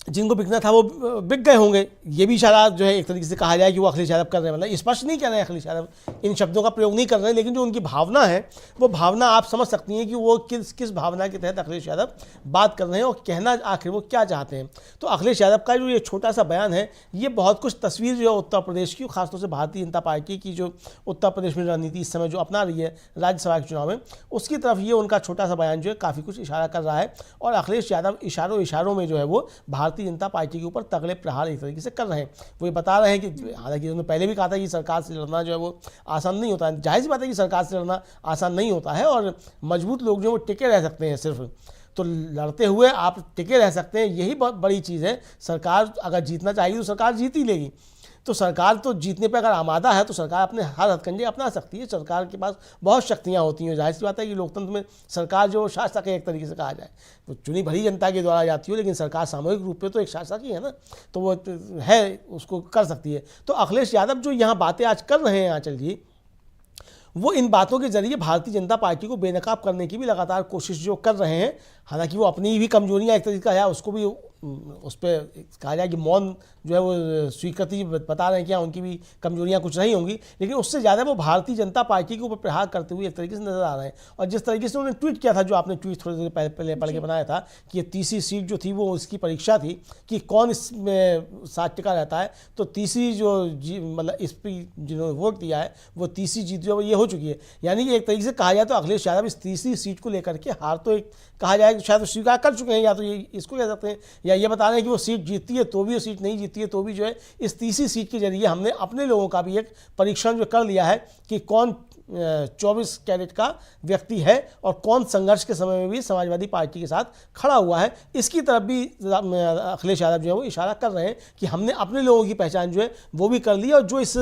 जिनको बिकना था वो बिक गए होंगे। ये भी इशारा जो है एक तरीके से कहा जाए कि वो अखिलेश यादव कर रहे हैं, मतलब स्पष्ट नहीं कर रहे हैं अखिलेश यादव, इन शब्दों का प्रयोग नहीं कर रहे हैं, लेकिन जो उनकी भावना है वो भावना आप समझ सकती हैं कि वो किस भावना के तहत अखिलेश यादव बात कर रहे हैं और कहना आखिर वो क्या चाहते हैं। तो अखिलेश यादव का जो ये छोटा सा बयान है, ये बहुत कुछ तस्वीर जो है उत्तर प्रदेश की, खासतौर से भारतीय जनता पार्टी की जो उत्तर प्रदेश में रणनीति इस समय जो अपना रही है राज्यसभा के चुनाव में, उसकी तरफ ये उनका छोटा सा बयान जो है काफ़ी कुछ इशारा कर रहा है। और अखिलेश यादव इशारों में जो है वो भारतीय भारतीय जनता पार्टी के ऊपर तगड़े प्रहार एक तरीके से कर रहे हैं। वो ये बता रहे हैं कि हालांकि उन्होंने पहले भी कहा था कि सरकार से लड़ना जो है वो आसान नहीं होता है। जाहिर सी बात है कि सरकार से लड़ना आसान नहीं होता है और मजबूत लोग जो वो टिके रह सकते हैं सिर्फ, तो लड़ते हुए आप टिके रह सकते हैं, यही बहुत बड़ी चीज़ है। सरकार अगर जीतना चाहेगी तो सरकार जीत ही लेगी। तो सरकार तो जीतने पर अगर आमादा है तो सरकार अपने हर हथकंडे अपना सकती है। सरकार के पास बहुत शक्तियाँ होती हैं। जाहिर सी बात है कि लोकतंत्र में सरकार जो शासक है एक तरीके से कहा जाए, वो चुनी भरी जनता के द्वारा जाती हो, लेकिन सरकार सामूहिक रूप पे तो एक शासक ही है ना, तो वो है, उसको कर सकती है। तो अखिलेश यादव जो यहाँ बातें आज कर रहे हैं आंचल जी, वो इन बातों के जरिए भारतीय जनता पार्टी को बेनकाब करने की भी लगातार कोशिश जो कर रहे हैं। हालांकि वो अपनी भी कमजोरियां एक तरीके का है, उसको भी उस पर कहा जाए कि मौन जो है वो स्वीकृति बता रहे हैं कि हाँ उनकी भी कमजोरियां कुछ नहीं होंगी, लेकिन उससे ज़्यादा वो भारतीय जनता पार्टी के ऊपर प्रहार करते हुए एक तरीके से नजर आ रहे हैं। और जिस तरीके से उन्होंने ट्वीट किया था, जो आपने ट्वीट थोड़ी देर पहले पढ़ के बनाया था कि ये तीसरी सीट जो थी वो उसकी परीक्षा थी कि कौन इसमें साथ टिका रहता है, तो तीसरी जो मतलब इस पर जिन्होंने वोट दिया है वो तीसरी जीत जो है ये हो चुकी है। यानी कि एक तरीके से कहा जाए तो अखिलेश यादव इस तीसरी सीट को लेकर के हार तो एक कहा जाए शायद स्वीकार कर चुके हैं, या तो ये इसको कह सकते हैं, या ये बता रहे हैं कि वो सीट जीतती है तो भी, वो सीट नहीं जीतती है तो भी जो है इस तीसरी सीट के जरिए हमने अपने लोगों का भी एक परीक्षण जो कर लिया है कि कौन 24 कैरेट का व्यक्ति है और कौन संघर्ष के समय में भी समाजवादी पार्टी के साथ खड़ा हुआ है। इसकी तरफ भी अखिलेश यादव जो है वो इशारा कर रहे हैं कि हमने अपने लोगों की पहचान जो है वो भी कर ली, और जो इस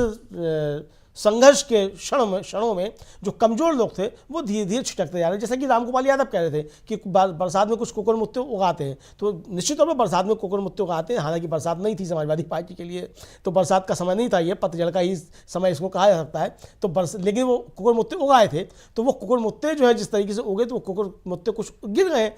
संघर्ष के क्षणों में जो कमज़ोर लोग थे वो धीरे धीरे छिटकते जा रहे हैं। जैसा कि रामगोपाल यादव कह रहे थे कि बरसात में कुछ कुकुर मुत्ते उगाते हैं, तो निश्चित तौर पर बरसात में कुकुर मुत्ते उगाते हैं। हालांकि बरसात नहीं थी समाजवादी पार्टी के लिए, तो बरसात का समय नहीं था, ये पतझड़ का ही समय इसको कहा जा सकता है। तो लेकिन वो कुकुर मुत्ते उगाए थे, तो वो कुकुर मुत्ते जो है जिस तरीके से उगे तो वो कुकुर मुत्ते कुछ गिर गए।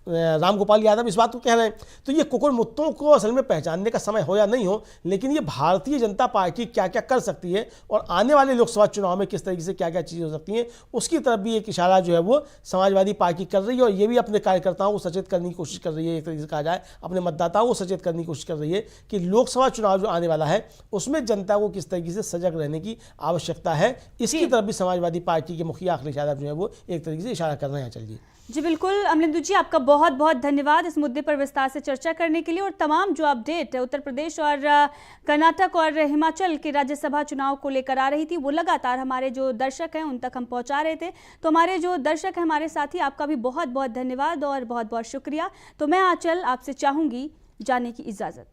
रामगोपाल यादव इस बात को कह रहे हैं। तो ये कुकुर मुत्तों को असल में पहचानने का समय हो या नहीं हो, लेकिन ये भारतीय जनता पार्टी क्या क्या कर सकती है और आने वाले लोकसभा चुनाव में किस तरीके से क्या क्या चीज़ें हो सकती हैं, उसकी तरफ भी एक इशारा जो है वो समाजवादी पार्टी कर रही है। और ये भी अपने कार्यकर्ताओं को सचेत करने की कोशिश कर रही है, एक तरीके से कहा जाए अपने मतदाताओं को सचेत करने की कोशिश कर रही है कि लोकसभा चुनाव जो आने वाला है उसमें जनता को किस तरीके से सजग रहने की आवश्यकता है। इसकी तरफ भी समाजवादी पार्टी के मुखिया अखिलेश यादव जो है वो एक तरीके से इशारा कर रहे हैं। चलिए जी बिल्कुल अमलेंदु जी, आपका बहुत बहुत धन्यवाद इस मुद्दे पर विस्तार से चर्चा करने के लिए, और तमाम जो अपडेट उत्तर प्रदेश और कर्नाटक और हिमाचल के राज्यसभा चुनाव को लेकर आ रही थी वो लगातार हमारे जो दर्शक हैं उन तक हम पहुंचा रहे थे। तो हमारे जो दर्शक हैं, हमारे साथी, आपका भी बहुत बहुत धन्यवाद और बहुत बहुत शुक्रिया। तो मैं आंचल आपसे चाहूँगी जाने की इजाज़त।